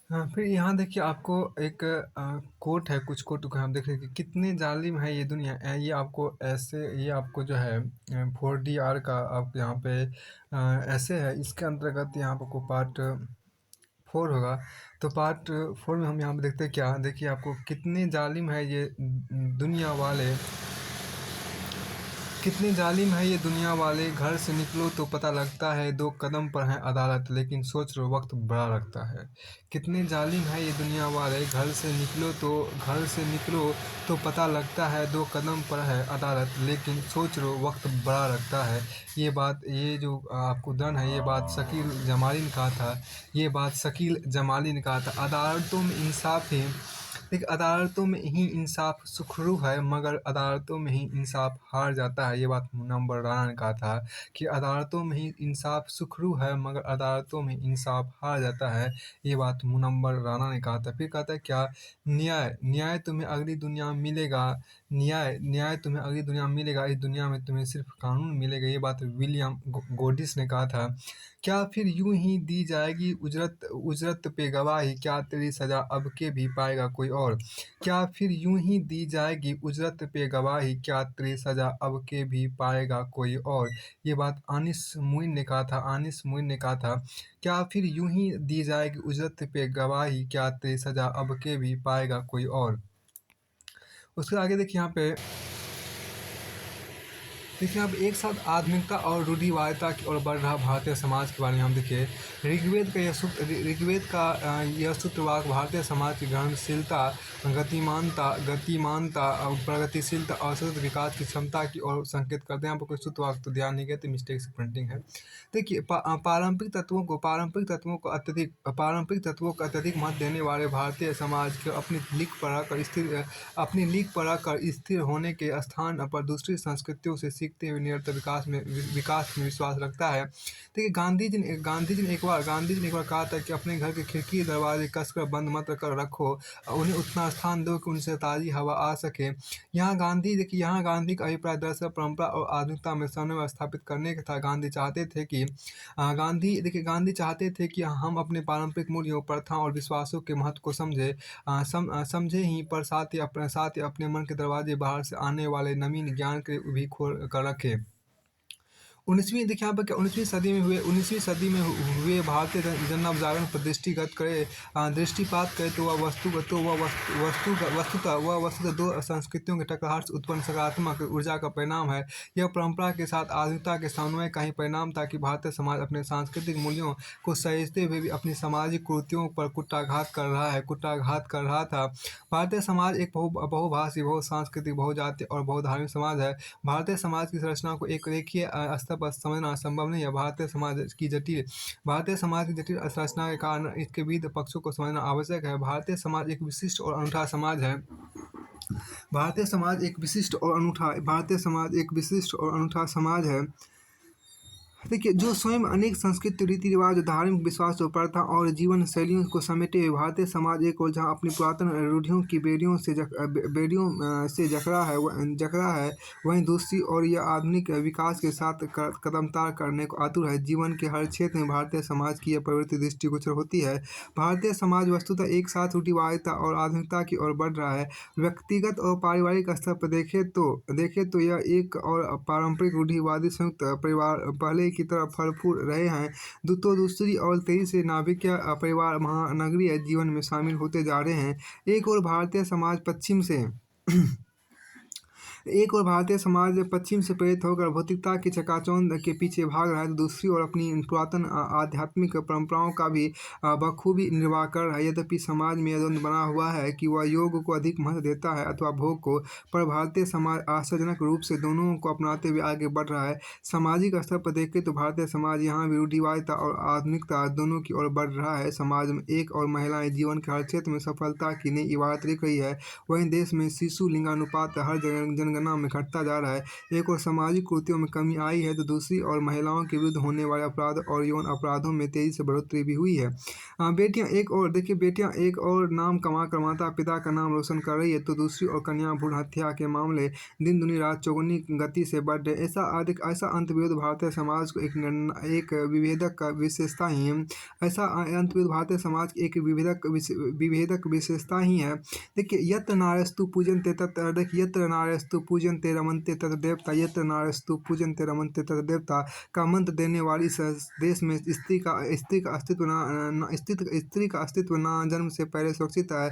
हाँ, फिर यहाँ देखिए आपको एक कोट है, कुछ कोट को हम देख रहे हैं कि कितने ज़ालिम है ये दुनिया। ये आपको ऐसे ये आपको जो है 4 का आप यहाँ पे ऐसे है, इसके अंतर्गत यहाँ आपको पार्ट 4 होगा। तो पार्ट 4 में हम यहाँ पे देखते हैं क्या, देखिए आपको कितने ज़ालिम है ये दुनिया वाले, कितने जालिम है ये दुनिया वाले। घर से निकलो तो पता लगता है 2 कदम पर है अदालत, लेकिन सोच लो वक्त बड़ा लगता है। कितने जालिम है ये दुनिया वाले, घर से निकलो तो पता लगता है 2 कदम पर है अदालत, लेकिन सोच लो वक्त बड़ा लगता है। ये जो आपको दन है, ये बात शकील जमाली ने कहा था। ये बात शकील जमाली ने कहा था। अदालतों में ही इंसाफ सुखरू है, मगर अदालतों में ही इंसाफ हार जाता है। ये बात मुनव्वर राना ने कहा था कि अदालतों में ही इंसाफ सुखरू है, मगर अदालतों में इंसाफ हार जाता है। ये बात मुनव्वर राना ने कहा था। फिर कहता है क्या, न्याय न्याय तुम्हें अगली दुनिया में मिलेगा। न्याय तुम्हें अगली दुनिया में मिलेगा, इस दुनिया में तुम्हें सिर्फ कानून मिलेगा। ये बात विलियम गोडिस ने कहा था। क्या फिर यूं ही दी जाएगी उजरत उजरत पे गवाही, क्या तेरी सजा अब के भी पाएगा कोई और। क्या फिर यूं ही दी जाएगी उजरत पे गवाही, क्या तेरी सजा अब के भी पाएगा कोई और। ये बात आनिस मुइन ने कहा था। क्या फिर यूं ही दी जाएगी उजरत पे गवाही, क्या तेरी सजा अब के भी पाएगा कोई और। उसके आगे देखिए आप एक साथ आधुनिकता और रूढ़िवादिता की ओर बढ़ रहा भारतीय समाज के बारे में हम देखिए। ऋग्वेद का यह सूत्रवाक भारतीय समाज की ग्रहणशीलता, गतिमानता और प्रगतिशीलता और सतत विकास की क्षमता की ओर संकेत करते हैं। यहाँ पर कोई सूत्रवाक तो ध्यान नहीं गया, तो मिस्टेक से प्रिंटिंग है। देखिए पारंपरिक तत्वों को अत्यधिक महत्व देने वाले भारतीय समाज को अपनी लीक पर रखकर स्थिर होने के स्थान पर दूसरी संस्कृतियों से सीखते हुए निरंतर विकास में विश्वास रखता है। देखिए गांधी जी ने एक बार कहा था कि अपने घर के खिड़की दरवाजे कसकर बंद मत कर रखो, उन्हें उतना स्थान दो कि उनसे ताज़ी हवा आ सके। यहाँ गांधी का अभिप्राय दरअसल परंपरा और आधुनिकता में समन्वय स्थापित करने का था। गांधी चाहते थे कि हम अपने पारंपरिक मूल्यों, प्रथाओं और विश्वासों के महत्व को समझे ही, पर साथ ही अपने मन के दरवाजे बाहर से आने वाले नवीन ज्ञान के भी खोल कर रखे। 19वीं सदी में हुए भारतीय जन जागरण पर दृष्टिपात करें तो वह वस्तुतः दो संस्कृतियों के टकराहट से उत्पन्न सकारात्मक ऊर्जा का परिणाम है। यह परंपरा के साथ आधुनिकता के समन्वय का ही परिणाम था कि भारतीय समाज अपने सांस्कृतिक मूल्यों को सहेजते हुए भी अपनी सामाजिक कुरीतियों पर कुठाराघात कर रहा था। भारतीय समाज एक बहुभाषी, बहुसांस्कृतिक, बहुजातीय और बहुधार्मिक समाज है। भारतीय समाज की संरचना को एक रेखीय स्तर पर समझना संभव नहीं है। भारतीय समाज की जटिल संरचना के कारण इसके विविध पक्षों को समझना आवश्यक है। भारतीय समाज एक विशिष्ट और अनूठा समाज है। देखिए, जो स्वयं अनेक संस्कृति, रीति रिवाज, धार्मिक विश्वास, प्रथा और जीवन शैलियों को समेटे हुए भारतीय समाज एक और जहाँ अपनी पुरातन रूढ़ियों की बेड़ियों से जकड़ा है, वहीं दूसरी ओर यह आधुनिक विकास के साथ कदमतार करने को आतुर है। जीवन के हर क्षेत्र में भारतीय समाज की यह प्रवृत्ति दृष्टिगोचर होती है। भारतीय समाज वस्तुतः एक साथ रूढ़िवादिता और आधुनिकता की ओर बढ़ रहा है। व्यक्तिगत और पारिवारिक स्तर पर देखें तो यह एक और पारंपरिक रूढ़िवादी संयुक्त परिवार पहले की तरह फल फूल रहे हैं। दूसरी ओर तेजी से नाभिकीय परिवार महानगरीय जीवन में शामिल होते जा रहे हैं। एक और भारतीय समाज पश्चिम से प्रेरित होकर भौतिकता की चकाचौंध के पीछे भाग रहा है, तो दूसरी ओर अपनी पुरातन आध्यात्मिक परंपराओं का भी बखूबी निर्वाह कर रहा है। यद्यपि समाज में यह द्वंद्व बना हुआ है कि वह योग को अधिक महत्व देता है अथवा भोग को, पर भारतीय समाज आश्चर्यजनक रूप से दोनों को अपनाते हुए आगे बढ़ रहा है। सामाजिक स्तर पर देखें तो भारतीय समाज यहाँ भी रूढ़िवादिता और आधुनिकता दोनों की ओर बढ़ रहा है। समाज में एक और महिलाएं जीवन के हर क्षेत्र में सफलता की नई इबारत लिख रही है, वहीं देश में शिशु लिंगानुपात हर जनगणना में घटता जा रहा है। एक और सामाजिक कुरीतियों में कमी आई है, तो दूसरी ओर महिलाओं के विरुद्ध होने वाले अपराध और यौन अपराधों में तेजी से बढ़ोतरी भी हुई है। बेटियां एक और देखिए, बेटियां एक और नाम कमा कर माता पिता का नाम रोशन कर रही है, तो दूसरी ओर कन्या भ्रूण हत्या के मामले दिन दुनी रात चौगुनी गति से बढ़ रहे। ऐसा अंतर्विरोध भारतीय समाज को एक विभेदक का विशेषता ही है। ऐसा अंतर्विरोध भारतीय समाज की एक विभेदक विशेषता ही है। देखिए, यत्र नार्यस्तु पूजन्ते तत्र, देखिए यत्र नार्यस्तु पूजन्ते रमन्ते तत्र देवता, यत्र नार्यस्तु पूजन्ते रमन्ते तत्र देवता का मंत्र देने वाली इस देश में स्त्री का अस्तित्व ना जन्म से पहले सुरक्षित है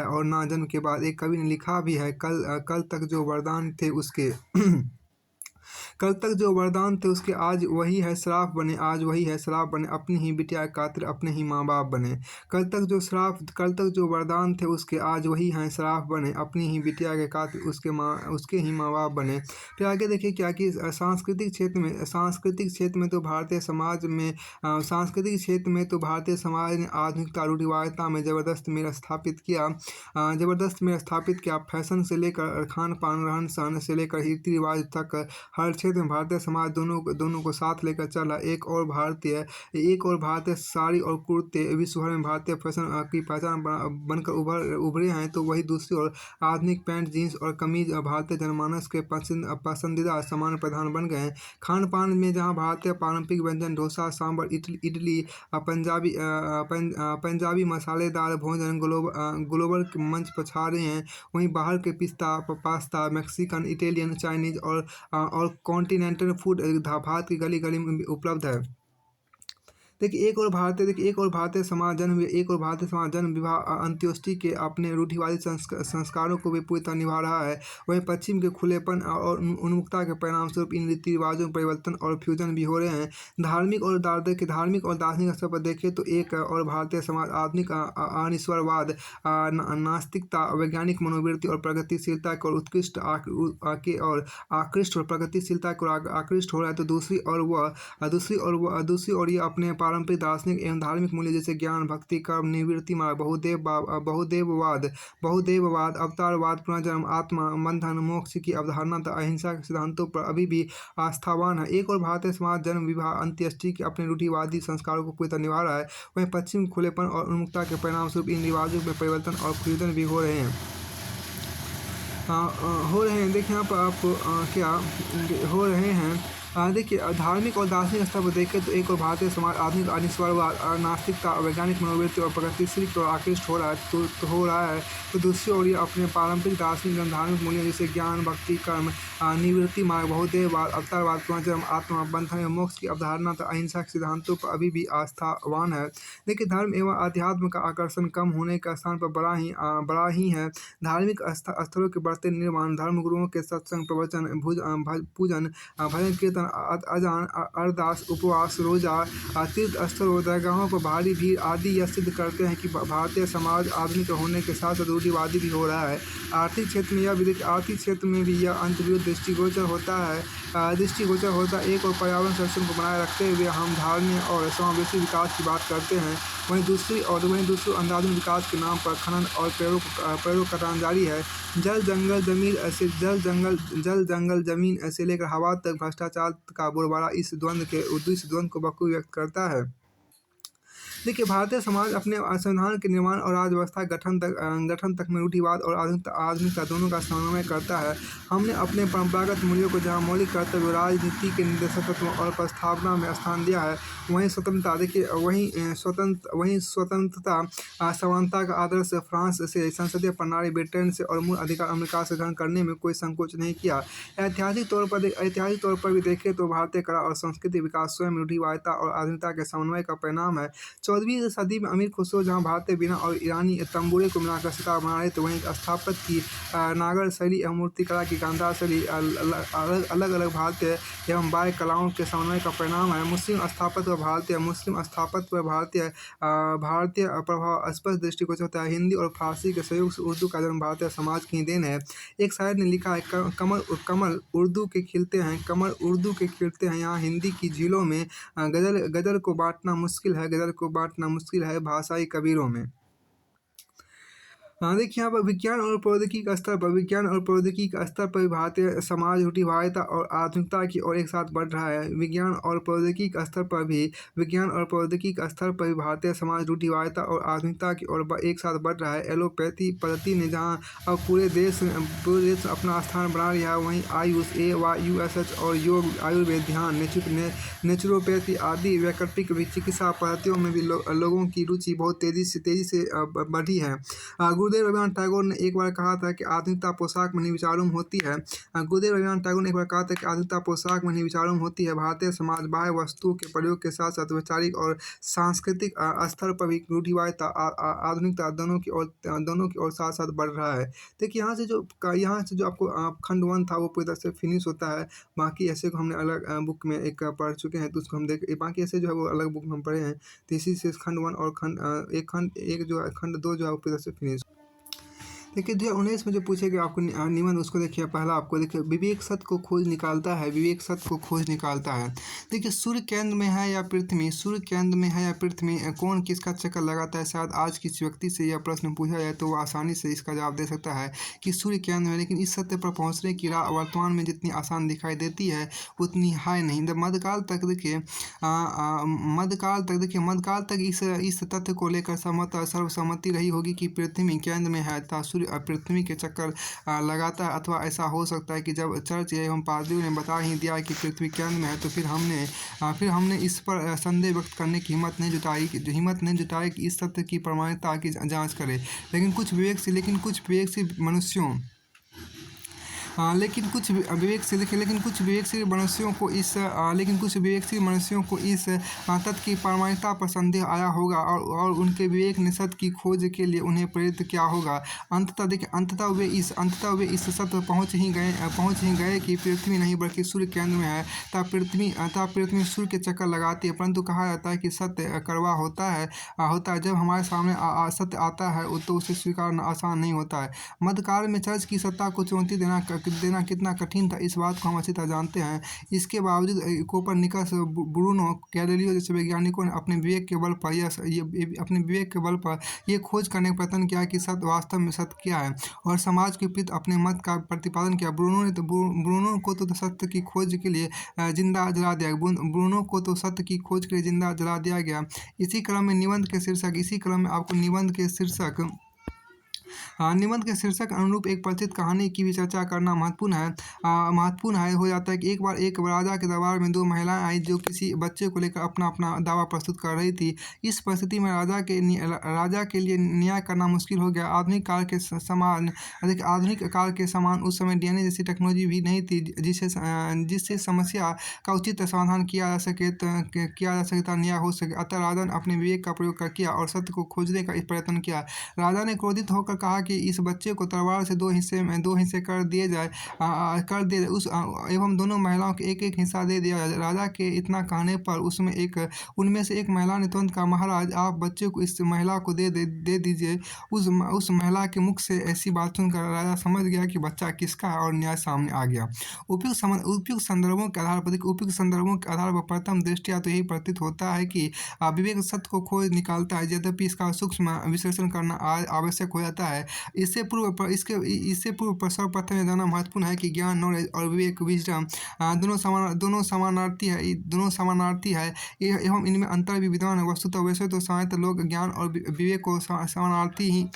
और ना जन्म के बाद। एक कवि ने लिखा भी है, कल तक जो वरदान थे उसके कल तक जो वरदान थे उसके आज वही है श्राप बने, आज वही है श्राप बने, अपनी ही बिटिया के कातिल अपने ही माँ बाप बने। कल तक जो वरदान थे उसके आज वही हैं श्राप बने, अपनी ही बिटिया के कातिल उसके ही माँ बाप बने। फिर आगे देखिए क्या कि सांस्कृतिक क्षेत्र में तो भारतीय समाज ने आधुनिकता रूढ़िवादिता में जबरदस्त मेल स्थापित किया। फैशन से लेकर खान पान, रहन सहन से लेकर रीति रिवाज तक हर क्षेत्र में भारतीय समाज दोनों को साथ लेकर चला। एक और भारतीय साड़ी और कुर्ते विश्व भर में भारतीय फैशन की पहचान बनकर उभरे हैं, तो वही दूसरी ओर आधुनिक पैंट जींस और कमीज भारतीय जनमानस के पसंदीदा सामान्य प्रधान बन गए हैं। खान पान में जहां भारतीय पारंपरिक व्यंजन डोसा, सांभर, इडली, पंजाबी मसालेदार भोजन ग्लोबल मंच पर छा रहे हैं, वहीं बाहर के पास्ता, मैक्सिकन, इटालियन, चाइनीज और कॉन्टिनेंटल फूड भारत की गली गली में उपलब्ध है। देखिए, एक और भारतीय समाज जन्म विवाह अंत्येष्टि के अपने रूढ़िवादी संस्कारों को भी पूरी तरह निभा रहा है। वहीं पश्चिम के खुलेपन और उन्मुखता के परिणाम स्वरूप इन रीति रिवाजों में परिवर्तन और फ्यूजन भी हो रहे हैं। धार्मिक और दार्शनिक स्तर पर देखें तो एक और भारतीय समाज आधुनिक अनिश्वरवाद, नास्तिकता, वैज्ञानिक मनोवृत्ति और प्रगतिशीलता को आकृष्ट हो रहा है, तो दूसरी ओर ये अपने पारंपरिक दार्शनिक एवं धार्मिक मूल्य जैसे ज्ञान, भक्ति, कर्म, निवृत्ति मार्ग, बहुदेववाद, अवतारवाद, पुनर्जन्म, आत्मा, बंधन, मोक्ष की अवधारणा तथा अहिंसा के सिद्धांतों पर अभी भी आस्थावान है। एक और भारतीय समाज जन्म विवाह अंत्येष्टि के अपने रूढ़िवादी संस्कारों को पूरी तरह निभा रहा है। वहीं पश्चिम खुलेपन और उन्मुखता के परिणाम स्वरूप इन रिवाजों में परिवर्तन और फ्यूजन भी हो रहे हैं। देखिए यहाँ पर आप क्या हो रहे हैं। देखिए, धार्मिक और दार्शनिक स्तर पर देखें तो एक और भारतीय समाज आधुनिक अनिश्वरवाद, नास्तिकता, वैज्ञानिक मनोवृत्ति और प्रगतिशील की ओर आकृष्ट हो रहा है, तो दूसरी ओर ये अपने पारंपरिक दार्शनिक एवं धार्मिक मूल्यों जैसे ज्ञान, भक्ति, कर्म, निवृत्ति मार्ग, बहुदेववाद, अवतारवाद, पुनर्जन्म, आत्मा, बंधन एवं मोक्ष की अवधारणा तथा अहिंसा के सिद्धांतों पर अभी भी आस्थावान है। देखिए, धर्म एवं अध्यात्म का आकर्षण कम होने के स्थान पर बड़ा ही है। धार्मिक स्थलों के बढ़ते निर्माण, धर्म गुरुओं के सत्संग, प्रवचन, पूजन, भजन कीर्तन, अजान, अरदास, उपवास, रोजा, तीर्थ स्थल और दरगाहों पर भारी भीड़ आदि यह सिद्ध करते हैं कि भारतीय समाज आधुनिक होने के साथ साथ रूढ़िवादी भी हो रहा है। आर्थिक क्षेत्र में भी यह अंतर्विरोध दृष्टिगोचर होता है। एक और पर्यावरण संरक्षण को बनाए रखते हुए हम धारणीय और समावेशी विकास की बात करते हैं, वहीं दूसरी अंधाधुंध विकास के नाम पर खनन और पेड़ों कटान जारी है। जल जंगल जमीन से लेकर हवा तक भ्रष्टाचार का बोलबाला इस द्वंद्व को बखूबी व्यक्त करता है। देखिए, भारतीय समाज अपने संविधान के निर्माण और राज्य व्यवस्था गठन तक में रूढ़िवाद और आधुनिकता दोनों का समन्वय करता है। हमने अपने परंपरागत मूल्यों को जहां मौलिक कर्तव्य, राजनीति के निर्देशकत्व और प्रस्तावना में स्थान दिया है, वहीं स्वतंत्रता, समानता का आदर्श फ्रांस से, संसदीय प्रणाली ब्रिटेन से और मूल अधिकार अमेरिका से ग्रहण करने में कोई संकोच नहीं किया। ऐतिहासिक तौर पर भी देखें तो भारतीय कला और संस्कृति विकास स्वयं रूढ़िवादिता और आधुनिकता के समन्वय का परिणाम है। 14वीं सदी में अमीर खुसरो जहाँ भारतीय बीना और ईरानी तंबूरे को मिलाकर सितार बना रहे थे, वहीं स्थापत्य की नागर शैली एवं मूर्तिकला की गांधार शैली अलग अलग भारतीय एवं बाह्य कलाओं के समन्वय का परिणाम है। मुस्लिम स्थापत्य पर भारतीय प्रभाव स्पष्ट दृष्टिगोचर होता है। हिंदी और फारसी के सहयोग से उर्दू का जन्म भारतीय समाज की देन है। एक शायर ने लिखा है, कमल उर्दू के खिलते हैं, यहाँ हिंदी की झीलों में गजल को बांटना मुश्किल है, भाषाई कबीरों में। हाँ, देखिए यहाँ पर विज्ञान और प्रौद्योगिकी का स्तर पर भारतीय समाज रूढ़िवादिता और आधुनिकता की ओर एक साथ बढ़ रहा है। विज्ञान और प्रौद्योगिकी का स्तर पर भी भारतीय समाज रूढ़िवादिता और आधुनिकता की ओर एक साथ बढ़ रहा है। एलोपैथी पद्धति ने जहाँ अब पूरे देश में अपना स्थान बना लिया है, वहीं आयुष AYUSH और योग, आयुर्वेद, ध्यान, नेचुरोपैथी आदि वैकल्पिक चिकित्सा पद्धतियों में भी लोगों की रुचि बहुत तेजी से बढ़ी है। गुरुदेव रवीन्द्रनाथ टैगोर ने एक बार कहा था कि आधुनिकता पोशाक में नहीं विचारों में होती है। भारतीय समाज बाह्य वस्तुओं के प्रयोग के साथ साथ वैचारिक और सांस्कृतिक स्तर पर भी रूढ़िवादिता आधुनिकता दोनों की ओर साथ साथ बढ़ रहा है। देखिए यहाँ से जो आपको खंड 1 था वो पूरी तरह से फिनिश होता है। बाकी ऐसे को हमने अलग बुक में एक पढ़ चुके हैं, तो उसको हम देख बाकी ऐसे जो है वो अलग बुक में हम पढ़े हैं। तो इसी से खंड 1 और खंड 2 जो है वो पूरी तरह से फिनिश। देखिए 2019 में जो पूछे गए आपको निबंध, उसको देखिए पहला आपको देखिए विवेक सत्य को खोज निकालता है। देखिए सूर्य केंद्र में है या पृथ्वी, कौन किसका चक्कर लगाता है। शायद आज किसी व्यक्ति से यह प्रश्न पूछा जाए तो वो आसानी से इसका जवाब दे सकता है कि सूर्य केंद्र में। लेकिन इस सत्य पर पहुंचने की राह वर्तमान में जितनी आसान दिखाई देती है उतनी है नहीं। मध्यकाल तक इस तथ्य को लेकर सर्वसम्मति रही होगी कि पृथ्वी केंद्र में है तथा सूर्य पृथ्वी के चक्कर लगाता है, अथवा ऐसा हो सकता है कि जब चर्च एवं पादरियों ने बता ही दिया कि पृथ्वी केंद्र में है तो फिर हमने इस पर संदेह व्यक्त करने की हिम्मत नहीं जुटाई कि इस सत्य की प्रमाणिकता की जांच करें। लेकिन कुछ विवेकशील मनुष्यों लेकिन कुछ विवेकशील मनुष्यों को इस तथ्य की प्रामाणिकता पर संदेह आया होगा और उनके विवेक ने सत्य की खोज के लिए उन्हें प्रेरित किया होगा। अंततः वे इस सत्य पर पहुंच ही गए कि पृथ्वी नहीं बल्कि सूर्य केंद्र में है तथा पृथ्वी सूर्य के चक्कर लगाती है। परंतु कहा जाता है कि सत्य कड़वा होता है। जब हमारे सामने सत्य आता है तो उसे स्वीकारना आसान नहीं होता है। मध्यकाल में चर्च की सत्ता को चुनौती देना कितना कठिन था, इस बात को हम अच्छी तरह जानते हैं। इसके बावजूद कोपरनिकस, ब्रूनो, गैलीलियो जैसे वैज्ञानिकों ने अपने विवेक के बल पर यह खोज करने का प्रयत्न किया कि सत्य वास्तव में सत्य क्या है और समाज के प्रति अपने मत का प्रतिपादन किया। ब्रूनो को तो सत्य की खोज के लिए जिंदा जला दिया गया। इसी क्रम में निबंध के शीर्षक अनुरूप एक परिचित कहानी की भी चर्चा करना महत्वपूर्ण हो जाता है कि एक बार एक राजा के दरबार में 2 महिलाएं आई जो किसी बच्चे को लेकर अपना दावा प्रस्तुत कर रही थी। इस परिस्थिति में राजा के लिए न्याय करना मुश्किल हो गया। आधुनिक काल के समान उस समय DNA जैसी टेक्नोलॉजी भी नहीं थी जिससे समस्या का उचित समाधान किया जा सके तथा न्याय हो सके। अतः राजा ने अपने विवेक का प्रयोग किया और सत्य को खोजने का प्रयत्न किया। राजा ने क्रोधित होकर कहा कि इस बच्चे को तलवार से 2 हिस्से कर दिए जाए एवं दोनों महिलाओं को एक हिस्सा दे दिया जाए। राजा के इतना कहने पर उनमें से एक महिला ने तुरंत कहा, महाराज आप बच्चे को इस महिला को दे दीजिए। उस महिला के मुख से ऐसी बात सुनकर राजा समझ गया कि बच्चा किसका है और न्याय सामने आ गया। उपयुक्त संदर्भों के आधार पर प्रथम दृष्टया तो यही प्रतीत होता है कि विवेक सत्य को खोज निकालता है, यद्यपि इसका सूक्ष्म विश्लेषण करना आवश्यक हो जाता है। इससे पूर्व सर्वप्रथम यह जानना महत्वपूर्ण है कि ज्ञान, नॉलेज और विवेक, विजडम दोनों समानार्थी है एवं इनमें अंतर भी विद्यमान है। वस्तुतः वैसे तो सामान्यतः लोग ज्ञान और विवेक को समानार्थी ही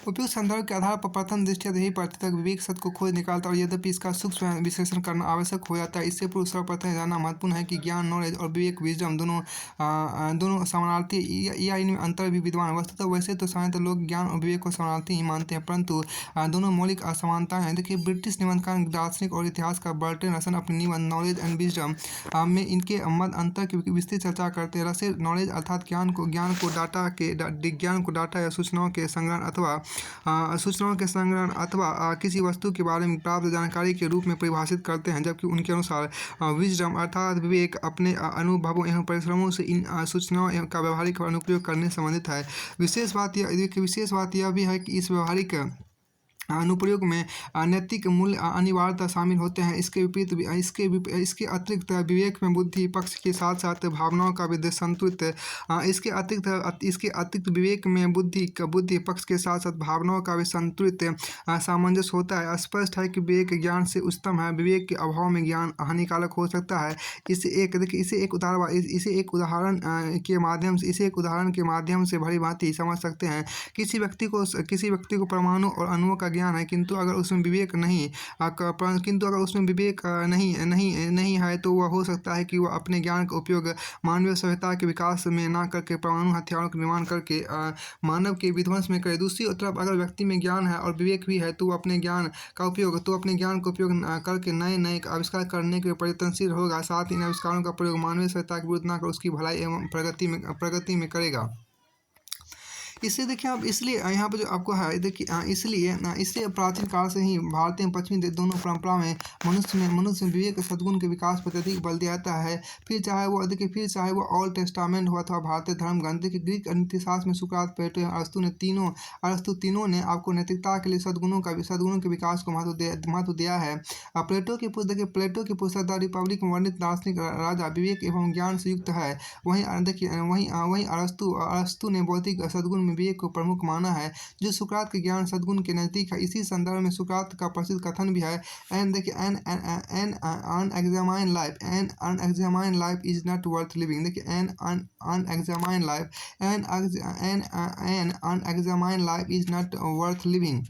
उपयुक्त संदर्भ के आधार पर प्रथम दृष्टया यही प्रतीत विवेक सत्य को खोज निकालता है और यद्यपि इसका सूक्ष्म विश्लेषण करना आवश्यक हो जाता है। इससे पूर्व सर्वप्रथम जानना महत्वपूर्ण है कि ज्ञान, नॉलेज और विवेक, विजडम दोनों समानार्थी या इनमें अंतर भी विद्यमान है। वस्तुतः वैसे तो सामान्यतः लोग ज्ञान और विवेक को समानार्थी ही मानते हैं, परंतु दोनों मौलिक असमानताएं हैं। देखिए ब्रिटिश निबंधकार, दार्शनिक और इतिहासकार बर्ट्रैंड रसल अपने निबंध नॉलेज एंड विजडम में इनके मध्य अंतर की विस्तृत चर्चा करते हैं। रसल नॉलेज अर्थात ज्ञान को डाटा या सूचनाओं के संग्रहण अथवा किसी वस्तु के बारे में प्राप्त जानकारी के रूप में परिभाषित करते हैं, जबकि उनके अनुसार विजडम अर्थात विवेक अपने अनुभवों एवं परिश्रमों से इन सूचनाओं का व्यावहारिक अनुप्रयोग करने से संबंधित है। विशेष बात यह भी है कि इस व्यावहारिक अनुप्रयोग में नैतिक मूल्य अनिवार्यता शामिल होते हैं। इसके विपरीत इसके अतिरिक्त विवेक में बुद्धि पक्ष के साथ साथ भावनाओं का भी संतुलित इसके अतिरिक्त विवेक में बुद्धि पक्ष के साथ साथ भावनाओं का भी संतुलित सामंजस्य होता है। स्पष्ट है कि विवेक ज्ञान से उच्चतम है। विवेक के अभाव में ज्ञान हानिकारक हो सकता है। इसे एक उदाहरण के माध्यम से भली भांति समझ सकते हैं। किसी व्यक्ति को परमाणु और अणुओं का ज्ञान है, किंतु अगर उसमें विवेक नहीं है तो वह हो सकता है कि वह अपने ज्ञान का उपयोग मानवीय सभ्यता के विकास में ना करके परमाणु हथियारों का निर्माण करके मानव के विध्वंस में करे। दूसरी तरफ अगर व्यक्ति में ज्ञान है और विवेक भी है तो वह अपने ज्ञान का उपयोग करके नए नए आविष्कार करने के लिए प्रयत्नशील होगा। साथ ही इन आविष्कारों का प्रयोग मानवीय सभ्यता के विरुद्ध ना कर उसकी भलाई एवं प्रगति में करेगा। इससे देखिए आप, इसलिए यहाँ पर जो आपको है देखिए इसलिए प्राचीन काल से ही भारतीय एवं पश्चिमी दोनों परंपरा में मनुष्य विवेक सद्गुण के विकास पर अत्यधिक बल दिया जाता है। फिर चाहे वो ओल्ड टेस्टामेंट हुआ अथवा भारतीय धर्म ग्रंथ के ग्रीक नीतिशास्त्र में सुकरात, प्लेटो एवं अरस्तु तीनों ने आपको नैतिकता के लिए सद्गुणों के विकास को महत्व दिया है। प्लेटो की पुस्तक द रिपब्लिक में वर्णित दार्शनिक राजा विवेक एवं ज्ञान से युक्त है। वहीं अरस्तु ने भौतिक सद्गुण में विवेक को प्रमुख माना है, जो सुकरात के ज्ञान सद्गुण के नजदीक है। इसी संदर्भ में सुकरात का प्रसिद्ध कथन भी है, an unexamined life is not worth living. देखिए an unexamined life is not worth living.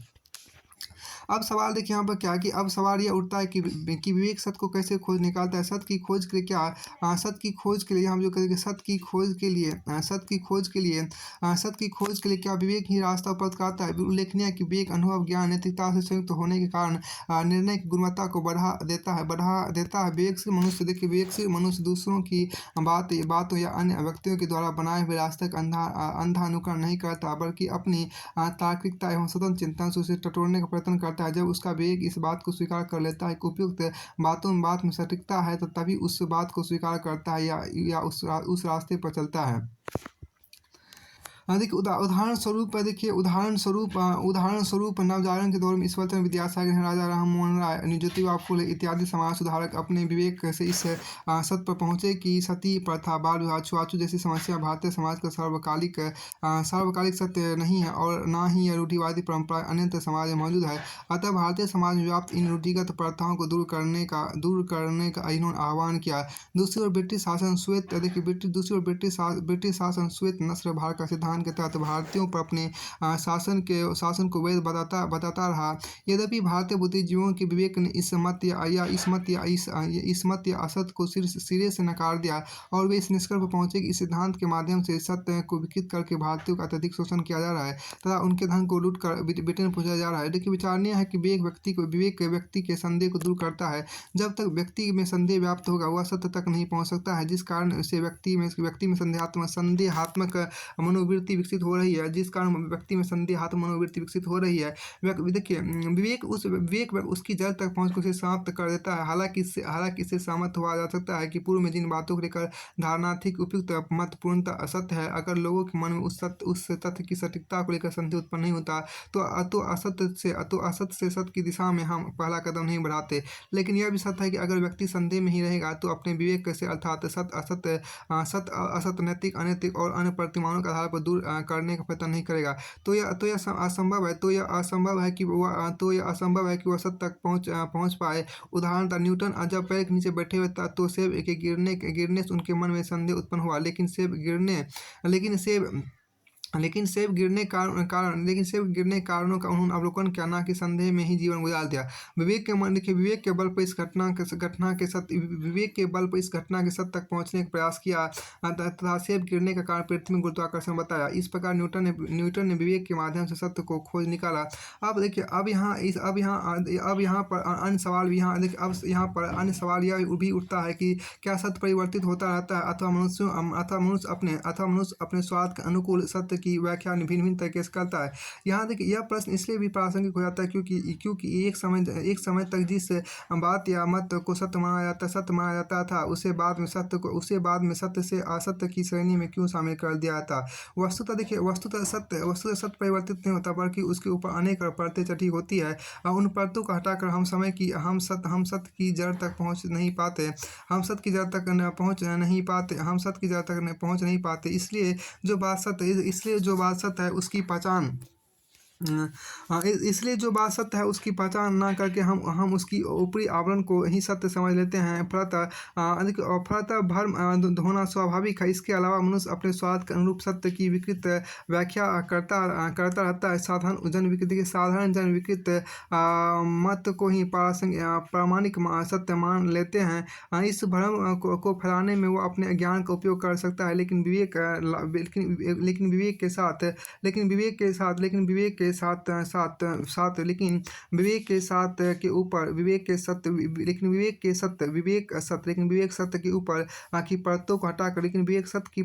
अब सवाल देखिए यहाँ पर क्या कि अब सवाल यह उठता है कि विवेक सत्य को कैसे खोज निकालता है। सत्य की खोज के लिए हम जो करेंगे, सत्य की खोज के लिए क्या विवेक ही रास्ता उपलब्ध कराता है। उल्लेखनीय है कि विवेक अनुभव, ज्ञान, नैतिकता से संयुक्त होने के कारण निर्णय की गुणवत्ता को बढ़ा देता है। विवेक से मनुष्य दूसरों की बातों या अन्य व्यक्तियों के द्वारा बनाए हुए रास्ते का अंधा अनुकरण नहीं करता, बल्कि अपनी तार्किकता एवं स्वतंत्र चिंतन से उसे टटोलने का प्रयत्न करता है। जब उसका विवेक इस बात को स्वीकार कर लेता है कि उपयुक्त बात में सटीकता है, तो तभी उस बात को स्वीकार करता है या उस रास्ते पर चलता है। देखिए उदाहरण स्वरूप नवजागरण के दौर में ईश्वरचंद्र विद्यासागर, राजा राममोहन राय, ज्योतिबा फुले इत्यादि समाज सुधारक अपने विवेक से इस सत्य पर पहुँचे कि सती प्रथा, बाल विवाह, छुआछूत जैसी समस्या भारतीय समाज का सार्वकालिक सत्य नहीं है और न ही यह रूढ़िवादी परंपरा अन्य समाज में मौजूद है। अतः भारतीय समाज में व्याप्त इन रूढ़िगत प्रथाओं को दूर करने का इन्होंने आह्वान किया। दूसरी ओर ब्रिटिश शासन श्वेत नस्ल भारत का सिद्धांत के तहत भारतीयों पर अपने शासन को वैध बताता रहा। यद्यपि भारतीय बुद्धिजीवियों के विवेक ने इस मत या असत को सिरे से नकार दिया और वे इस निष्कर्ष पर पहुंचे कि इस सिद्धांत के माध्यम से सत्य को विकृत करके भारतीयों का अत्यधिक शोषण किया जा रहा है तथा उनके धन को लूट कर ब्रिटेन पहुंचाया जा रहा है। देखिए विचारणीय है कि विवेक व्यक्ति के संदेह को दूर करता है। जब तक व्यक्ति में संदेह व्याप्त होगा वह सत्य तक नहीं पहुंच सकता है, जिस कारण उसे व्यक्ति में संदेहात्मक मनोवृत्ति विकसित हो रही है देखिए विवेक उसकी जड़ तक पहुंच कर उसे समाप्त कर देता है। हालांकि इससे सहमत हुआ जा सकता है कि पूर्व में जिन बातों को लेकर धारणा थी कि उपयुक्त मत पूर्णतः असत्य है, अगर लोगों के मन में उस तथ्य की सटीकता को लेकर संदेह उत्पन्न नहीं होता तो असत्य से सत्य की दिशा में हम पहला कदम नहीं बढ़ाते। लेकिन यह भी सत्य है कि अगर व्यक्ति संदेह में ही रहेगा तो अपने विवेक से अर्थात सत्य असत्य, नैतिक, अनैतिक और अन्य प्रतिमानों के आधार पर दूर करने का प्रयत्न नहीं करेगा। तो यह असंभव है कि वह सत्य तक पहुंच पाए। उदाहरण न्यूटन जब पैर के नीचे बैठे हुए तो सेब के गिरने से उनके मन में संदेह उत्पन्न हुआ, लेकिन सेब गिरने कारणों का उन्होंने अवलोकन किया, ना कि संदेह में ही जीवन गुजार दिया। विवेक के बल पर इस घटना के सत्य तक पहुंचने का प्रयास किया तथा सेब गिरने का कारण पृथ्वी में गुरुत्वाकर्षण बताया। इस प्रकार न्यूटन ने विवेक के माध्यम से सत्य को खोज निकाला। अब देखिए अब यहाँ पर अन्य सवाल यह भी उठता है कि क्या सत्य परिवर्तित होता रहता है अथवा मनुष्य अपने स्वार्थ के अनुकूल सत्य की व्याख्या भिन्न भिन्न तरीके से करता है। यहाँ देखिए यह प्रश्न इसलिए भी प्रासंगिक हो जाता है क्योंकि एक समय तक जिस बात या मत को सत्य माना जाता था उसे बाद में सत्य से असत्य की श्रेणी में क्यों शामिल कर दिया था। वस्तुतः सत्य परिवर्तित नहीं होता, बल्कि उसके ऊपर अनेक परतें चढ़ी होती है। उन परतों को हटाकर हम सत्य की जड़ तक पहुँच नहीं पाते। हम सत्य की जड़ तक पहुँच नहीं पाते। इसलिए जो बात सत्य है उसकी पहचान इसलिए जो बात सत्य है उसकी पहचान ना करके हम उसकी ऊपरी आवरण को ही सत्य समझ लेते हैं। फलतः भ्रम होना स्वाभाविक है। इसके अलावा मनुष्य अपने स्वार्थ के अनुरूप सत्य की विकृत व्याख्या करता रहता है। साधारण जन विकृत मत को ही प्रामाणिक सत्य मान लेते हैं। इस भ्रम को फैलाने में वो अपने ज्ञान का उपयोग कर सकता है, लेकिन विवेक के साथ विवेक सत्य के ऊपर की परतों को हटाकर विवेक सत्य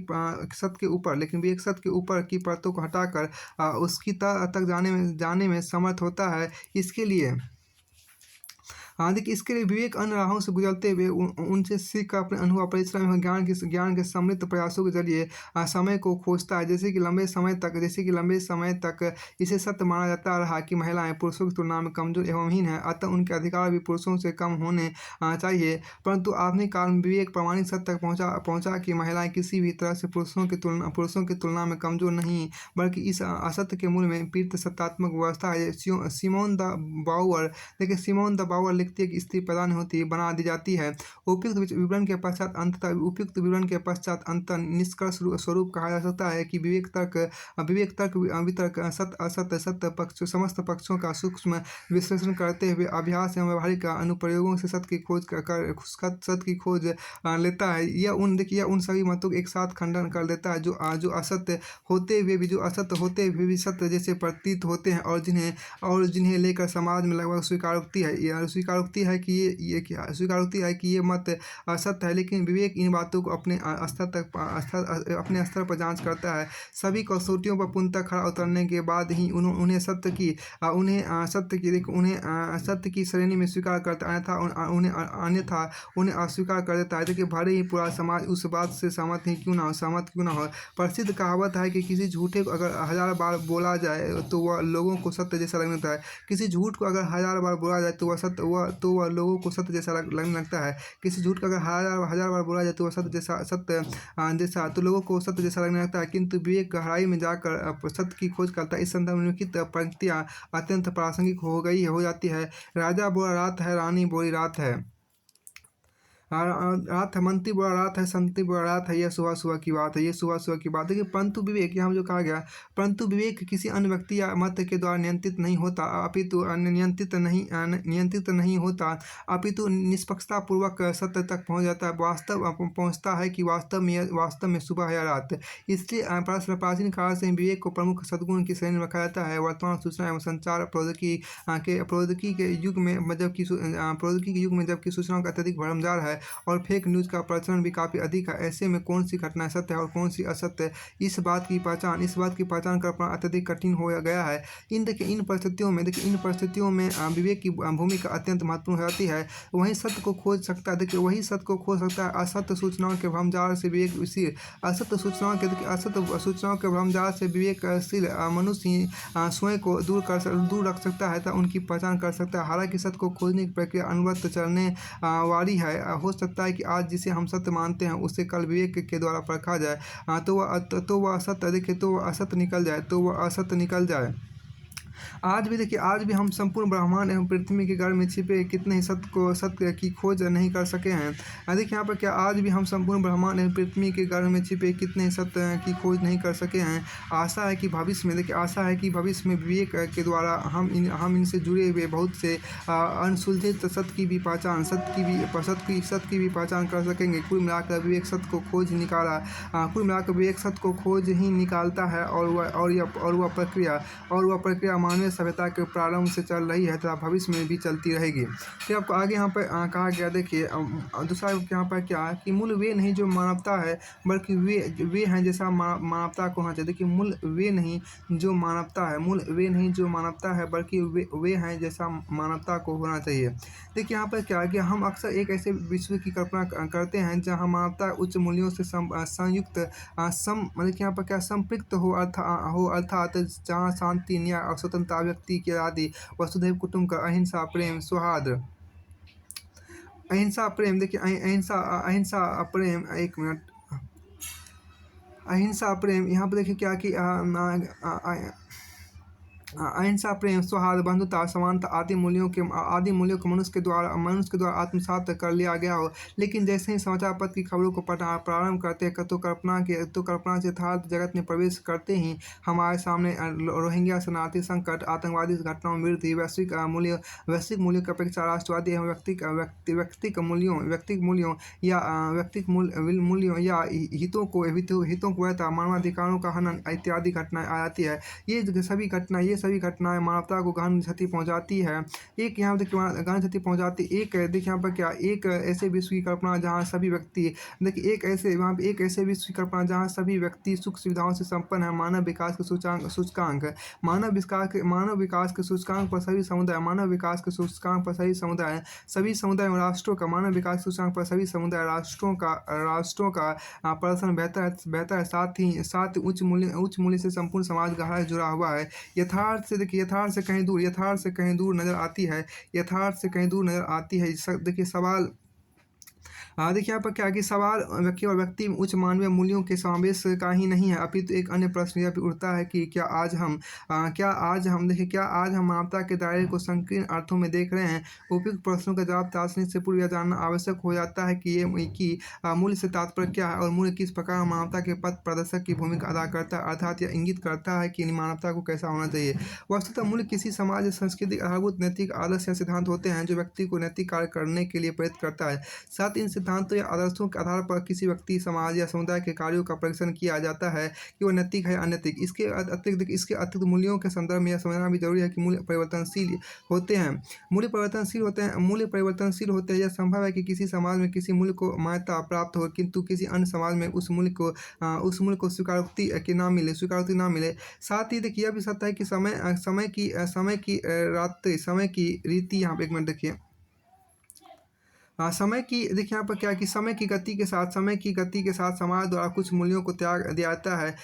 के ऊपर की परतों को हटाकर उसकी तह तक जाने में समर्थ होता है। इसके लिए विवेक अन्य राहों से गुजरते हुए उनसे सीख कर अपने अनुभव, परिश्रम एवं ज्ञान के समृद्ध प्रयासों के जरिए समय को खोजता है। जैसे कि लंबे समय तक इसे सत्य माना जाता रहा कि महिलाएं पुरुषों की तुलना में कमजोर एवं हीन हैं, अतः उनके अधिकार भी पुरुषों से कम होने चाहिए। परंतु आधुनिक काल में विवेक प्रामाणिक सत्य तक पहुंचा कि महिलाएं किसी भी तरह से पुरुषों की तुलना में कमजोर नहीं, बल्कि इस असत्य के मूल में पीड़ित सत्तात्मक व्यवस्था है। सिमोन द बाउअर लिखती है कि स्त्री पैदा नहीं होती, बना दी जाती है। उपयुक्त विवरण के पश्चात अंततः निष्कर्ष स्वरूप कहा जा सकता है कि विवेक तर्क वितर्क सत्य पक्ष समस्त पक्षों का सूक्ष्म विश्लेषण करते हुए अभ्यास एवं व्यवहारिक अनुप्रयोगों से सत्य की खोज लेता है। यह उन सभी मतों को एक साथ खंडन कर देता है जो असत्य होते हुए भी सत्य जैसे प्रतीत होते हैं और जिन्हें लेकर समाज में लगभग स्वीकारोक्ति है कि ये मत असत्य है। लेकिन विवेक इन बातों को अपने स्तर पर जांच करता है। सभी कसौटियों पर पुनः खरा उतरने के बाद ही उन्हें सत्य की श्रेणी में स्वीकार करता है, अन्यथा उन्हें अस्वीकार कर देता है। देखिए भले ही पूरा समाज उस बात से सहमत क्यों ना हो। प्रसिद्ध कहावत है कि किसी झूठे को अगर 1000 बार बोला जाए तो वह लोगों को सत्य जैसा लगने लगता है। किसी झूठ को अगर 1000 बार बोला जाए तो वह लोगों को सत्य जैसा लगने लगता है। किसी झूठ को अगर हजार बार बोला जाए तो वह सत्य तो लोगों को सत्य जैसा लगने लगता है। किंतु विवेक गहराई में जाकर सत्य की खोज करता है। इस संदर्भ में निम्नलिखित पंक्तियां अत्यंत प्रासंगिक हो जाती है। राजा बोला रात है, रानी बोली रात है। रात है, मंत्री बोला रात है, संतरी बोला रात है। यह सुबह की बात है। देखिए परंतु विवेक यहाँ जो कहा गया, परंतु विवेक किसी अन्य व्यक्ति या मत के द्वारा नियंत्रित नहीं होता, अपितु निष्पक्षता पूर्वक सत्य तक पहुँच जाता है। पहुँचता है कि वास्तव में सुबह है या रात। इसलिए प्राचीन काल से विवेक को प्रमुख सद्गुण की श्रेणी में रखा जाता है। वर्तमान सूचना एवं संचार प्रौद्योगिकी के युग में जबकि सूचनाओं का अत्यधिक भरमसार है और फेक न्यूज़ का प्रचलन भी काफ़ी अधिक है, ऐसे में कौन सी घटना सत्य है और कौन सी असत्य है, इस बात की पहचान कर पाना अत्यधिक कठिन हो गया है। इन परिस्थितियों में विवेक की भूमिका अत्यंत महत्वपूर्ण हो जाती है। वही सत्य को खोज सकता है। असत्य सूचनाओं के भ्रमजाल से विवेकशील मनुष्य ही स्वयं को दूर रख सकता है तथा उनकी पहचान कर सकता है। हालांकि सत्य को खोजने की प्रक्रिया अनवरत चलने वाली है। हो सकता है कि आज जिसे हम सत्य मानते हैं उसे कल विवेक के द्वारा परखा जाए तो वह असत्य निकल जाए। आज भी हम संपूर्ण ब्रह्मांड एवं पृथ्वी के गर्भ में छिपे कितने ही सत्य की खोज नहीं कर सके हैं। देखिए यहाँ पर क्या आज भी हम संपूर्ण ब्रह्मांड एवं पृथ्वी के गर्भ में छिपे कितने ही सत्य की खोज नहीं कर सके हैं। आशा है कि भविष्य में विवेक के द्वारा हम इनसे जुड़े हुए बहुत से अनसुलझे सत्य की भी पहचान कर सकेंगे। कुल मिलाकर विवेक सत्य को खोज ही निकालता है और वह प्रक्रिया मानवीय सभ्यता के प्रारंभ से चल रही है तथा भविष्य में भी चलती रहेगी। फिर आपको आगे यहाँ पर कहा गया, देखिए दूसरा यहाँ पर क्या है कि मूल वे नहीं जो मानवता है, बल्कि वे हैं जैसा मानवता को होना चाहिए। देखिए मूल वे नहीं जो मानवता है, मूल वे नहीं जो मानवता है, बल्कि वे हैं जैसा मानवता को होना चाहिए। देखिए यहाँ पर क्या है कि हम अक्सर एक ऐसे विश्व की कल्पना करते हैं जहाँ मानवता उच्च मूल्यों से संयुक्त मतलब कि यहाँ पर क्या संपृक्त हो, अर्थात जहाँ शांति, न्याय और स्वतंत्रता, व्यक्ति की आदि, वसुधैव कुटुंब का, अहिंसा, प्रेम, सौहार्द, अहिंसा प्रेम, देखिए अहिंसा प्रेम, एक मिनट, अहिंसा प्रेम, यहाँ पर देखिए क्या कि अहिंसा, प्रेम, सौहार्द, बंधुता, समानता आदि मूल्यों को मनुष्य के द्वारा आत्मसात कर लिया गया हो। लेकिन जैसे ही समाचार पत्र की खबरों को पढ़ना प्रारंभ करते हैं तो कल्पना से यथार्थ जगत में प्रवेश करते ही हमारे सामने रोहिंग्या शरणार्थी संकट, आतंकवादी घटनाओं, मृत्यु, वैश्विक मूल्यों की अपेक्षा राष्ट्रवादी एवं व्यक्तिक मूल्यों या हितों को व्यर्थ, मानवाधिकारों का हनन इत्यादि घटनाएं आ जाती है। ये सभी घटनाएं मानवता को गहन क्षति पहुंचाती है। एक यहाँ देखिए गहन क्षति पहुंचाती, एक देखिए यहाँ पर क्या, एक ऐसे विश्व की कल्पना जहाँ सभी व्यक्ति, देखिए एक ऐसे विश्व की कल्पना जहाँ सभी व्यक्ति सुख सुविधाओं से संपन्न है। मानव विकास के सूचकांक पर सभी समुदाय एवं राष्ट्रों का, मानव विकास सूचकांक पर सभी समुदाय राष्ट्रों का प्रदर्शन बेहतर है। साथ ही उच्च मूल्य से संपूर्ण समाज गहरा जुड़ा हुआ है। यथार्थ से कहीं दूर नजर आती है। देखिए सवाल, देखिए यहाँ पर क्या है कि सवाल व्यक्ति में उच्च मानवीय मूल्यों के समावेश का ही नहीं है, अपितु एक अन्य प्रश्न यह भी उठता है कि क्या आज हम मानवता के दायरे को संकीर्ण अर्थों में देख रहे हैं। उपयुक्त प्रश्नों का जवाब तलाशने से पूर्व यह जानना आवश्यक हो जाता है कि मूल्य से तात्पर्य क्या है और मूल्य किस प्रकार मानवता के पथ प्रदर्शक की भूमिका अदा करता है, अर्थात यह इंगित करता है कि मानवता को कैसा होना चाहिए। वस्तुतः मूल्य किसी समाज या संस्कृति के आधारभूत नैतिक आदर्श या सिद्धांत होते हैं जो व्यक्ति को नैतिक कार्य करने के लिए प्रेरित करता है। साथ ही इन सिद्धांतों या आदर्शों के आधार पर किसी व्यक्ति, समाज या समुदाय के कार्यों का परीक्षण किया जाता है कि वो नैतिक है या अनैतिक। इसके अतिरिक्त मूल्यों के संदर्भ में यह समझना भी जरूरी है कि मूल्य परिवर्तनशील होते हैं। यह संभव है कि किसी समाज में किसी मूल्य को मान्यता प्राप्त हो किंतु किसी अन्य समाज में उस मूल्य को स्वीकृति ना मिले। साथ ही देखिए यह भी सत्य है कि समय की रीति, यहाँ पे एक मिनट देखिए, देखिए यहाँ पर क्या है कि समय की गति के साथ समाज द्वारा कुछ मूल्यों को त्याग दिया जाता है।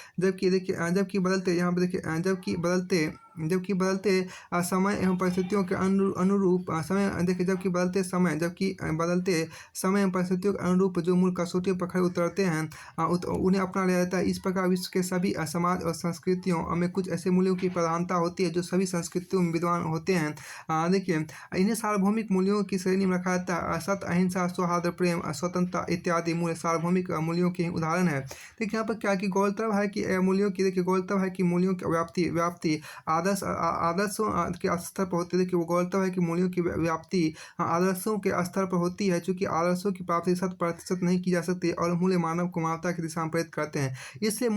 जबकि बदलते समय एवं परिस्थितियों के अनुरूप जो मूल कसौटियों पर खड़े उतरते हैं उन्हें अपना लिया जाता है। इस प्रकार विश्व के सभी समाज और संस्कृतियों में कुछ ऐसे मूल्यों की प्रधानता होती है जो सभी संस्कृतियों में विद्यमान होते हैं। देखिए इन्हें सार्वभौमिक मूल्यों की श्रेणी में रखा जाता है। सत्य, अहिंसा, सौहार्द, प्रेम, स्वतंत्रता इत्यादि मूल्य सार्वभौमिक मूल्यों के उदाहरण है। देखिए यहाँ पर क्या कि गौरतलब है कि मूल्यों की व्याप्ति आदर्शों के स्तर पर होती है। देखिए वो गौरतलब है कि मूल्यों की व्याप्ति आदर्शों के स्तर पर होती है, चूंकि आदर्शों की प्राप्ति 100% नहीं की जा सकती और मूल्य मानव को मानवता की दिशा में प्रेरित करते हैं। इसलिए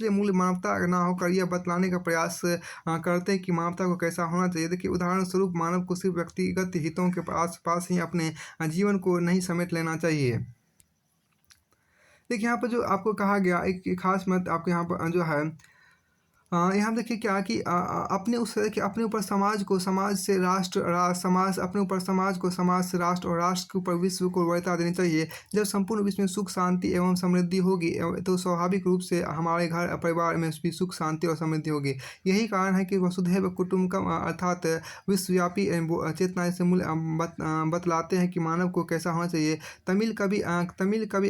मूल्य मानवता न होकर यह बतलाने का प्रयास करते हैं कि मानवता को कैसा होना चाहिए। देखिए उदाहरण स्वरूप मानव को सिर्फ व्यक्तिगत हितों के पास ही अपने जीवन को नहीं समेट लेना चाहिए। देखिए यहाँ पर जो आपको कहा गया एक खास मत आपको यहाँ पर जो है यहाँ देखिए क्या कि अपने ऊपर समाज से राष्ट्र और राष्ट्र के ऊपर विश्व को वरीयता देनी चाहिए। जब संपूर्ण विश्व में सुख, शांति एवं समृद्धि होगी तो स्वाभाविक रूप से हमारे घर परिवार में भी सुख, शांति और समृद्धि होगी। यही कारण है कि वसुधैव कुटुंबकम अर्थात विश्वव्यापी चेतना से मूल्य बतलाते हैं कि मानव को कैसा होना चाहिए। तमिल कवि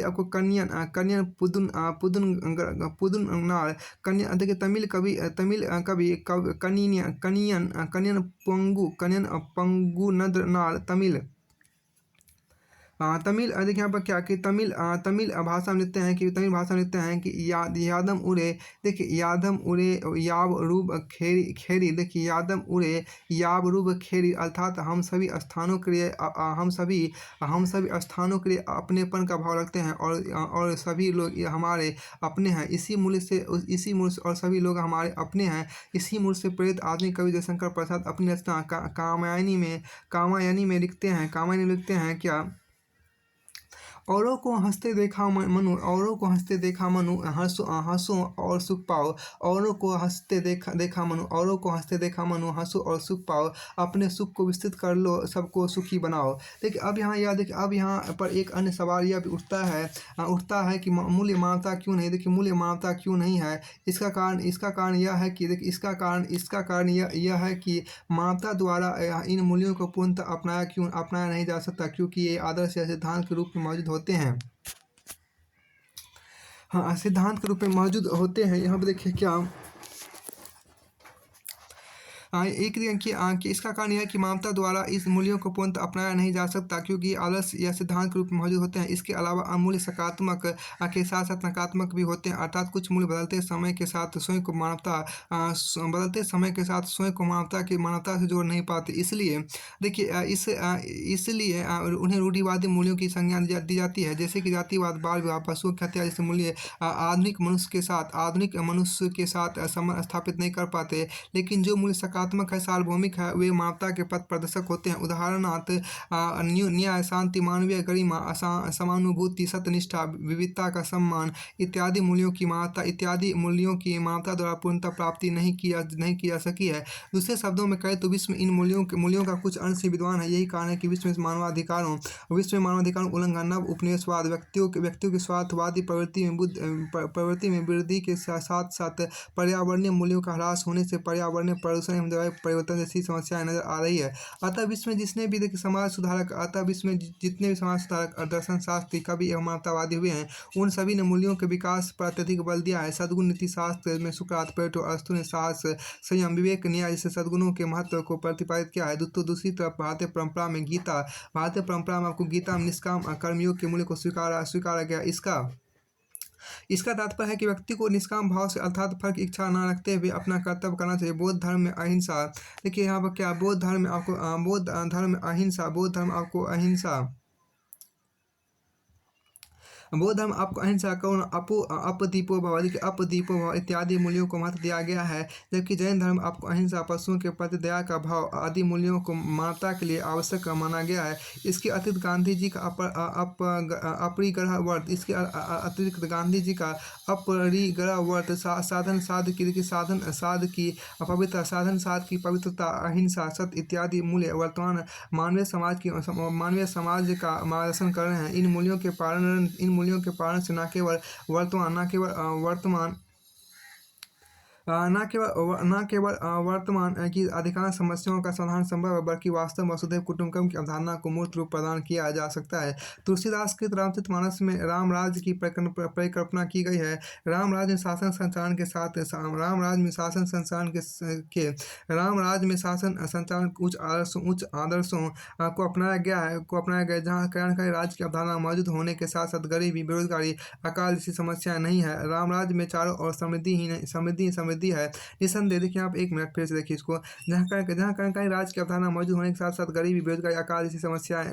आपको कन्यन पुदुन्नार देखिए तमिल कवि कनियन पंगु नद्र नार तमिल देखिए यहाँ पर क्या कि तमिल भाषा में लिखते हैं कि तमिल भाषा में लिखते हैं कि यादम उरे। देखिए यादम उरे याव रूब खेरी खेरी। देखिए यादम उरे याव रूब खेरी, अर्थात हम सभी स्थानों के लिए हम सभी स्थानों के लिए अपनेपन का भाव रखते हैं और सभी लोग ये हमारे अपने हैं। इसी मूल से और सभी लोग हमारे अपने हैं। इसी मूल से प्रेरित आदमी कवि जयशंकर प्रसाद अपनी रचना कामायनी में लिखते हैं क्या, औरों को हंसते देखा मनु हंसो और सुख पाओ। औरों को हंसते देखा मनु हंसो और सुख पाओ। अपने सुख को विस्तृत कर लो, सबको सुखी बनाओ। देखिए अब यहाँ पर एक अन्य सवाल यह भी उठता है कि मूल्य मानवता क्यों नहीं। देखिए मूल्य मानवता क्यों नहीं है, इसका कारण यह है कि देखिए इसका कारण यह है कि मानवता द्वारा इन मूल्यों को पूर्णतः अपनाया नहीं जा सकता, क्योंकि ये आदर्श या सिद्धांत के रूप में मौजूद होते हैं। हाँ, सिद्धांत के रूप में मौजूद होते हैं। यहाँ पर देखिए क्या एक कि इसका कारण यह है कि मानवता द्वारा इस मूल्यों को पूर्णतः अपनाया नहीं जा सकता, क्योंकि ये आदर्श या सिद्धांत के रूप में मौजूद होते हैं। इसके अलावा अमूल्य सकारात्मक के साथ साथ नकारात्मक भी होते हैं, अर्थात कुछ मूल्य बदलते समय के साथ स्वयं को मानवता से जोड़ नहीं पाते। इसलिए देखिए इसलिए उन्हें रूढ़िवादी मूल्यों की संज्ञा दी जाती है, जैसे कि जातिवाद, बाल विवाह, पशुओं की हत्या जैसे मूल्य आधुनिक मनुष्य के साथ संबंध स्थापित नहीं कर पाते। लेकिन जो मूल्य सकारात्मक है, सार्वभौमिक है, वे मानवता के पथ प्रदर्शक होते हैं। उदाहरणार्थ न्याय, शांति, मानवीय गरिमा, समानुभूति, सत्यनिष्ठा, विविधता का सम्मान इत्यादि मूल्यों की मानवता द्वारा पूर्णतः प्राप्ति नहीं की जा सकी है। दूसरे शब्दों में कहें तो विश्व में इन मूल्यों का कुछ अंश ही विद्वान है। यही कारण है कि विश्व में मानवाधिकारों उल्लंघन, नव उपनिवेशवाद, व्यक्तियों की स्वार्थवादी प्रवृत्ति में वृद्धि के साथ साथ पर्यावरणीय मूल्यों का ह्रास होने से पर्यावरणीय प्रदूषण एवं जलवायु परिवर्तन जैसी समस्याएं नजर आ रही है। अतः विश्व में जितने भी समाज सुधारक दर्शन शास्त्री, कवि एवं मानवतावादी हुए हैं, उन सभी ने मूल्यों के विकास पर अत्यधिक बल दिया है। सद्गुण नीति शास्त्र में सुकरात, प्लेटो, अरस्तु ने साहस, संयम, विवेक, न्याय जैसे सद्गुणों के महत्व को प्रतिपादित किया है। दूसरी तरफ भारतीय परंपरा में आपको गीता में निष्काम कर्मयोग के मूल्य को स्वीकारा गया। इसका तात्पर्य है कि व्यक्ति को निष्काम भाव से अर्थात फल की इच्छा न रखते हुए अपना कर्तव्य करना चाहिए। बौद्ध धर्म में अहिंसा। देखिए यहाँ पर क्या बौद्ध धर्म में आपको अहिंसा बौद्ध धर्म आपको अहिंसा, करुणा, अपदीपो भव इत्यादि मूल्यों को महत्व दिया गया है, जबकि जैन धर्म आपको अहिंसा, पशुओं के प्रति दया का भाव आदि मूल्यों को मानवता के लिए आवश्यक माना गया है। इसके अतिरिक्त गांधी जी का अपरिग्रह व्रत साधन साध की पवित्रता, अहिंसा, सत्य इत्यादि मूल्य वर्तमान मानवीय समाज का मार्गदर्शन कर रहे हैं। इन मूल्यों के पालन से न केवल वर्तमान की अधिकांश समस्याओं का समाधान संभव है, बल्कि वास्तव में वसुधैव कुटुंबकम की अवधारणा को मूर्त रूप प्रदान किया जा सकता है। तुलसीदास कृत रामचरितमानस में राम राज्य की परिकल्पना की गई है। राम राज्य में शासन संचालन उच्च आदर्शों को अपनाया गया जहाँ कल्याणकारी राज्य की अवधारणा मौजूद होने के साथ साथ गरीबी, बेरोजगारी, अकाल जैसी समस्याएं नहीं है। राम राज्य में चारों ओर समृद्धि है। निसंदेह देखिए आप एक मिनट फिर से देखिए इसको, जहाँ कल्याणकारी राज्य की अवधारणा मौजूद होने के साथ साथ गरीबी, बेरोजगारी, अकाल जैसी समस्याएं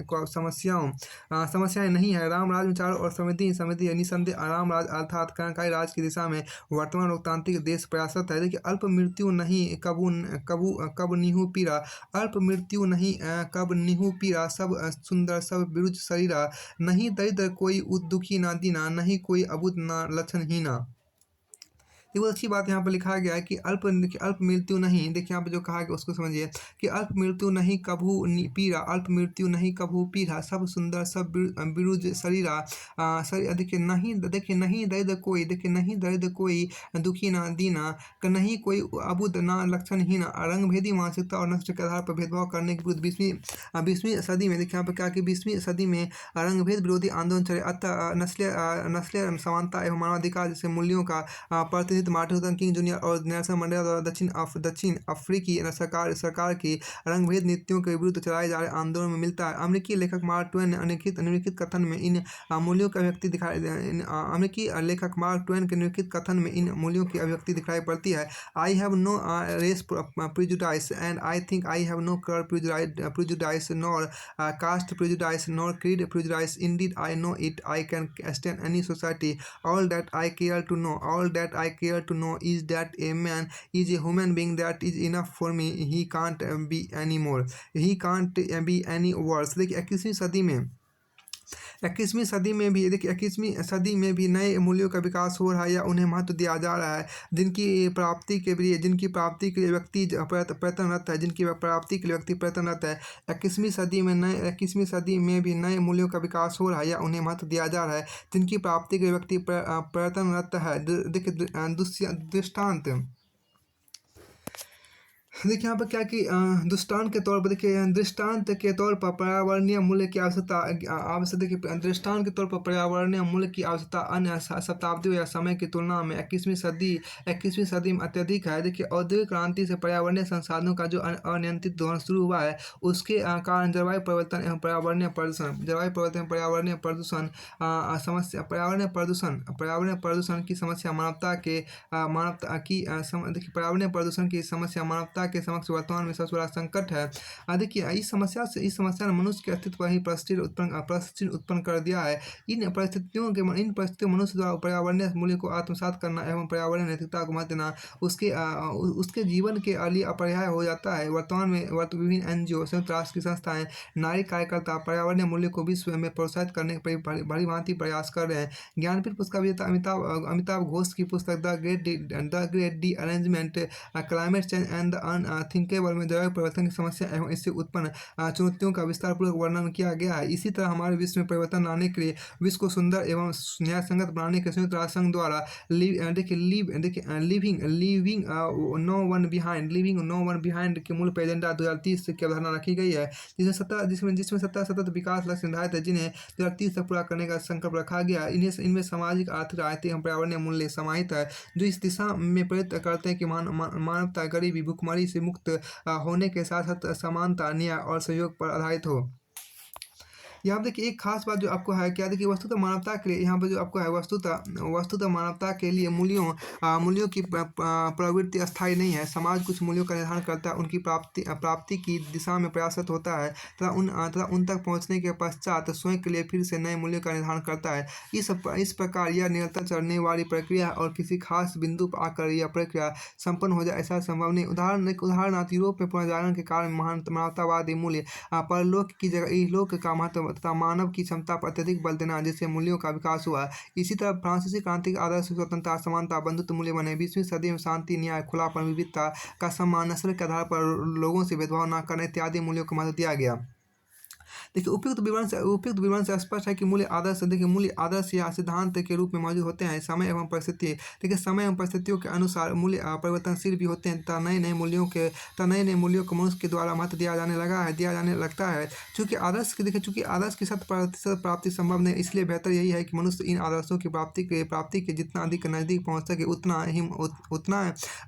नहीं है। राम राज्य में चारों ओर समृद्धि है। निसंदेह राम राज्य अर्थात कल्याणकारी राज्य की दिशा में वर्तमान लोकतांत्रिक देश प्रयासरत है। देखिए अल्प मृत्यु नहीं कब निहु पीरा, अल्प मृत्यु नहीं कब निहु पीरा, सब सुंदर सब बिरुज शरीरा, नहीं दरिद्र कोई दुखी ना दीना, नहीं कोई अबुध ना लक्षणहीना। देखो अच्छी बात यहाँ पर लिखा गया है कि अल्प मृत्यु नहीं। देखिए यहाँ पर जो कहा गया उसको समझिए कि अल्प मृत्यु नहीं कभू पीरा, अल्प मृत्यु नहीं कभू पीरा, सब सुंदर सब बिरुज शरीरा। देखिए नहीं दरिद्र कोई दुखी ना दीना, नहीं कोई अबुध ना लक्षणहीन। रंगभेदी मानसिकता और नस्ल के आधार पर भेदभाव करने के विरुद्ध 20वीं सदी में देखिए यहाँ पर क्या कि 20वीं सदी में रंगभेद विरोधी आंदोलन चले। अतः नस्लीय समानता एवं मानवाधिकार जैसे मूल्यों का प्रतिनिधित्व शहीद मार्टिन लूथर किंग जूनियर और नेल्सन मंडेला द्वारा दक्षिण अफ्रीकी सरकार की रंगभेद नीतियों के विरुद्ध चलाए जा रहे आंदोलन में मिलता है। अमेरिकी लेखक मार्क ट्वेन ने निम्नलिखित कथन में इन मूल्यों की अभिव्यक्ति अमेरिकी लेखक मार्क ट्वेन के निम्नलिखित कथन में इन मूल्यों की अभिव्यक्ति दिखाई पड़ती है। I have no race prejudice and I think I have no colour prejudice nor caste prejudice nor creed prejudice. Indeed, I know it. I can stand any society. All that I care to know is that a man is a human being. That is enough for me. He can't be any more. He can't be any worse. देखिए 21वीं सदी में भी देखिए 21वीं सदी में भी नए मूल्यों का विकास हो रहा है या उन्हें महत्व दिया जा रहा है, जिनकी प्राप्ति के लिए व्यक्ति प्रयत्नरत है, है। 21वीं सदी में भी नए मूल्यों का विकास हो रहा है या उन्हें महत्व दिया जा रहा है, जिनकी प्राप्ति के लिए व्यक्ति प्रयत्नरत है। देखिए दृष्टांत देखिए यहाँ पर क्या कि दृष्टांत के तौर पर पर्यावरणीय मूल्य की आवश्यकता देखिए दृष्टांत के तौर पर पर्यावरणीय मूल्य की आवश्यकता अन्य शताब्दियों या समय की तुलना में 21वीं सदी में अत्यधिक है। देखिए औद्योगिक क्रांति से पर्यावरणीय संसाधनों का जो अनियंत्रित दोहन शुरू हुआ है, उसके कारण जलवायु परिवर्तन एवं पर्यावरणीय प्रदूषण की समस्या मानवता के समक्ष वर्तमान में सबसे बड़ा संकट है। देखिए इस समस्या ने मनुष्य के अस्तित्व पर ही प्रश्न उत्पन्न कर दिया है। इन परिस्थितियों मनुष्य द्वारा पर्यावरणीय मूल्य को आत्मसात करना एवं पर्यावरणीय नैतिकता को महत्व देना उसके जीवन के लिए अपरिहार्य हो जाता है। वर्तमान में विभिन्न एनजीओ, संयुक्त राष्ट्र की संस्थाएं, नागरिक कार्यकर्ता पर्यावरणीय मूल्य को विश्व में प्रोत्साहित करने के भली भांति प्रयास कर रहे हैं। ज्ञानपीठ पुरस्कार विजेता अमिताभ घोष की पुस्तक the great D arrangement, climate change and the unthinkable में जलवायु परिवर्तन की समस्या एवं इससे उत्पन्न चुनौतियों का विस्तारपूर्वक वर्णन किया गया है। इसी तरह हमारे विश्व में परिवर्तन लाने के लिए विश्व को सुंदर एवं न्यायसंगत बनाने के संयुक्त राष्ट्र संघ द्वारा लिविंग नो वन बिहाइंड के मूल पर एजेंडा 2030 की अवधारणा रखी गई है, जिसमें सतत विकास लक्ष्य निर्धारित है, जिन्हें 2030 तक पूरा करने का संकल्प रखा गया है। इनमें सामाजिक, आर्थिक, राजनीतिक एवं पर्यावरणीय मूल्य समाहित है, जो इस दिशा में प्रेरित करते हैं कि मानवता गरीबी, भुखमरी से मुक्त होने के साथ साथ समानता, न्याय और सहयोग पर आधारित हो। यहाँ पर देखिए एक खास बात जो आपको है क्या, देखिए वस्तुतः मानवता के लिए यहाँ पर जो आपको है वस्तुतः मानवता के लिए मूल्यों की प्रवृत्ति अस्थायी नहीं है। समाज कुछ मूल्यों का निर्धारण करता है, उनकी प्राप्ति की दिशा में प्रयासरत होता है तथा उन तक पहुँचने के पश्चात स्वयं के लिए फिर से नए मूल्यों का निर्धारण करता है। इस प्रकार यह निरंतर चलने वाली प्रक्रिया और किसी खास बिंदु पर आकर यह प्रक्रिया संपन्न हो जाए ऐसा संभव नहीं। उदाहरणार्थ यूरोप में पुनर्जागरण के कारण मानवतावादी मूल्य परलोक की जगह इहलोक का महत्व तथा मानव की क्षमता पर अत्यधिक बल देना, जिससे मूल्यों का विकास हुआ। इसी तरह फ्रांसीसी क्रांति के आदर्श स्वतंत्रता, समानता, बंधुत्व मूल्य बने। 20वीं सदी में शांति, न्याय, खुलापन, विविधता का सम्मान, नस्ल के आधार पर लोगों से भेदभाव न करने इत्यादि मूल्यों को महत्व दिया गया। देखिए उपयुक्त विवरण से स्पष्ट है कि मूल्य आदर्श या सिद्धांत के रूप में मौजूद होते हैं। समय एवं परिस्थितियों के अनुसार मूल्य परिवर्तनशील भी होते हैं तथा नए मूल्यों को मनुष्य के द्वारा महत्व दिया जाने लगता है। चूँकि आदर्श की 100% प्राप्ति संभव नहीं, इसलिए बेहतर यही है कि मनुष्य इन आदर्शों की प्राप्ति के जितना अधिक नज़दीक पहुँच सके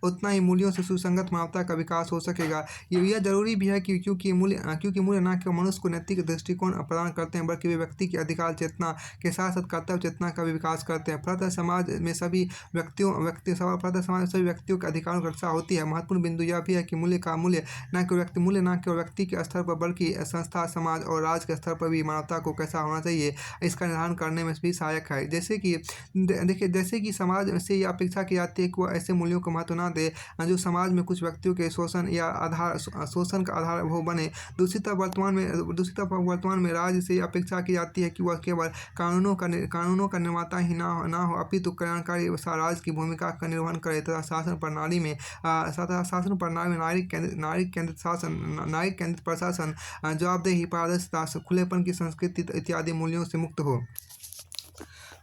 उतना ही मूल्यों से सुसंगत मानवता का विकास हो सकेगा। यह जरूरी भी है क्योंकि मूल्य न केवल मनुष्य को नैतिक दृष्टिकोण प्रदान करते हैं, बल्कि वे व्यक्ति की अधिकार चेतना के साथ साथ कर्तव्य चेतना का भी विकास करते हैं। फलतः समाज में सभी व्यक्तियों के अधिकारों की रक्षा होती है। महत्वपूर्ण बिंदु यह भी है कि मूल्य न केवल व्यक्ति के स्तर पर बल्कि संस्था, समाज और राज्य के स्तर पर भी मानवता को कैसा होना चाहिए इसका निर्धारण करने में भी सहायक है। जैसे कि समाज से यह अपेक्षा की जाती है कि वह ऐसे मूल्यों को महत्व न दे जो समाज में कुछ व्यक्तियों के शोषण का आधार वो बने। दूसरी तरफ वर्तमान में राज्य से अपेक्षा की जाती है कि वह केवल कानूनों का निर्माता ही ना हो अपितु कल्याणकारी राज्य की भूमिका का निर्वहन करे तथा शासन प्रणाली में नागरिक केंद्रित प्रशासन, जवाबदेही, पारदर्शिता, खुलेपन की संस्कृति इत्यादि मूल्यों से मुक्त हो।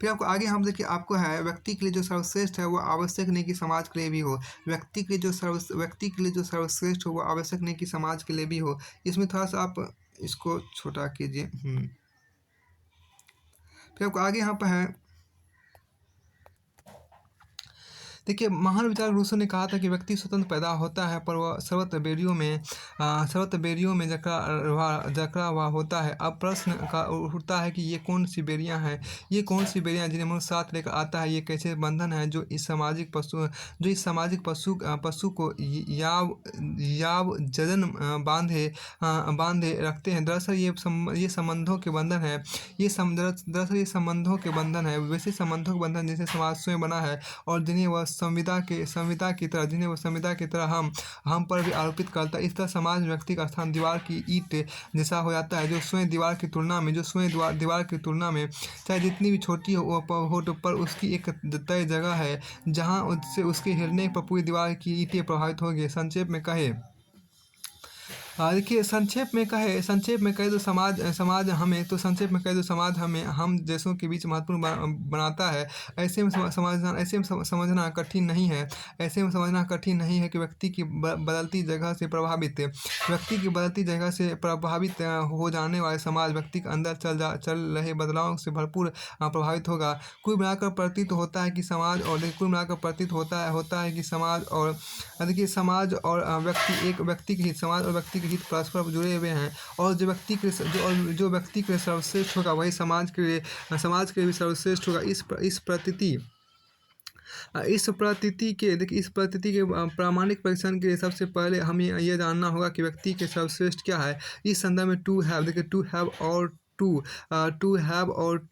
फिर आपको आगे हम देखिए आपको है व्यक्ति के लिए जो सर्वश्रेष्ठ है वो आवश्यक नहीं कि समाज के लिए भी हो। व्यक्ति के लिए जो सर्वश्रेष्ठ हो वो आवश्यक नहीं कि समाज के लिए भी हो। इसमें थोड़ा सा आप इसको छोटा कीजिए। फिर आपको आगे यहाँ पर है देखिए, महान विचारक रूसो ने कहा था कि व्यक्ति स्वतंत्र पैदा होता है, पर वह सर्वत्र बेरियों में जकड़ा हुआ होता है। अब प्रश्न का उठता है कि ये कौन सी बेरियां हैं? ये कौन सी बेरियां जिन्हें मनुष्य साथ लेकर आता है? ये कैसे बंधन है जो इस सामाजिक पशु को याव जजन बांधे रखते हैं? दरअसल ये संबंधों के बंधन है। दरअसल ये संबंधों के बंधन है, वैसे संबंधों के बंधन जिनसे समाज स्वयं बना है और जिन्हें वह संविदा की तरह हम पर भी आरोपित करता है। इस तरह समाज में व्यक्ति का स्थान दीवार की ईंट जैसा हो जाता है, जो स्वयं दीवार की तुलना में चाहे जितनी भी छोटी हो तो पर उसकी एक तय जगह है जहाँ उससे उसके हिलने पर पूरी दीवार की ईंटें प्रभावित होंगी। देखिए, संक्षेप में कहे तो समाज हमें हम जैसों के बीच महत्वपूर्ण बनाता है। ऐसे में समझना कठिन नहीं है। कि व्यक्ति की बदलती जगह से प्रभावित हो जाने वाले समाज व्यक्ति के अंदर चल रहे बदलाव से भरपूर प्रभावित होगा। कुल मिलाकर प्रतीत होता है कि समाज और व्यक्ति के हित परस्पर जुड़े हुए हैं, और जो व्यक्ति के लिए सर्वश्रेष्ठ होगा वही समाज के लिए भी सर्वश्रेष्ठ होगा। इस प्रतीति के प्रामाणिक परीक्षण के लिए सबसे पहले हमें यह जानना होगा कि व्यक्ति के सर्वश्रेष्ठ क्या है। इस संदर्भ में टू हैव और टू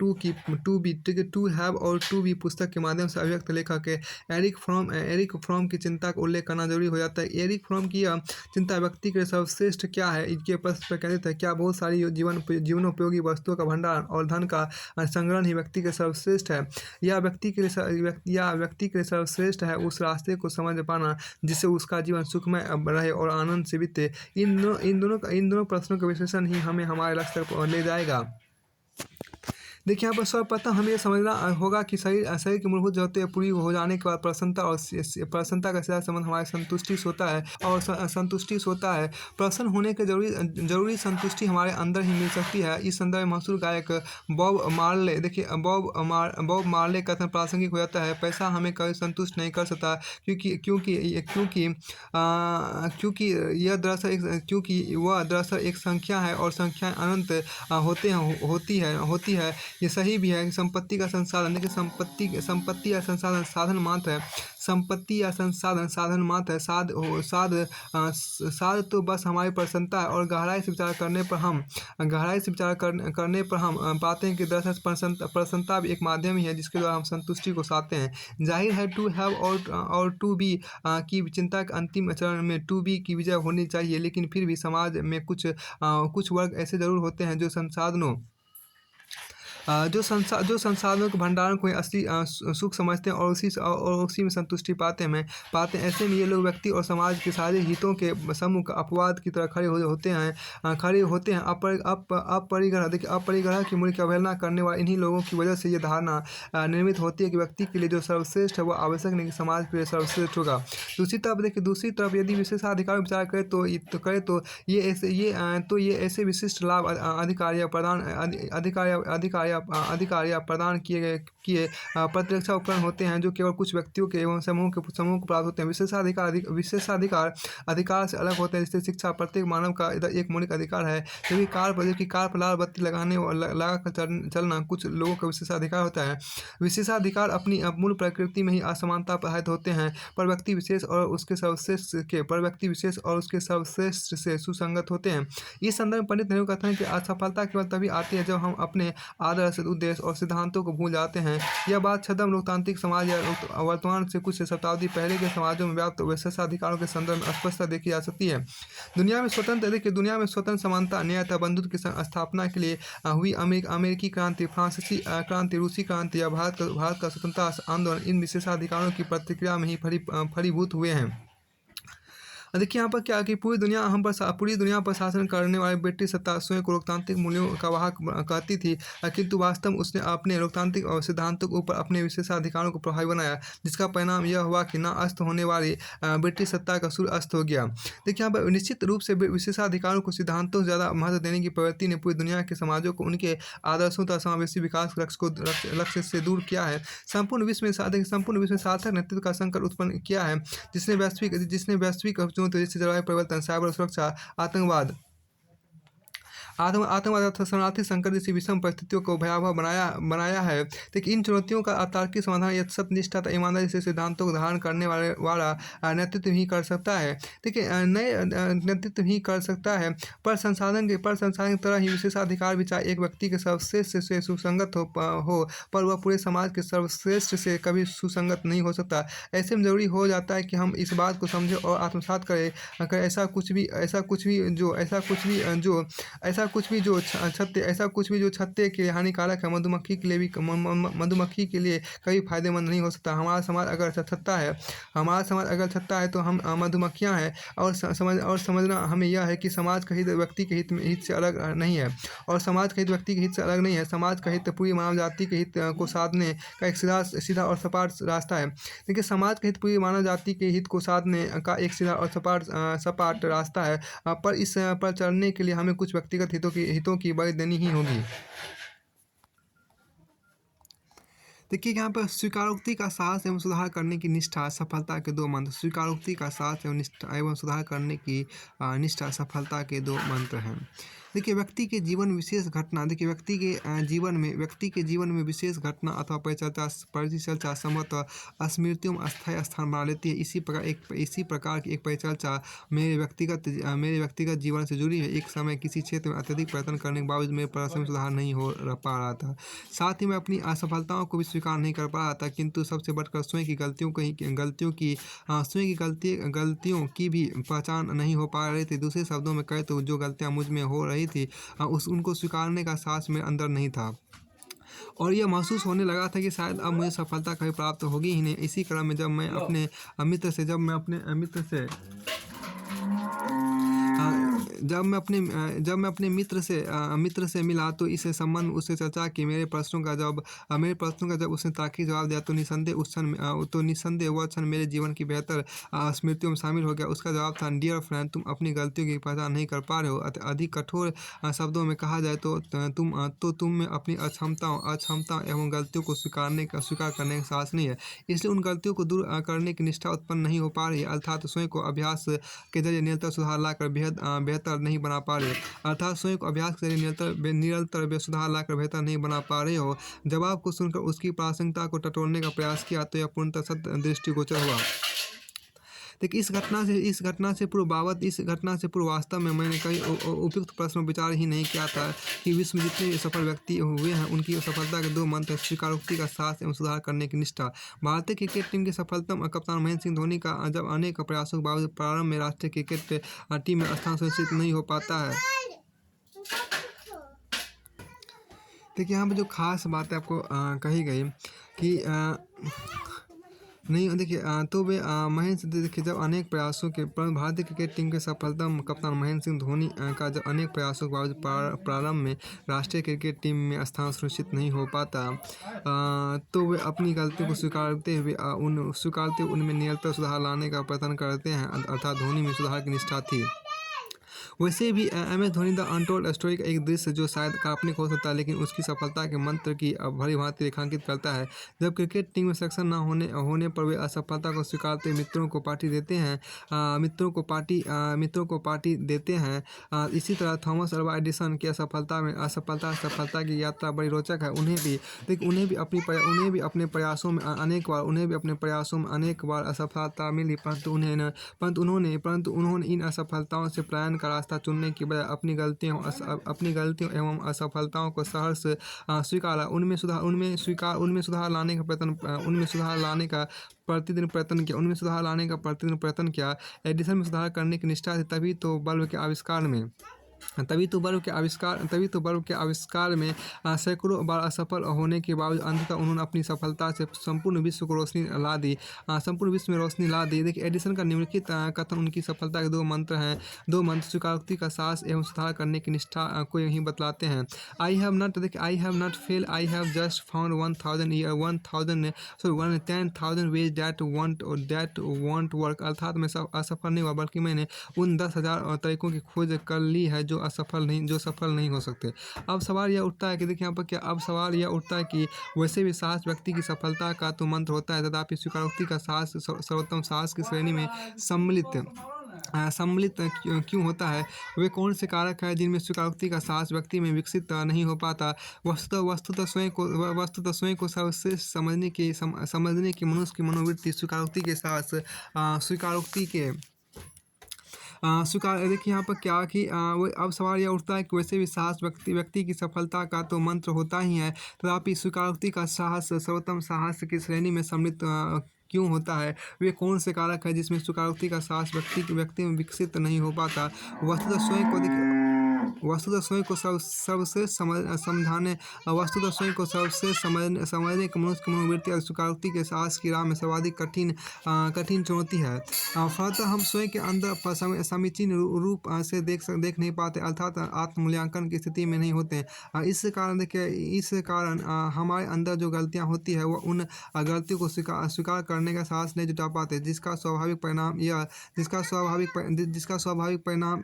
बी पुस्तक के माध्यम से अभिव्यक्त लेखक एरिक फ्रॉम की चिंता का उल्लेख करना जरूरी हो जाता है। एरिक फ्रॉम की यह चिंता व्यक्ति के लिए सर्वश्रेष्ठ क्या है इनके प्रश्न पर केंद्रित है। क्या बहुत सारी जीवनोपयोगी वस्तुओं का भंडार और धन का संग्रहण ही व्यक्ति के सर्वश्रेष्ठ है, या व्यक्ति के लिए सर्वश्रेष्ठ है उस रास्ते को समझ पाना जिससे उसका जीवन सुखमय रहे और आनंद से बीते? इन दोनों प्रश्नों का विश्लेषण ही हमें हमारे लक्ष्य तक ले जाएगा। देखिए, यहाँ पर सर्वप्रथम हमें यह समझना होगा कि शरीर की मूलभूत जरूरतें पूरी हो जाने के बाद प्रसन्नता का सीधा संबंध हमारे संतुष्टि से होता है। प्रसन्न होने के जरूरी संतुष्टि हमारे अंदर ही मिल सकती है। इस संदर्भ में मशहूर गायक बॉब मार्ले का कथन प्रासंगिक हो जाता है। पैसा हमें कभी संतुष्ट नहीं कर सकता, क्योंकि वह दरअसल एक संख्या है और संख्याएं अनंत होती है। ये सही भी है कि संपत्ति का संसाधन, देखिए संपत्ति या संसाधन साधन मात्र है। साध तो बस हमारी प्रसन्नता है, और गहराई से विचार करने पर हम पाते हैं कि दरअसल प्रसन्नता भी एक माध्यम ही है जिसके द्वारा हम संतुष्टि को साधते हैं। जाहिर है टू हैव और टू बी की चिंता के अंतिम चरण में टू बी की विजय होनी चाहिए, लेकिन फिर भी समाज में कुछ वर्ग ऐसे जरूर होते हैं जो संसाधनों के भंडारण को असली सुख समझते हैं और उसी में संतुष्टि पाते हैं। ऐसे में ये लोग व्यक्ति और समाज के सारे हितों के सम्मुख अपवाद की तरह खड़े होते हैं। अपरिग्रह की मूल्य की अवहेलना करने वाले इन्हीं लोगों की वजह से ये धारणा निर्मित होती है कि व्यक्ति के लिए जो सर्वश्रेष्ठ है वो आवश्यक नहीं कि समाज के लिए सर्वश्रेष्ठ होगा। दूसरी तरफ यदि विशेषाधिकार विचार करें तो ये ऐसे विशिष्ट लाभ अधिकार प्रदान किए प्रतिरक्षा उपकरण होते हैं जो केवल कुछ व्यक्तियों के एवं समूह को प्राप्त होते हैं। विशेषाधिकार से अलग होते हैं, जैसे शिक्षा प्रत्येक मानव का एक मौलिक अधिकार है, जबकि कार पर लाल बत्ती लगा कर चलना कुछ लोगों का विशेषाधिकार होता है। विशेषाधिकार अपनी मूल प्रकृति में ही असमानता प्रहित होते हैं, पर व्यक्ति विशेष और उसके सर्वश्रेष्ठ से सुसंगत होते हैं। इस संदर्भ में पंडित नेहरू का कथन है कि असफलता केवल तभी आती है जब हम अपने आदर्श, उद्देश्य और सिद्धांतों को भूल जाते हैं। यह बात छद्म लोकतांत्रिक समाज या वर्तमान से कुछ शताब्दी पहले के समाजों में व्याप्त विशेषाधिकारों के संदर्भ में स्पष्टता देखी जा सकती है। दुनिया में स्वतंत्र समानता, न्यायता, बंधुत्व की स्थापना के लिए हुई अमेरिकी क्रांति, फ्रांसीसी क्रांति, रूसी क्रांति या भारत का स्वतंत्रता आंदोलन इन विशेषाधिकारों की प्रतिक्रिया में ही फलीभूत हुए हैं। देखिए यहाँ पर क्या है कि पूरी दुनिया पर शासन करने वाले ब्रिटिश सत्ता स्वयं को लोकतांत्रिक मूल्यों का वाहक कहती थी, किंतु वास्तव में उसने अपने लोकतांत्रिक और सिद्धांतों के ऊपर अपने विशेषाधिकारों को प्रभावी बनाया, जिसका परिणाम यह हुआ कि न अस्त होने वाली ब्रिटिश सत्ता का सूर्य अस्त हो गया। देखिए यहाँ पर निश्चित रूप से विशेषाधिकारों को सिद्धांतों से ज़्यादा महत्व देने की प्रवृत्ति ने पूरी दुनिया के समाजों को उनके आदर्शों तथा समावेशी विकास लक्ष्य से दूर किया है। संपूर्ण विश्व में सार्थक नेतृत्व का संकट उत्पन्न किया है, जिसने वैश्विक चुनौतियों जैसे जलवायु परिवर्तन, साइबर सुरक्षा, आतंकवाद तथा शरणार्थी संकट जैसी विषम परिस्थितियों को भयावह बनाया है। देखिए इन चुनौतियों का तार्किक समाधान यह सत्यनिष्ठा तथा ईमानदारी से सिद्धांतों को धारण करने वाला नेतृत्व ही कर सकता है। देखिए नए नेतृत्व ही कर सकता है। पर संसाधन की तरह ही विशेषाधिकार भी चाहे एक व्यक्ति के सर्वश्रेष्ठ से सुसंगत हो पर वह पूरे समाज के सर्वश्रेष्ठ से कभी सुसंगत नहीं हो सकता। ऐसे में जरूरी हो जाता है कि हम इस बात को समझें और आत्मसात करें ऐसा कुछ भी जो छत्ते के लिए हानिकारक है, मधुमक्खी के लिए कभी फायदेमंद नहीं हो सकता। हमारा समाज अगर छत्ता है तो हम मधुमक्खियां हैं। और समझना हमें यह है कि समाज का हित व्यक्ति के हित से अलग नहीं है, और समाज का हित व्यक्ति के हित से अलग नहीं है। समाज का हित पूरी मानव जाति के हित को साधने का एक सीधा और सपाट रास्ता है। देखिए समाज का हित पूरी मानव जाति के हित को साधने का एक सीधा और सपाट रास्ता है, पर इस पर चलने के लिए हमें कुछ व्यक्तिगत हितों की बलि देनी ही होगी। देखिए यहाँ पर स्वीकारोक्ति का साहस एवं सुधार करने की निष्ठा सफलता के दो मंत्र। स्वीकारोक्ति का साहस एवं सुधार करने की निष्ठा सफलता के दो मंत्र हैं। देखिए व्यक्ति के जीवन में विशेष घटना अथवा परिचर्चा संभवतः स्मृतियों में अस्थायी स्थान बना लेती है। इसी प्रकार की एक परिचर्चा मेरे व्यक्तिगत जीवन से जुड़ी है। एक समय किसी क्षेत्र में अत्यधिक प्रयत्न करने के बावजूद मेरे प्रदर्शन में सुधार नहीं हो पा रहा था। साथ ही मैं अपनी असफलताओं को भी स्वीकार नहीं कर पा रहा था, किंतु सबसे बढ़कर स्वयं की गलतियों की भी पहचान नहीं हो पा रही थी। दूसरे शब्दों में कहे तो जो गलतियां मुझ में हो रही थी उनको स्वीकारने का साहस मेरे अंदर नहीं था, और यह महसूस होने लगा था कि शायद अब मुझे सफलता कभी प्राप्त होगी ही नहीं। इसी क्रम में जब मैं अपने मित्र से मिला तो इस संबंध में उससे चर्चा की। मेरे प्रश्नों का जब उसने तार्किक जवाब दिया तो निसंदेह वह क्षण मेरे जीवन की बेहतर स्मृतियों में शामिल हो गया। उसका जवाब था, डियर फ्रेंड, तुम अपनी गलतियों की पहचान नहीं कर पा रहे हो। अधिक कठोर शब्दों में कहा जाए तो तुम में अपनी अक्षमताओं एवं गलतियों को स्वीकार करने का साहस नहीं है, इसलिए उन गलतियों को दूर करने की निष्ठा उत्पन्न नहीं हो पा रही है। अर्थात स्वयं को अभ्यास के जरिए निरंतर सुधार लाकर बेहतर नहीं बना पा रहे हो। जवाब को सुनकर उसकी प्रासंगिकता को टटोलने का प्रयास किया तो यह पूर्णतः सत्य दृष्टिगोचर हुआ। देखिए इस घटना से पूर्व वास्तव में मैंने कई उपयुक्त प्रश्न विचार ही नहीं किया था कि विश्व में जितने सफल व्यक्ति हुए हैं उनकी सफलता के दो मंत्र, स्वीकारोक्ति का साहस एवं सुधार करने की निष्ठा। भारतीय क्रिकेट टीम के सफलतम कप्तान महेंद्र सिंह धोनी का जब अनेक प्रयासों के बावजूद प्रारंभ में राष्ट्रीय क्रिकेट टीम में स्थान सुनिश्चित नहीं हो पाता है। देखिए यहाँ पर जो खास बात है आपको कही गई कि नहीं देखिए तो वे महेंद्र देखिए जब अनेक प्रयासों के पर भारतीय क्रिकेट टीम के सफलतम कप्तान महेंद्र सिंह धोनी का जब अनेक प्रयासों के बावजूद प्रारंभ में राष्ट्रीय क्रिकेट टीम में स्थान सुनिश्चित नहीं हो पाता तो वे अपनी गलतियों को स्वीकारते हुए उनमें निरंतर सुधार लाने का प्रयत्न करते हैं, अर्थात धोनी में सुधार की निष्ठा थी। वैसे भी MS Dhoni the untold story का एक दृश्य जो शायद काल्पनिक हो सकता है, लेकिन उसकी सफलता के मंत्र की भली भांति रेखांकित करता है। जब क्रिकेट टीम में सिलेक्शन न होने पर वे असफलता को स्वीकारते मित्रों को पार्टी देते हैं। इसी तरह थॉमस अल्वा एडिसन की सफलता की यात्रा बड़ी रोचक है। उन्हें भी अपने प्रयासों में अनेक बार असफलता मिली, परंतु उन्होंने इन असफलताओं से पलायन का रास्ता चुनने की बजाय अपनी गलतियों एवं असफलताओं को सहर्ष स्वीकारा। उनमें सुधार लाने का प्रतिदिन प्रयत्न किया। एडिसन में सुधार करने की निष्ठा थी, तभी तो बल्ब के आविष्कार में तभी तो बल्ब के आविष्कार में सैकड़ों बार असफल होने के बावजूद अंततः उन्होंने अपनी सफलता से संपूर्ण विश्व को रोशनी ला दी, संपूर्ण विश्व में रोशनी ला दी। देखिए, एडिसन का निम्नलिखित कथन उनकी सफलता के 2 मंत्र हैं। 2 मंत्र स्वीकारोक्ति का साहस एवं सुधार करने की निष्ठा को यही बतलाते हैं। I have not fail, I have just found 10,000 ways that want work. अर्थात मैं असफल नहीं हुआ, बल्कि मैंने उन 10,000 तरीकों की खोज कर ली है जो सफल नहीं हो सकते। अब सवाल यह उठता है कि देखिए यहाँ पर क्या अब सवाल यह उठता है कि वैसे भी साहस व्यक्ति की सफलता का तो मंत्र होता है, तथापि स्वीकारोक्ति का साहस सर्वोत्तम साहस की श्रेणी में सम्मिलित क्यों होता है? वे कौन से कारक हैं जिनमें स्वीकारोक्ति का साहस व्यक्ति में विकसित नहीं हो पाता? वस्तुतः स्वयं को सर्वश्रेष्ठ समझने की मनुष्य की मनोवृत्ति स्वीकारोक्ति के साहस देखिए यहाँ पर क्या कि वो अब सवाल यह उठता है कि वैसे भी साहस व्यक्ति की सफलता का तो मंत्र होता ही है, तथापि स्वीकारोक्ति का साहस सर्वोत्तम साहस की श्रेणी में सम्मिलित क्यों होता है? वे कौन से कारक है जिसमें स्वीकारोक्ति का साहस व्यक्ति में विकसित नहीं हो पाता? वस्तुतः स्वयं को सबसे समझने की मनुष्य की मनोवृत्ति और स्वीकारोक्ति के साहस की राह में सर्वाधिक कठिन चुनौती है। फलतः हम स्वयं के अंदर समीचीन रूप से देख नहीं पाते, अर्थात आत्ममूल्यांकन की स्थिति में नहीं होते। इस कारण हमारे अंदर जो गलतियां होती है वह उन गलतियों को स्वीकार करने का साहस नहीं जुटा पाते, जिसका स्वाभाविक परिणाम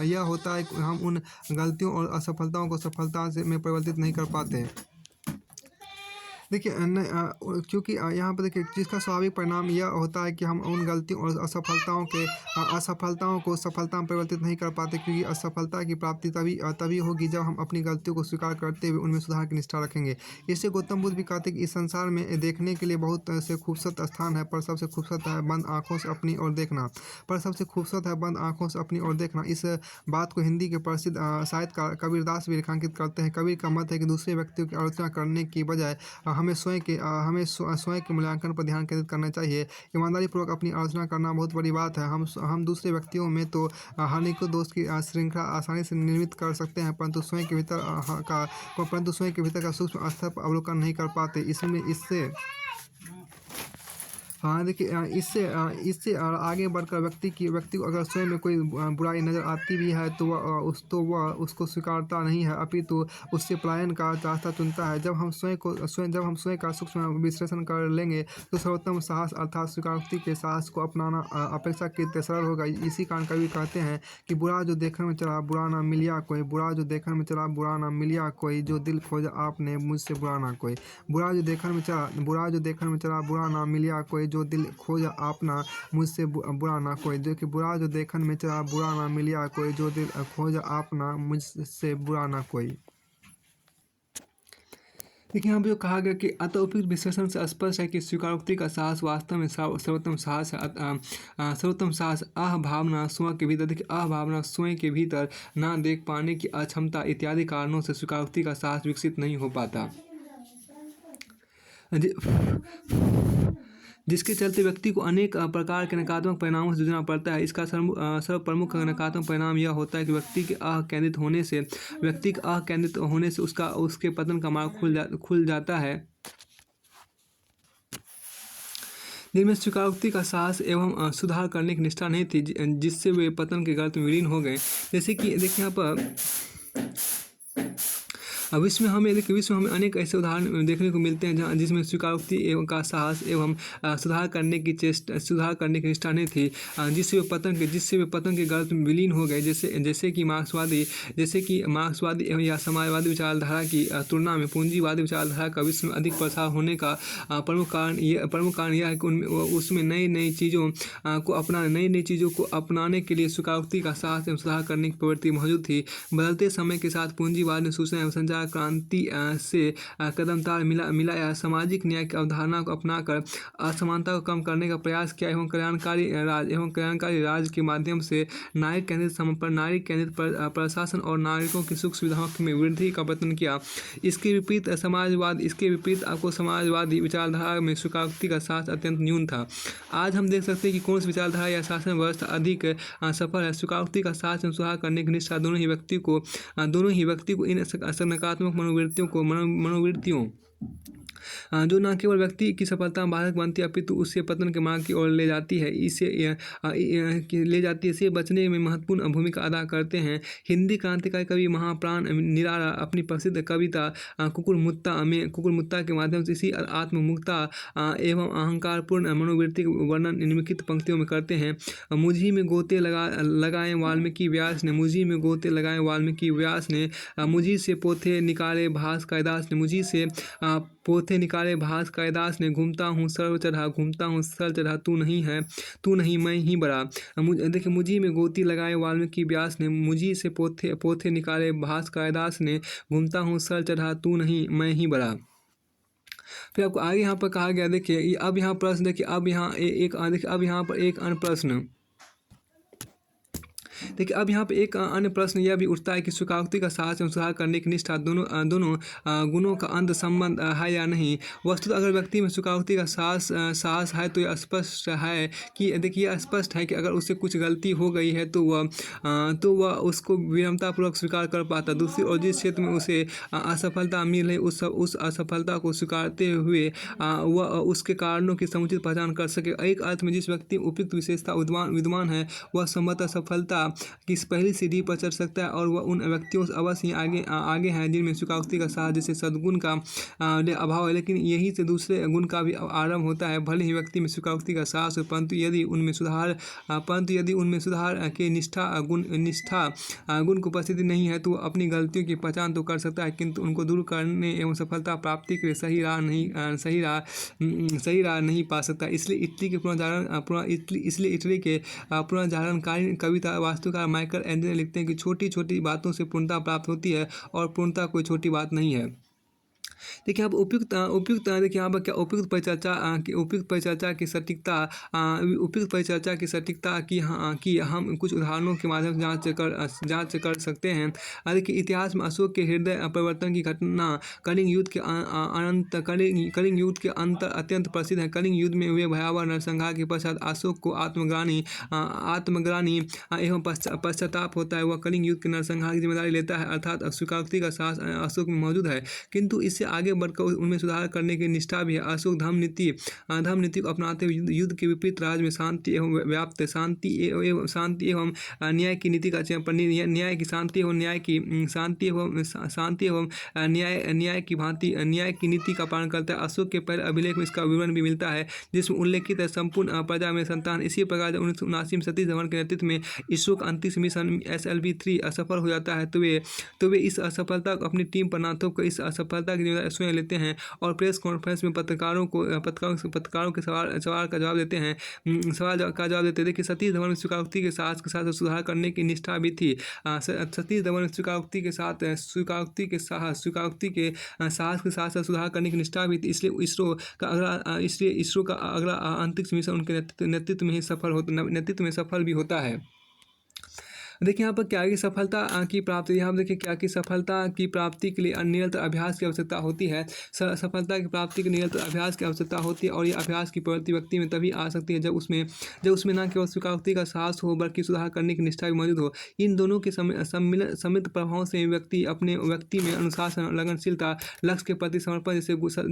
यह होता है कि हम उन गलतियों और असफलताओं को सफलता में परिवर्तित नहीं कर पाते। देखिए क्योंकि यहाँ पर देखिए जिसका स्वाभाविक परिणाम यह होता है कि हम उन गलतियों और असफलताओं को सफलता में परिवर्तित नहीं कर पाते, क्योंकि असफलता की प्राप्ति तभी होगी जब हम अपनी गलतियों को स्वीकार करते हुए उनमें सुधार की निष्ठा रखेंगे। इससे गौतम बुद्ध भी कहते हैं कि इस संसार में देखने के लिए बहुत से खूबसूरत स्थान है, पर सबसे खूबसूरत है बंद आँखों से अपनी ओर देखना। इस बात को हिंदी के प्रसिद्ध साहित्यकार कबीरदास भी रेखांकित करते हैं। कबीर का मत है कि दूसरे व्यक्तियों की आलोचना करने की बजाय हमें स्वयं के मूल्यांकन पर ध्यान केंद्रित करना चाहिए। ईमानदारीपूर्वक अपनी आलोचना करना बहुत बड़ी बात है। हम दूसरे व्यक्तियों में तो हानिकर दोष की श्रृंखला आसानी से निर्मित कर सकते हैं, परंतु स्वयं के भीतर का सूक्ष्म स्तर पर अवलोकन नहीं कर पाते। देखिए इससे आगे बढ़कर व्यक्ति को अगर स्वयं में कोई बुराई नज़र आती भी है तो वह उसको स्वीकारता नहीं है, अपितु उससे पलायन का रास्ता चुनता है। जब हम स्वयं का सूक्ष्म विश्लेषण कर लेंगे तो सर्वोत्तम साहस अर्थात स्वीकारोक्ति के साहस को अपनाना अपेक्षाकृत सरल होगा। इसी कारण कवि कहते हैं कि बुरा जो देखने में चला बुरा ना मिलिया कोई, जो दिल खोजा आपने मुझसे बुरा ना कोई। बुरा जो देखने में चला बुरा ना मिलिया कोई, जो दिल खोजा आपना मुझसे बुरा ना कोई। जो कि बुरा जो देखन में चला बुरा ना मिलिया कोई, जो दिल खोजा आपना मुझसे बुरा ना कोई। देखिए यहाँ पर जो कहा गया कि अतः उपयुक्त विश्लेषण से स्पष्ट है कि स्वीकारोक्ति का साहस वास्तव में सर्वोत्तम साहस है। सर्वोत्तम साहस भावना स्वयं के भीतर, देखिए भावना स्वयं के भीतर ना देख पाने की अक्षमता इत्यादि कारणों से स्वीकारोक्ति का साहस विकसित नहीं हो पाता, जिसके चलते व्यक्ति को अनेक प्रकार के नकारात्मक परिणामों से जूझना पड़ता है। इसका सर्वप्रमुख नकारात्मक परिणाम यह होता है कि व्यक्ति के केंद्रित होने से उसके पतन का मार्ग खुल जाता है। जिनमें स्वीकारोक्ति का साहस एवं सुधार करने की निष्ठा नहीं थी, जिससे वे पतन के गर्त में विलीन हो गए। जैसे कि देखिए यहाँ पर विश्व में हमें अनेक ऐसे उदाहरण देखने को मिलते हैं जहाँ जिसमें स्वीकारोक्ति एवं का साहस एवं सुधार करने की निष्ठा नहीं थी, जिससे वे पतन के गर्त में विलीन हो गए। जैसे कि मार्क्सवादी एवं या समाजवादी विचारधारा की तुलना में पूंजीवादी विचारधारा का विश्व में अधिक प्रसार होने का प्रमुख कारण यह है कि उसमें नई चीज़ों को अपनाने के लिए स्वीकारोक्ति का साहस एवं सुधार करने की प्रवृत्ति मौजूद थी। बदलते समय के साथ पूंजीवाद ने सूचना एवं संचार क्रांति से कदमताल मिलाया, सामाजिक न्याय की अवधारणा को अपनाकर असमानता को कम करने का प्रयास किया एवं कल्याणकारी राज के माध्यम से नारी केंद्रित प्रशासन और नागरिकों की सुख सुविधाओं में वृद्धि का प्रयत्न किया। इसके विपरीत आपको समाजवादी विचारधारा में स्वीकारोक्ति का साथ अत्यंत न्यून था। आज हम देख सकते हैं कि कौन सी विचारधारा या शासन व्यवस्था अधिक सफल है। स्वीकारोक्ति का साथ में सुधार करने की निष्ठा दोनों ही व्यक्ति को इन नकारात्मक मनोवृत्तियों जो न केवल व्यक्ति की सफलता में बाधक बनती है अपितु उससे पतन के मार्ग की ओर ले जाती है, इससे बचने में महत्वपूर्ण भूमिका अदा करते हैं। हिंदी क्रांतिकारी कवि महाप्राण निराला अपनी प्रसिद्ध कविता कुकुरमुत्ता के माध्यम से इसी आत्ममुक्ता एवं अहंकारपूर्ण मनोवृत्ति का वर्णन निम्नलिखित पंक्तियों में करते हैं। मुझी में गोते लगाए वाल्मीकि व्यास ने, मुझी से पोथे निकाले भास कालिदास ने, घूमता हूँ सर चढ़ा तू नहीं मैं ही बड़ा। देखिए, मुझी में गोती लगाए वाल्मीकि व्यास ने, मुझी से पोथे निकाले भास कालिदास ने, घूमता हूँ सर चढ़ा तू नहीं मैं ही बड़ा। फिर आपको आगे यहाँ पर कहा गया, देखिए अब यहाँ प्रश्न, देखिए अब यहाँ पर एक अन्य प्रश्न, देखिए अब यहाँ पे एक अन्य प्रश्न यह भी उठता है कि स्वीकारोक्ति का साहस एवं सुधार करने की निष्ठा दोनों गुणों का अंत संबंध है या नहीं। वस्तुतः अगर व्यक्ति में स्वीकारोक्ति का साहस है तो यह स्पष्ट है कि, देखिए यह स्पष्ट है कि अगर उससे कुछ गलती हो गई है तो वह उसको विनम्रतापूर्वक स्वीकार कर पाता। दूसरी ओर जिस क्षेत्र में उसे असफलता मिल है उस असफलता को स्वीकारते हुए वह उसके कारणों की समुचित पहचान कर सके। एक अर्थ में जिस व्यक्ति उपयुक्त विशेषता विद्वान है वह संभवतः सफलता की पहली सीढ़ी पर चढ़ सकता है और वह उन व्यक्तियों से अवश्य ही आगे हैं जिनमें स्वीकारोक्ति का साहस जैसे सद्गुण का अभाव है, लेकिन यही से दूसरे गुण का भी आरंभ होता है। भले ही व्यक्ति में स्वीकारोक्ति का साहस हो, परंतु यदि उनमें सुधार के निष्ठा गुण की उपस्थिति नहीं है तो वह अपनी गलतियों की पहचान तो कर सकता है, किंतु उनको दूर करने एवं सफलता प्राप्ति के लिए सही राह नहीं पा सकता। इसलिए इटली के पुनर्जागरणकारी कविता वास्तुकार माइकल एंजेलो लिखते हैं कि छोटी छोटी बातों से पूर्णता प्राप्त होती है और पूर्णता कोई छोटी बात नहीं है। देखिए अब उपयुक्त देखिए यहाँ पर क्या उपयुक्त परिचर्चा की सटीकता की हम कुछ उदाहरणों के माध्यम से जांच कर सकते हैं। देखिए इतिहास में अशोक के हृदय परिवर्तन की घटना कलिंग युद्ध के अंत अत्यंत प्रसिद्ध है। कलिंग युद्ध में हुए भयावह नरसंहार के पश्चात अशोक को आत्मग्लानि एवं पश्चाताप होता है। वह कलिंग युद्ध के नरसंहार की जिम्मेदारी लेता है, अर्थात स्वीकारोक्ति का साहस अशोक में मौजूद है, किंतु इससे आगे बढ़कर उनमें सुधार करने की निष्ठा भी है। अशोक धर्म नीति को अपनाते हुए युद्ध के विपरीत राज्य में शांति एवं न्याय की नीति का चयन, न्याय की नीति का पालन करता है। अशोक के पहले अभिलेख में इसका विवरण भी मिलता है जिसमें उल्लेखित है संपूर्ण प्रजा में संतान। इसी प्रकार 1979 में सतीश धवन के नेतृत्व में इसरो का अंतरिक्ष मिशन SLV-3 असफल हो जाता है तो वे इस असफलता को अपनी टीम पर ना थोपकर इस असफलता की जिम्मेदारी स्वयं लेते हैं और प्रेस कॉन्फ्रेंस में पत्रकारों के सवाल का जवाब देते हैं। देखिए सतीश धवन में स्वीकारोक्ति के साथ सुधार करने की निष्ठा भी थी। सतीश धवन में स्वीकारोक्ति के साहस के साथ सुधार करने की निष्ठा भी थी। इसलिए इसरो का अगला अंतरिक्ष मिशन उनके नेतृत्व में सफल भी होता है। देखिए यहाँ पर क्या की सफलता की प्राप्ति, यहाँ देखिए क्या की सफलता की प्राप्ति के लिए निरंतर अभ्यास की आवश्यकता होती है। सफलता की प्राप्ति के निरंतर अभ्यास की आवश्यकता होती है और ये अभ्यास की प्रवृत्ति व्यक्ति में तभी आ सकती है जब उसमें न केवल स्वीकारोक्ति का साहस हो बल्कि सुधार करने की निष्ठा भी मौजूद हो। इन दोनों के सम्मिलित प्रभावों से व्यक्ति में अनुशासन, लगनशीलता, लक्ष्य के प्रति समर्पण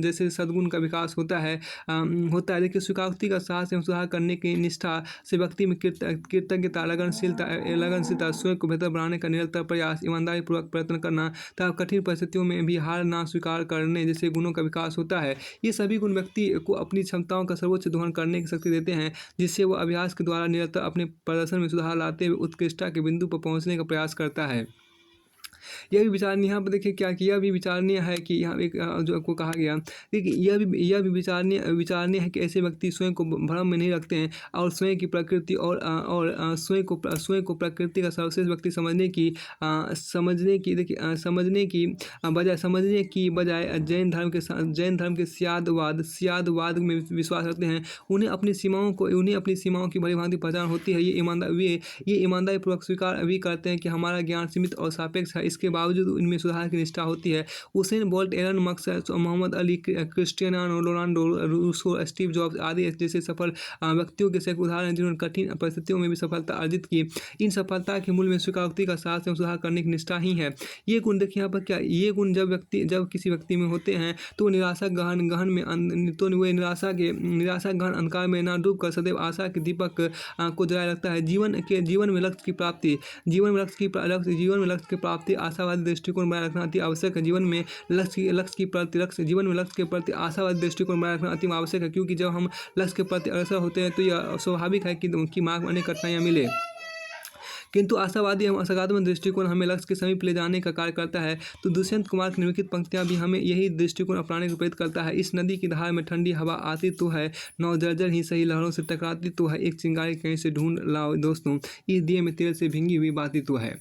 जैसे सद्गुण का विकास होता है। देखिए स्वीकारोक्ति का साहस एवं सुधार करने की निष्ठा से व्यक्ति में कृतज्ञता, लगनशीलता, स्वयं को बेहतर बनाने का निरंतर प्रयास, ईमानदारी पूर्वक प्रयत्न करना तथा कठिन परिस्थितियों में भी हार ना स्वीकार करने जैसे गुणों का विकास होता है। ये सभी गुण व्यक्ति को अपनी क्षमताओं का सर्वोच्च दोहन करने की शक्ति देते हैं, जिससे वह अभ्यास के द्वारा निरंतर अपने प्रदर्शन में सुधार लाते हुए उत्कृष्टता के बिंदु पर पहुंचने का प्रयास करता है। यह भी विचारणीय, यहाँ पर देखिए क्या कि यह भी विचारणीय है कि यहाँ एक जो आपको कहा गया, देखिए यह भी विचारणीय विचारणीय है कि ऐसे व्यक्ति स्वयं को भ्रम में नहीं रखते हैं और स्वयं की प्रकृति स्वयं को प्रकृति का सर्वश्रेष्ठ व्यक्ति समझने की बजाय जैन धर्म के सियादवाद में विश्वास रखते हैं। उन्हें अपनी सीमाओं की भली भांति पहचान होती है। ये ईमानदारी पूर्वक स्वीकार भी करते हैं कि हमारा ज्ञान सीमित और सापेक्ष है। इसके बावजूद उनमें सुधार की निष्ठा होती है। Usain Bolt, Elon Musk, Muhammad Ali, Cristiano Ronaldo, Rousseau, Steve Jobs आदि जैसे सफल व्यक्तियों के सैकड़ों उदाहरण हैं जिन्होंने कठिन परिस्थितियों में भी सफलता अर्जित की। इन सफलता के मूल में स्वीकारोक्ति का साहस एवं सुधार करने की निष्ठा ही है। ये गुण देखिए यहाँ पर क्या, ये गुण जब किसी व्यक्ति में होते हैं तो निराशा गहन अंधकार में ना डूब कर सदैव आशा के दीपक को जलाए रखता है। जीवन में लक्ष्य की प्राप्ति आशावादी दृष्टिकोण बनाए रखना अति आवश्यक है। जीवन में लक्ष्य के प्रति आशावादी दृष्टिकोण बनाए रखना अति आवश्यक है, क्योंकि जब हम लक्ष्य के प्रति अग्रसर होते हैं तो यह स्वाभाविक है कि मार्ग में अनेक कठिनाइयाँ मिले, किंतु आशावादी एवं सकारात्मक दृष्टिकोण हमें लक्ष्य के समीप ले जाने का कार्य करता है। तो दुष्यंत कुमार की निम्नलिखित पंक्तियां भी हमें यही दृष्टिकोण अपनाने को प्रेरित करता है। इस नदी की धार में ठंडी हवा आती तो है, नौ जर्जर ही सही लहरों से टकराती तो है, एक चिंगारी कहीं से ढूंढ लाओ दोस्तों, इस दिए में तेल से भींगी हुई बाती तो है।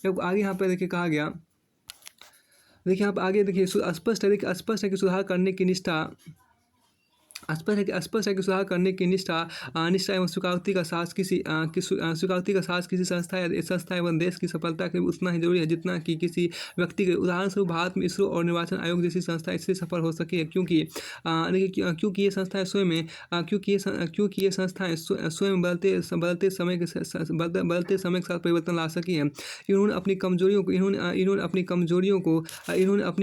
जब आगे यहाँ पर देखिए कहा गया, देखिए आप आगे देखिए स्पष्ट है कि सुधार करने की निष्ठा सुधार करने की निष्ठा एवं स्वीकारोक्ति का साहस किसी संस्था एवं देश की सफलता के लिए उतना ही जरूरी है जितना कि किसी व्यक्ति के। उदाहरण स्वरूप भारत में इसरो और निर्वाचन आयोग जैसी संस्था इससे सफल हो सकी है क्योंकि ये संस्थाएं स्वयं बदलते समय के साथ परिवर्तन ला सकी हैं। इन्होंने अपनी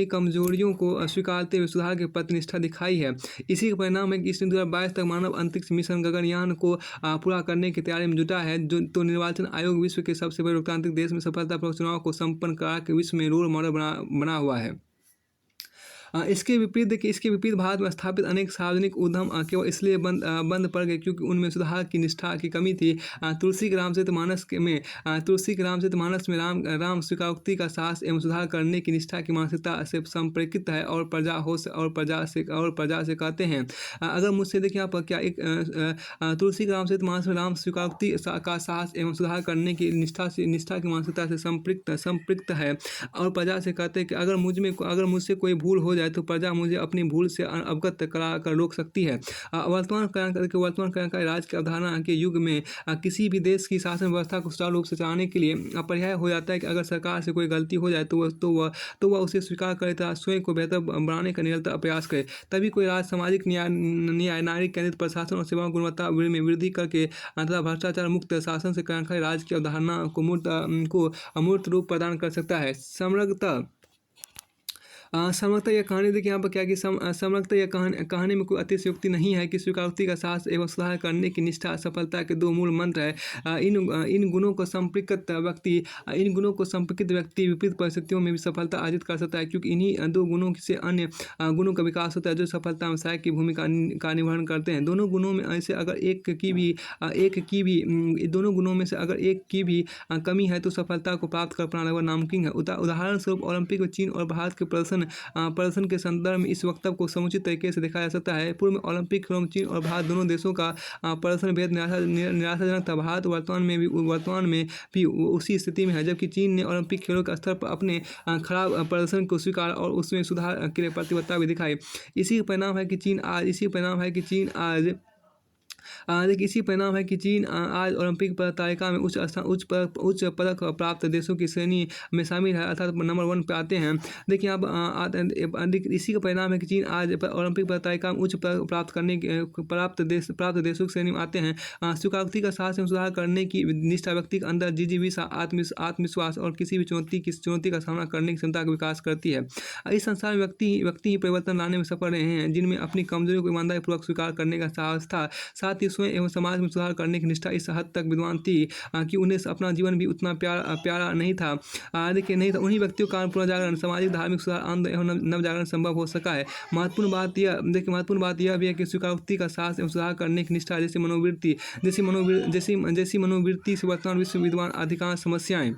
कमजोरियों को स्वीकारते हुए सुधार के प्रति निष्ठा दिखाई है। इसी का परिणाम है कि इसने 2022 तक मानव अंतरिक्ष मिशन गगनयान को पूरा करने की तैयारी में जुटा है। तो निर्वाचन आयोग विश्व के सबसे बड़े लोकतांत्रिक देश में सफलतापूर्वक चुनाव को संपन्न करा के विश्व में रोल मॉडल बना हुआ है। इसके विपरीत भारत में स्थापित अनेक सार्वजनिक उद्यम केवल इसलिए बंद पड़ गए क्योंकि उनमें सुधार की निष्ठा की कमी थी। तुलसी के रामचरितमानस में राम स्वीकारोक्ति का साहस एवं सुधार करने की निष्ठा की मानसिकता से संप्रेषित है और प्रजा से कहते हैं। अगर मुझसे देखिए यहाँ पर क्या एक तुलसी के रामचरितमानस में राम स्वीकारोक्ति का साहस एवं सुधार करने की निष्ठा की मानसिकता से संपृक्त है और प्रजा से कहते हैं कि अगर मुझसे कोई भूल हो जाए तो प्रजा मुझे अपनी भूल से अवगत करा कर रोक सकती है। वर्तमान कल्याणकारी राज की अवधारणा के युग में किसी भी देश की शासन व्यवस्था को सुचारू रूप से चलाने के लिए अपर्याय हो जाता है कि अगर सरकार से कोई गलती हो जाए तो वह उसे स्वीकार करे तथा स्वयं को बेहतर बनाने का निरंतर प्रयास करे। तभी कोई राज सामाजिक न्याय नागरिक केंद्रित प्रशासन और सेवा गुणवत्ता में वृद्धि करके तथा भ्रष्टाचार मुक्त शासन से कल्याणकारी राज की अवधारणा को अमूर्त रूप प्रदान कर सकता है। समग्रता यह कहानी देखिए यहाँ पर क्या कि समग्रता यह कहानी में कोई अतिशयोक्ति नहीं है कि स्वीकारोक्ति का साहस एवं सुधार करने की निष्ठा सफलता के दो मूल मंत्र है। इन गुणों को संपर्कित व्यक्ति विपरीत परिस्थितियों में भी सफलता अर्जित कर सकता है, क्योंकि इन्हीं दो गुणों से अन्य गुणों का विकास होता है जो सफलता में सहायक की भूमिका का निर्वहन करते हैं। दोनों गुणों में से अगर एक की भी कमी है तो सफलता को प्राप्त कर पाना लगभग नामुमकिन है। उदाहरण स्वरूप ओलंपिक में चीन और भारत के प्रदर्शन के संदर्भ में इस वक्तव्य को समुचित तरीके से देखा जा सकता है। पूर्व में ओलंपिक खेलों में चीन और भारत दोनों देशों का प्रदर्शन बेहद निराशाजनक था। भारत वर्तमान में भी उसी स्थिति में है, जबकि चीन ने ओलंपिक खेलों के स्तर पर अपने खराब प्रदर्शन को स्वीकार और उसमें सुधार के लिए प्रतिबद्धता भी दिखाई। इसी परिणाम है कि चीन आज ओलंपिक तालिका में उच्च पदक प्राप्त देशों की श्रेणी में शामिल है, अर्थात नंबर 1 पे आते हैं। देखिए अब इसी का परिणाम है कि चीन आज ओलंपिक तालिका में उच्च पदक प्राप्त देशों की श्रेणी में आते हैं। स्वीकारोक्ति का साहस एवं सुधार करने की निष्ठा व्यक्ति के अंदर जिजीविषा, आत्मविश्वास और किसी भी चुनौती का सामना करने की क्षमता का विकास करती है। इस संसार में व्यक्ति ही परिवर्तन लाने में सफल रहे हैं जिनमें अपनी कमजोरियों को ईमानदारी पूर्वक स्वीकार करने का साहस था, साथ ही स्वयं एवं समाज में सुधार करने की निष्ठा इस हद तक विद्वान थी कि उन्हें अपना जीवन भी उतना प्यारा नहीं था। उन्हीं व्यक्तियों का पुनर्जागरण, सामाजिक धार्मिक सुधार, आनंद एवं नवजागरण संभव हो सका है। महत्वपूर्ण बात यह भी है कि स्वीकारोक्ति का साहस एवं सुधार करने की निष्ठा जैसी मनोवृत्ति से वर्तमान विश्व विद्वान अधिकांश समस्याएं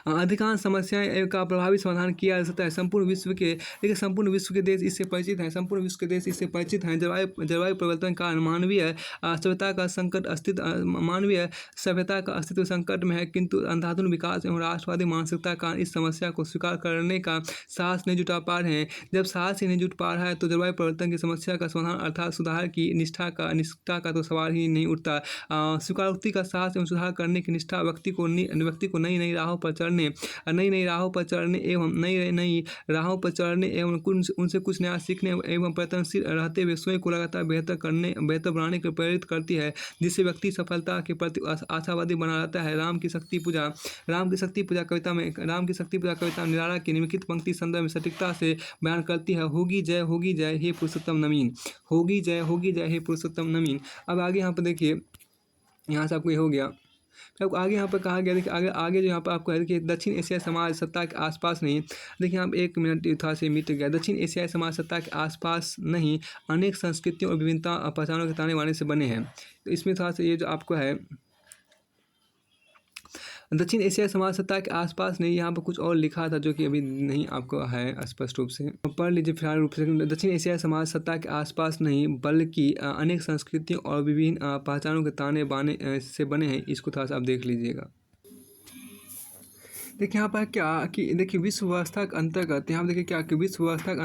अधिकांश समस्याएं का प्रभावी समाधान किया जा सकता है। संपूर्ण विश्व के देखिए संपूर्ण विश्व के देश इससे परिचित हैं। संपूर्ण विश्व के देश इससे परिचित हैं। जलवायु परिवर्तन के कारण मानवीय सभ्यता का अस्तित्व संकट में है, किंतु अंधाधुन विकास एवं राष्ट्रवादी मानसिकता का इस समस्या को स्वीकार करने का साहस नहीं जुटा पा रहे हैं। जब साहस ही नहीं जुट पा रहा है तो जलवायु परिवर्तन की समस्या का समाधान अर्थात सुधार की निष्ठा का तो सवाल ही नहीं उठता। स्वीकारोक्ति का साहस एवं सुधार करने की निष्ठा व्यक्ति को नई नई राहों पर चढ़ने एवं उनसे कुछ नया सीखने एवं प्रयत्नशील रहते हुए स्वयं को लगातार बेहतर बनाने को प्रेरित करती है, जिससे व्यक्ति सफलता के प्रति आशावादी बना रहता है। राम की शक्ति पूजा कविता में निराला की निम्नलिखित पंक्ति संदर्भ में सटीकता से बयान करती है। होगी जय हे पुरुषोत्तम नवीन, होगी जय हे पुरुषोत्तम नवीन। अब आगे यहाँ पर देखिए, यहाँ से आपको ये हो गया। फिर आगे यहाँ पर कहा गया, देखिए आगे जो यहाँ पर आपको है कि दक्षिण एशियाई समाज सत्ता के आसपास नहीं, देखिए यहाँ पर 1 मिनट था से मिट गया। दक्षिण एशियाई समाज सत्ता के आसपास नहीं, अनेक संस्कृतियों और विभिन्नता पहचानों के ताने बाने से बने हैं। तो इसमें थोड़ा सा ये जो आपको है दक्षिण एशियाई समाज सत्ता के आसपास नहीं, यहाँ पर कुछ और लिखा था जो कि अभी नहीं आपको है स्पष्ट रूप से, पढ़ लीजिए फिलहाल रूप से। दक्षिण एशियाई समाज सत्ता के आसपास नहीं बल्कि अनेक संस्कृतियों और विभिन्न पहचानों के ताने बाने से बने हैं। इसको थोड़ा सा आप देख लीजिएगा। देखिए यहाँ पर क्या कि देखिए विश्व व्यवस्था के अंतर्गत, यहाँ पर देखिए क्या कि विश्व व्यवस्था के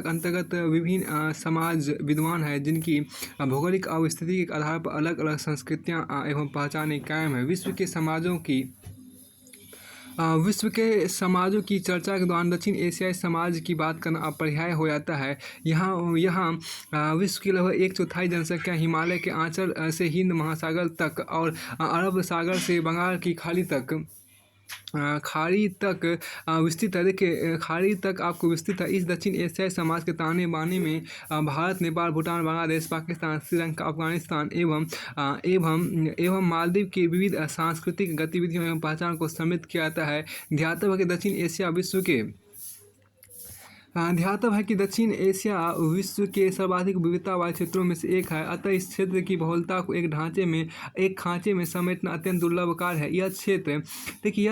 अंतर्गत विभिन्न समाज विद्वान है जिनकी भौगोलिक अवस्थिति के आधार पर अलग अलग संस्कृतियाँ एवं पहचानें कायम है। विश्व के समाजों की चर्चा के दौरान दक्षिण एशियाई समाज की बात करना अपरिहार्य हो जाता है। यहाँ विश्व की लगभग 1/4 जनसंख्या हिमालय के आंचल से हिंद महासागर तक और अरब सागर से बंगाल की खाड़ी तक विस्तृत है। देखिए खाड़ी तक आपको विस्तृत है। इस दक्षिण एशियाई समाज के ताने बाने में भारत, नेपाल, भूटान, बांग्लादेश, पाकिस्तान, श्रीलंका, अफगानिस्तान एवं मालदीव की विविध सांस्कृतिक गतिविधियों एवं पहचान को सम्मिलित किया जाता है। ध्यातव्य है कि दक्षिण एशिया विश्व के सर्वाधिक विविधता वाले क्षेत्रों में से एक है। अतः इस क्षेत्र की बहुलता को एक खांचे में समेटना अत्यंत दुर्लभ कार्य है। यह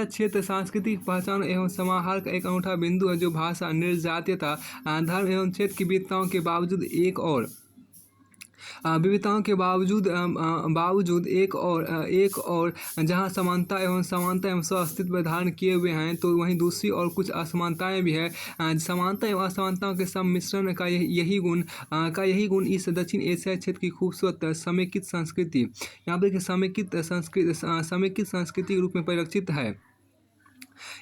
क्षेत्र सांस्कृतिक पहचान एवं समाहार का एक अनूठा बिंदु है, जो भाषा, निर्जातीयता, धर्म एवं क्षेत्र की विविधताओं के बावजूद एक और जहाँ समानता एवं सह अस्तित्व धारण किए हुए हैं, तो वहीं दूसरी और कुछ असमानताएं भी है। समानता एवं असमानताओं के सम्मिश्रण का यही गुण इस दक्षिण एशियाई क्षेत्र की खूबसूरत समेकित संस्कृति, यहाँ पर समेकित संस्कृति के रूप में परिलक्षित है।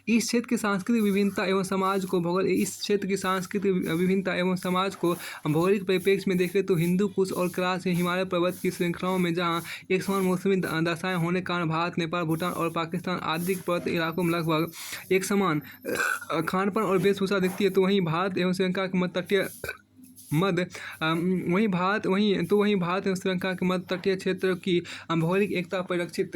इस क्षेत्र की सांस्कृतिक विभिन्नता एवं समाज को भौगोलिक परिप्रेक्ष्य में देखें तो हिंदू कुश और क्रास हिमालय पर्वत की श्रृंखलाओं में जहाँ एक समान मौसमी दशाएं होने के कारण भारत, नेपाल, भूटान और पाकिस्तान आदि पर्वत इलाकों में लगभग एक समान खानपान और वेशभूषा दिखती है, तो वहीं भारत एवं श्रीलंका के मध्य तटीय क्षेत्र की भौगोलिक एकता परिलक्षित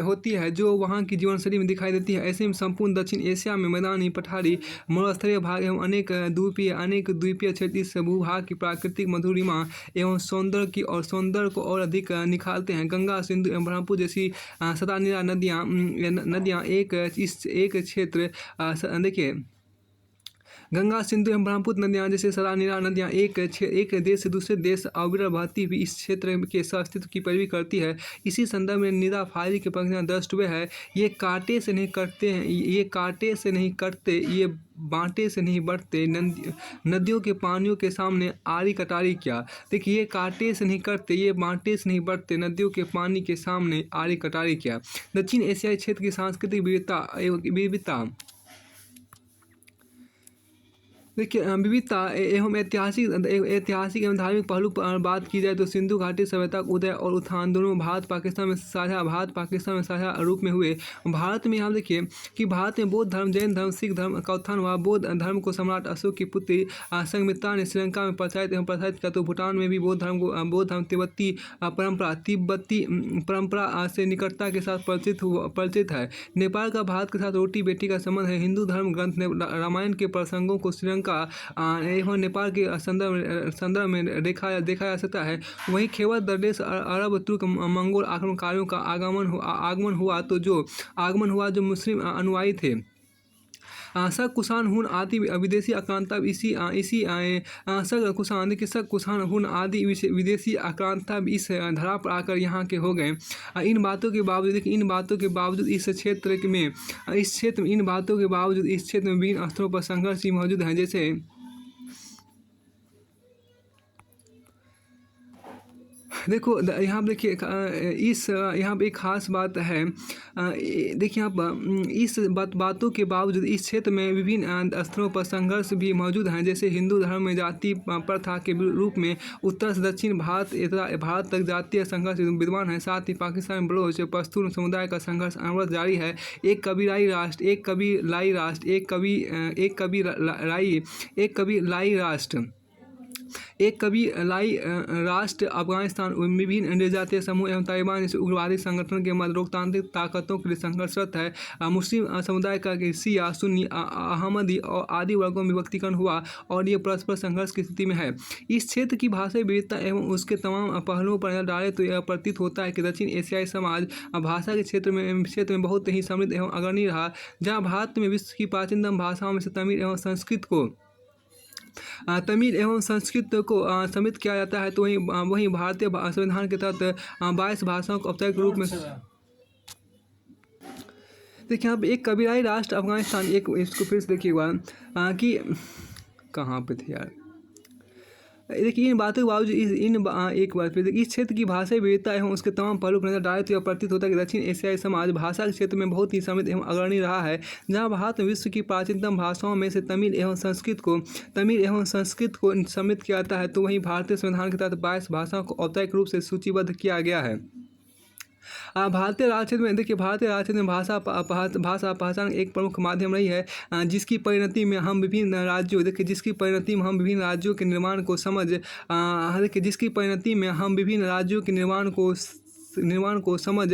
होती है जो वहाँ की जीवनशैली में दिखाई देती है। ऐसे में संपूर्ण दक्षिण एशिया में मैदानी, पठारी, मरुस्थलीय भाग एवं अनेक द्वीपीय क्षेत्र इस भूभाग की प्राकृतिक मधुरिमा एवं सौंदर्य को और अधिक निखारते हैं। गंगा, सिंधु एवं ब्रह्मपुत्र जैसी सदानीरा नदियाँ एक क्षेत्र देखिए गंगा, सिंधु एवं ब्रह्मपुत्र नदियाँ जैसे सदानीरा नदियाँ एक देश से दूसरे देश अविरल बहती हुई इस क्षेत्र के अस्तित्व की पैरवी करती है। इसी संदर्भ में निदा फारी की पंक्तियाँ द्रष्टव्य है। ये कांटे से नहीं कटते, ये बांटे से नहीं बढ़ते, नदियों के पानियों के सामने आरी कटारी क्या। देखिए ये कांटे से नहीं कटते, ये बांटे से नहीं बढ़ते, नदियों के पानी के सामने आरी कटारी क्या। दक्षिण एशियाई क्षेत्र की सांस्कृतिक विविधता देखिए विविधता एवं ऐतिहासिक एवं धार्मिक पहलू पर बात की जाए तो सिंधु घाटी सभ्यता का उदय और उत्थान दोनों भारत पाकिस्तान में साझा रूप में हुए। भारत में यहाँ देखिए कि भारत में बौद्ध धर्म, जैन धर्म, सिख धर्म का उत्थान हुआ। बौद्ध धर्म को सम्राट अशोक की पुत्री संघमित्रा ने श्रीलंका में प्रचारित किया, तो भूटान में भी बौद्ध धर्म तिब्बती परंपरा से निकटता के साथ परिचित है। नेपाल का भारत के साथ रोटी बेटी का संबंध है। हिंदू धर्म ग्रंथ रामायण के प्रसंगों को श्रीलंका का एवं नेपाल के संदर्भ में देखा देखा जा सकता है। वहीं खैबर दरवेश अरब तुर्क मंगोल आक्रमणकारियों का आगमन हुआ जो मुस्लिम अनुयायी थे। शक कुषाण हुन आदि विदेशी आक्रांता शक कुषाण देखिए शक कुषाण हुन आदि विदेशी आक्रांता इस धरा पर आकर यहाँ के हो गए। इन बातों के बावजूद देखिए इन बातों के बावजूद इस क्षेत्र में विभिन्न स्तरों पर संघर्ष भी मौजूद है। जैसे देखो यहाँ पर देखिए यहाँ पर एक खास बात है। देखिए यहाँ पर इस बातों के बावजूद इस क्षेत्र में विभिन्न स्तरों पर संघर्ष भी मौजूद हैं। जैसे हिंदू धर्म में जाति प्रथा के रूप में उत्तर से दक्षिण भारत तक जातीय संघर्ष विद्यमान है। साथ ही पाकिस्तान में बलोच पश्तून समुदाय का संघर्ष अनवरत जारी है। एक कबीलाई राष्ट्र अफगानिस्तान विभिन्न निर्जातीय समूह एवं तालिबान जैसे उग्रवादी संगठन के मध्य लोकतांत्रिक ताकतों के लिए संघर्षरत है। मुस्लिम समुदाय का शिया सुन्नी अहमदी और आदि वर्गों में विभक्तिकरण हुआ और ये परस्पर संघर्ष की स्थिति में है। इस क्षेत्र की भाषाई विविधता एवं उसके तमाम पहलुओं पर नजर डालें तो यह प्रतीत होता है कि दक्षिण एशियाई समाज भाषा के क्षेत्र में बहुत ही समृद्ध एवं अग्रणी रहा। जहाँ भारत में विश्व की प्राचीनतम भाषाओं में से तमिल एवं संस्कृत को सम्मिलित किया जाता है, तो वहीं भारतीय संविधान के तहत 22 भाषाओं को औपचारिक रूप में देखिए यहाँ पे एक कबीलाई राष्ट्र अफगानिस्तान इसको फिर से देखिएगा कि कहाँ पे थे यार। देखिए इन बातों के बावजूद एक बार फिर इस क्षेत्र की भाषाई विविधता एवं उसके तमाम पहलू पर नजर डाले तो यह प्रतीत होता है कि दक्षिण एशियाई समाज भाषा के क्षेत्र में बहुत ही समृद्ध एवं अग्रणी रहा है। जहां भारत में विश्व की प्राचीनतम भाषाओं में से तमिल एवं संस्कृत को सम्मिलित किया जाता है, तो वहीं भारतीय संविधान के तहत 22 भाषाओं को औपचारिक रूप से सूचीबद्ध किया गया है। भारतीय राज्य में भाषा पहचान एक प्रमुख माध्यम रही है, जिसकी परिणति में हम विभिन्न राज्यों के निर्माण को समझ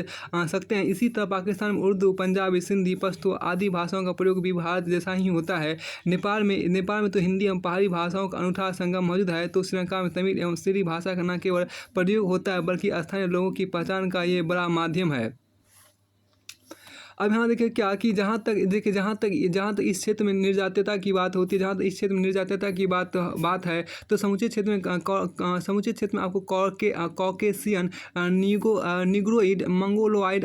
सकते हैं। इसी तरह पाकिस्तान में उर्दू, पंजाबी, सिंधी, पश्तो आदि भाषाओं का प्रयोग भी भारत जैसा ही होता है। नेपाल में तो हिंदी एवं पहाड़ी भाषाओं का अनूठा संगम मौजूद है। तो श्रीलंका में तमिल एवं सिरी भाषा का न केवल प्रयोग होता है बल्कि स्थानीय लोगों की पहचान का ये बड़ा माध्यम है। अब यहाँ देखिए क्या कि जहाँ तक इस क्षेत्र में निर्जातीयता की बात होती है, तो समूचे क्षेत्र में आपको कॉकेशियन, निग्रोइड, मंगोलोइड,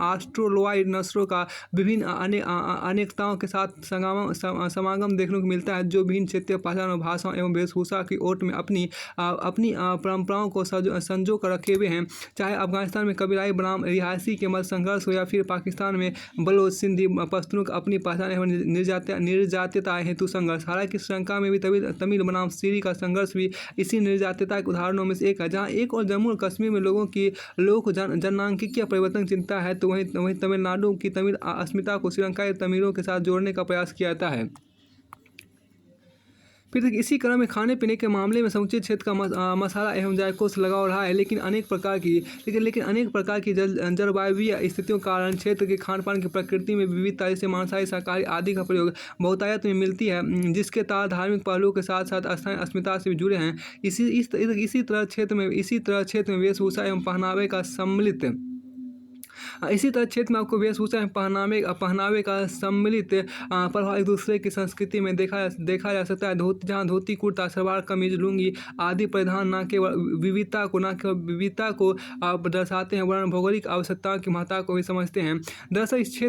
ऑस्ट्रोलोइड नस्लों का विभिन्न अनेकताओं के साथ समागम देखने को मिलता है, जो विभिन्न क्षेत्रीय पहचान, भाषाओं एवं वेशभूषा की ओट में अपनी परंपराओं को संजो कर रखे हुए हैं। चाहे अफगानिस्तान में कबीलाई बनाम रिहायशी के मध्य संघर्ष हो या फिर पाकिस्तान में बलोच, सिंधी, पश्तून का अपनी पहचान एवं निर्जातीयता हेतु संघर्ष। हालांकि श्रीलंका में भी तमिल बनाम सिरी का संघर्ष भी इसी निर्जातीयता के उदाहरणों में से एक है। जहां एक और जम्मू और कश्मीर में लोगों को जनसांख्यिकीय परिवर्तन चिंता है, तो वहीं तमिलनाडु की तमिल अस्मिता को श्रीलंकाई तमिलों के साथ जोड़ने का प्रयास किया जाता है। फिर इसी क्रम में खाने पीने के मामले में समुचित क्षेत्र का मसाला एवं जायकों से लगाव रहा है, लेकिन अनेक प्रकार की जलवायवीय स्थितियों के कारण क्षेत्र के खान पान की प्रकृति में विविधता, जैसे मांसाहारी, शाकाहारी आदि का प्रयोग बहुतायत में मिलती है, जिसके तार धार्मिक पहलुओं के साथ साथ स्थानीय अस्मिता से भी जुड़े हैं। इसी तरह क्षेत्र में वेशभूषा एवं पहनावे आपको वेशभूषा एवं पहनावे का सम्मिलित प्रभाव एक दूसरे की संस्कृति में देखा जा सकता है। जहाँ धोती, कुर्ता, सलवार कमीज, लुंगी आदि परिधान न केवल विविधता को दर्शाते हैं वरन भौगोलिक आवश्यकताओं की महत्ता को भी समझते हैं। दरअसल इस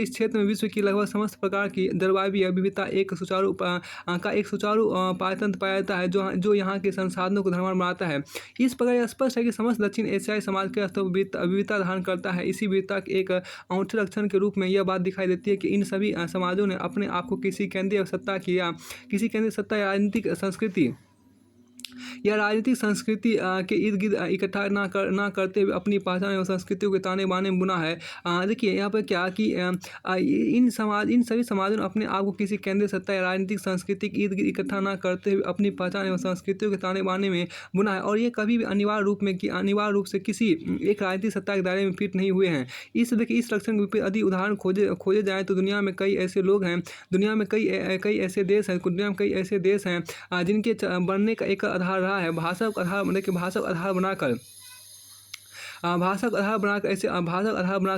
क्षेत्र में विश्व की लगभग समस्त प्रकार की जलवायु विविधता एक सुचारू पायतंत्र पाया जाता है, जो यहाँ के संसाधनों को धनवान बनाता है। इस प्रकार यह स्पष्ट है कि समस्त दक्षिण एशियाई समाज के अस्तित्व विविधता धारण करता है। इसी विविधता के एक अनूठे लक्षण के रूप में यह बात दिखाई देती है कि इन सभी समाजों ने अपने आप को किसी केंद्रीय सत्ता या राजनीतिक संस्कृति या राजनीतिक संस्कृति के इर्द गिर्द इकट्ठा ना करते हुए अपनी पहचान एवं संस्कृतियों के ताने बाने में बुना है। देखिए यहाँ पर क्या कि इन सभी समाजों ने अपने आप को किसी केंद्रीय सत्ता या राजनीतिक संस्कृति के इर्द गिर्द इकट्ठा ना करते हुए अपनी पहचान एवं संस्कृतियों के ताने बाने में बुना है, और ये कभी भी अनिवार्य रूप से किसी एक राजनीतिक सत्ता के दायरे में फिट नहीं हुए हैं। देखिए इस लक्षण के विपरीत यदि उदाहरण खोजे जाए तो दुनिया में कई ऐसे लोग हैं, दुनिया में कई ऐसे देश हैं जिनके बनने का एक आधार रहा है भाषा का आधार बनाकर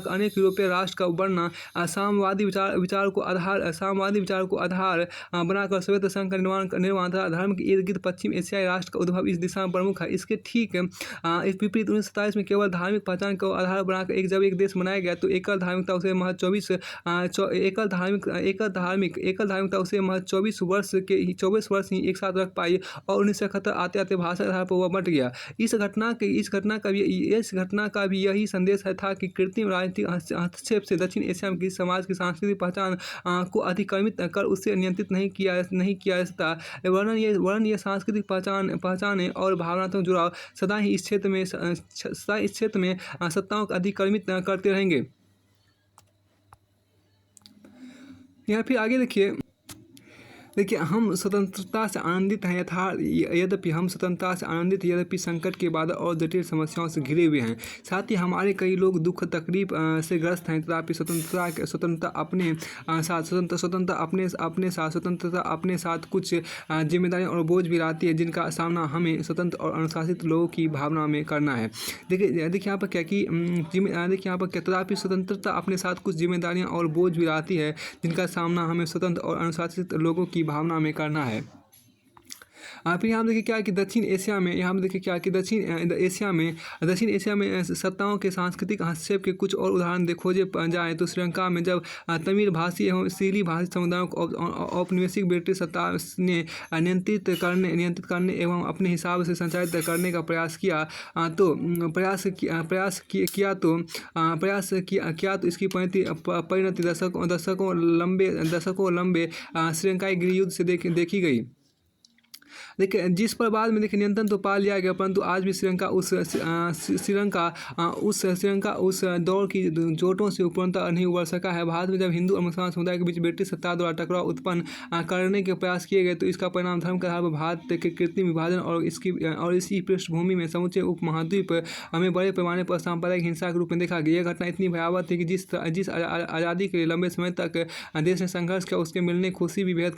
अनेक यूरोपीय राष्ट्र का बनना, साम्यवादी विचार को आधार बनाकर सोवियत संघ का निर्माण था। धर्म के इर्द गिर्द पश्चिम एशियाई राष्ट्र का उद्भव इस दिशा में प्रमुख है। इसके ठीक इस विपरीत 1927 में केवल धार्मिक पहचान को आधार बनाकर जब एक देश बनाया गया तो एकल धार्मिकता उसे महज 24 वर्ष ही एक साथ रख पाई, और 1971 आते आते भाषा के आधार पर वह बंट गया। इस घटना का भी यही संदेश था कि कृत्रिम राजनीतिक हस्तक्षेप से दक्षिण एशिया में किसी समाज की सांस्कृतिक पहचान को अतिक्रमित कर उसे नियंत्रित नहीं किया जा सकता। वरन ये सांस्कृतिक पहचानें और भावनात्मक जुड़ाव सदा ही इस क्षेत्र में सत्ताओं को अधिक्रमित करते रहेंगे। यहाँ फिर आगे देखिए हम स्वतंत्रता से आनंदित हैं यद्यपि संकट के बाद और जटिल समस्याओं से घिरे हुए हैं। साथ ही हमारे कई लोग दुख तकलीफ से ग्रस्त हैं, तथापि स्वतंत्रता अपने साथ कुछ जिम्मेदारियां और बोझ भी लाती है, जिनका सामना हमें स्वतंत्र और अनुशासित लोगों की भावना में करना है। देखिए यहाँ पर क्या कि तथापि स्वतंत्रता अपने साथ कुछ जिम्मेदारियां और बोझ भी लाती है, जिनका सामना हमें स्वतंत्र और अनुशासित लोगों की भावना में करना है। फिर यहाँ देखिए क्या कि दक्षिण एशिया में सत्ताओं के सांस्कृतिक हस्तक्षेप के कुछ और उदाहरण खोजे जाए तो श्रीलंका में जब तमिल भाषी एवं सीली भाषी समुदायों को औपनिवेशिक ब्रिटिश सत्ता ने नियंत्रित करने एवं अपने हिसाब से संचालित करने का प्रयास किया तो इसकी परिणति दशकों लंबे श्रीलंकाई गृहयुद्ध से देखी गई। देखिए जिस पर बाद में नियंत्रण तो पा लिया गया, परंतु आज भी श्रीलंका उस दौर की चोटों से पूर्णतः नहीं उबर सका है। भारत में जब हिंदू और मुसलमान समुदाय के बीच ब्रिटिश सत्ता द्वारा टकराव उत्पन्न करने के प्रयास किए गए तो इसका परिणाम धर्म के आधार पर भारत के कृत्रिम विभाजन और इसी पृष्ठभूमि में समूचे उपमहाद्वीप हमें बड़े पैमाने पर सांप्रदायिक हिंसा के रूप में देखा गया। यह घटना इतनी भयावह थी कि जिस आज़ादी के लिए लंबे समय तक देश ने संघर्ष किया उसके मिलने खुशी भी बेहद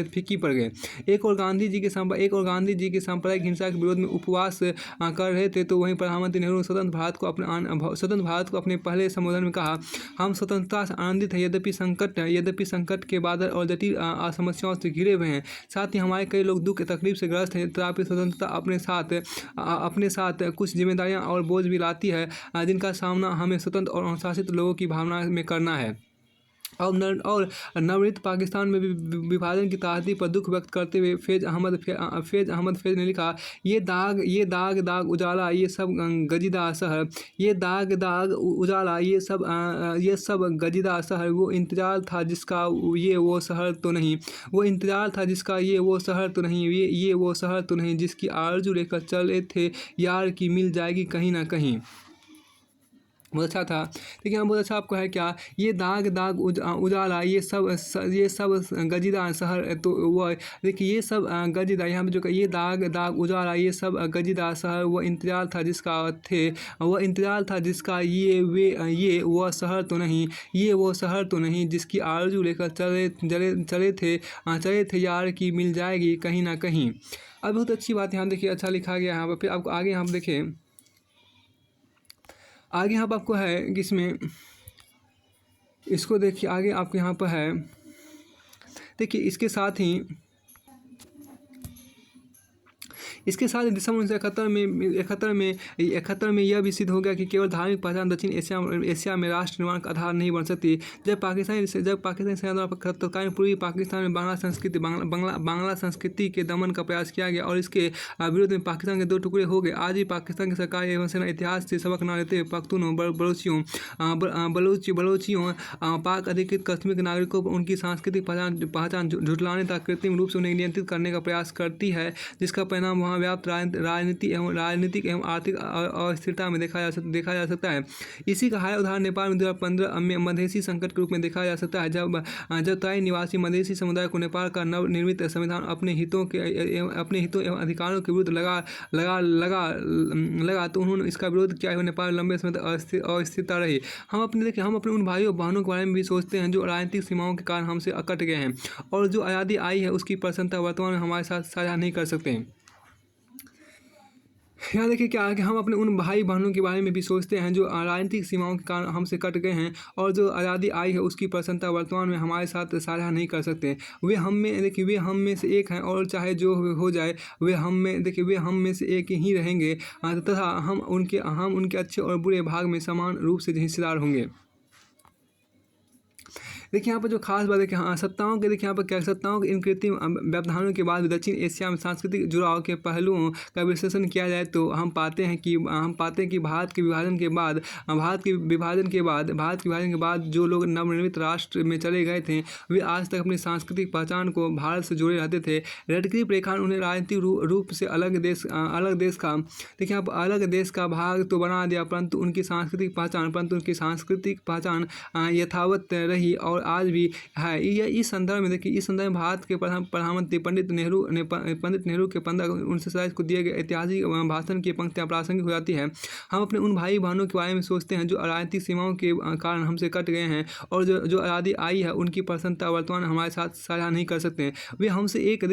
फीकी पड़ गए। एक और गांधी जी के सांप्रदायिक हिंसा के विरोध में उपवास कर रहे थे, तो वहीं प्रधानमंत्री नेहरू ने स्वतंत्र भारत को अपने पहले संबोधन में कहा, हम स्वतंत्रता से आनंदित हैं यद्यपि संकट के बादल और जटिल समस्याओं से घिरे हुए हैं। साथ ही हमारे कई लोग दुख तकलीफ से ग्रस्त हैं, तथापि स्वतंत्रता अपने साथ कुछ जिम्मेदारियां और बोझ भी लाती है, जिनका सामना हमें स्वतंत्र और अनुशासित लोगों की भावना में करना है। और नवनीत पाकिस्तान में विभाजन की ताहती पर दुख व्यक्त करते हुए फैज़ अहमद ने लिखा, ये दाग उजाला ये सब गजीदा शहर, ये दाग उजाला ये सब गजीदा शहर, वो इंतजार था जिसका ये वो शहर तो नहीं, ये वो शहर तो नहीं जिसकी आरज़ू लेकर चले थे यार की मिल जाएगी कहीं ना कहीं। बहुत अच्छा था। देखिए यहाँ बहुत अच्छा आपको है क्या, ये दाग उजाला ये सब गजीदा शहर, तो वो देखिए ये सब गजीदा यहाँ पे जो ये दाग उजाला ये सब गजीदा शहर, वो इंतजार था जिसका ये वो शहर तो नहीं, ये वो शहर तो नहीं जिसकी आरज़ू लेकर चले थे यार की मिल जाएगी कहीं ना कहीं। अब बहुत अच्छी बात यहाँ देखिए अच्छा लिखा गया यहाँ पर। फिर आपको आगे हम देखें, आगे यहाँ पर आपको है कि इसमें इसको देखिए आगे आपको यहाँ पर है, देखिए इसके साथ ही दिसंबर 1971 में यह भी सिद्ध हो गया कि केवल धार्मिक पहचान दक्षिण एशिया में राष्ट्र निर्माण का आधार नहीं बन सकती। जब पाकिस्तानी सेना द्वारा तत्कालीन पूर्वी पाकिस्तान में बांग्ला संस्कृति के दमन का प्रयास किया गया और इसके विरोध में पाकिस्तान के दो टुकड़े हो गए। आज भी पाकिस्तान की सरकार एवं सेना इतिहास से सबक न लेते हुए पख्तूनों, बलोचियों, पाक अधिकृत कश्मीर के नागरिकों पर उनकी सांस्कृतिक पहचान झुठलाने तक कृत्रिम रूप से उन्हें नियंत्रित करने का प्रयास करती है, जिसका परिणाम वहाँ वहाँ व्याप्त राजनीतिक एवं आर्थिक अस्थिरता में देखा जा सकता है। इसी का हाल उदाहरण नेपाल में 2015 में मधेसी संकट के रूप में देखा जा सकता है, जब तराई निवासी मधेसी समुदाय को नेपाल का नवनिर्मित संविधान अपने हितों एवं अधिकारों के विरुद्ध लगा तो उन्होंने इसका विरोध किया एवं नेपाल लंबे समय तक अस्थिरता रही। हम अपने उन भाइयों बहनों के बारे में भी सोचते हैं जो राजनीतिक सीमाओं के कारण हमसे अकट गए हैं और जो आज़ादी आई है उसकी प्रसन्नता वर्तमान में हमारे साथ साझा नहीं कर सकते हैं। यहाँ देखिए क्या है कि हम अपने उन भाई बहनों के बारे में भी सोचते हैं जो राजनीतिक सीमाओं के कारण हमसे कट गए हैं और जो आज़ादी आई है उसकी प्रसन्नता वर्तमान में हमारे साथ साझा नहीं कर सकते। वे हम में से एक हैं और चाहे जो हो जाए वे हम में से एक ही रहेंगे तथा हम उनके अच्छे और बुरे भाग में समान रूप से हिस्सेदार होंगे। देखिए यहाँ पर जो खास बात है कि सत्ताओं के यहाँ पर क्या सत्ताओं के इन कृत्रिम व्यवधानों के बाद भी दक्षिण एशिया में सांस्कृतिक जुड़ाव के पहलुओं का विश्लेषण किया जाए तो हम पाते हैं कि भारत के विभाजन के बाद जो लोग नवनिर्मित राष्ट्र में चले गए थे वे आज तक अपनी सांस्कृतिक पहचान को भारत से जुड़े रहते थे। रेडक्लिफ रेखा उन्हें राजनीतिक रूप से अलग देश का भाग तो बना दिया, परंतु उनकी सांस्कृतिक पहचान यथावत रही और आज भी है। इस संदर्भ में भारत के प्रधानमंत्री पंडित नेहरू के 15/19 को दिए गए ऐतिहासिक भाषण की पंक्तियां प्रासंगिक हो जाती है। हम अपने उन भाई बहनों के बारे में सोचते हैं जो राजनीतिक सीमाओं के कारण हमसे कट गए हैं और जो आज़ादी आई है उनकी प्रसन्नता वर्तमान हमारे साथ साझा नहीं कर सकते। वे हमसे एक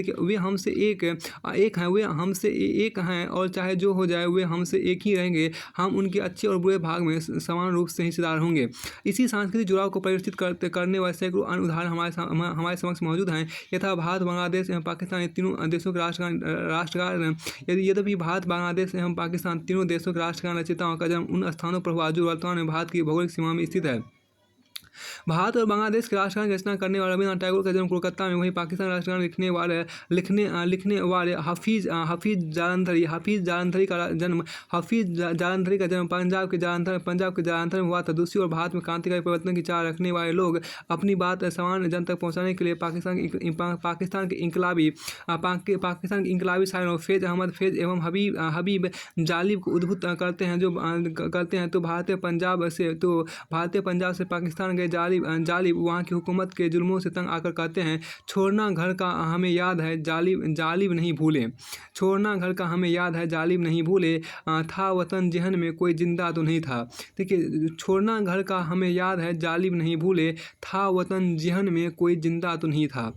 हैं और चाहे जो हो जाए वे हमसे एक ही रहेंगे। हम उनके अच्छे और बुरे भाग में समान रूप से हिस्सेदार होंगे। इसी सांस्कृतिक जुड़ाव को परिवर्तित करने वाले सैकड़ों अन्य उदाहरण हमारे समक्ष मौजूद हैं। यथा भारत, बांग्लादेश एवं पाकिस्तान ये तीनों देशों के राष्ट्रगान यद्यपि भारत, बांग्लादेश एवं पाकिस्तान तीनों देशों के राष्ट्रगान रचयिताओं का जन्म उन स्थानों पर हुआ जो वर्तमान में भारत की भौगोलिक सीमा में स्थित है। भारत और बांग्लादेश के राष्ट्रगान की रचना करने वाले रवींद्रनाथ टैगोर का जन्म कोलकाता में, वहीं पाकिस्तान राष्ट्रगान लिखने वाले हफीज जालंधरी का जन्म पंजाब के जालंधर में हुआ था। दूसरी ओर भारत में क्रांतिकारी परिवर्तन की चाह रखने वाले लोग अपनी बात सामान्य जन तक पहुंचाने के लिए पाकिस्तान के इनकलाबी शायरों फैज़ अहमद फैज़ एवं हबीब जालिब को उद्बुद्ध करते हैं तो भारतीय पंजाब से पाकिस्तान गए जालिब वहाँ की हुकूमत के जुल्मों से तंग आकर कहते हैं, छोड़ना घर का हमें याद है जालिब नहीं भूले। छोड़ना घर का हमें याद है जालिब नहीं भूले, था वतन जहन में कोई जिंदा तो नहीं था। देखिए, छोड़ना घर का हमें याद है जालिब नहीं भूले, था वतन जहन में कोई जिंदा तो नहीं था।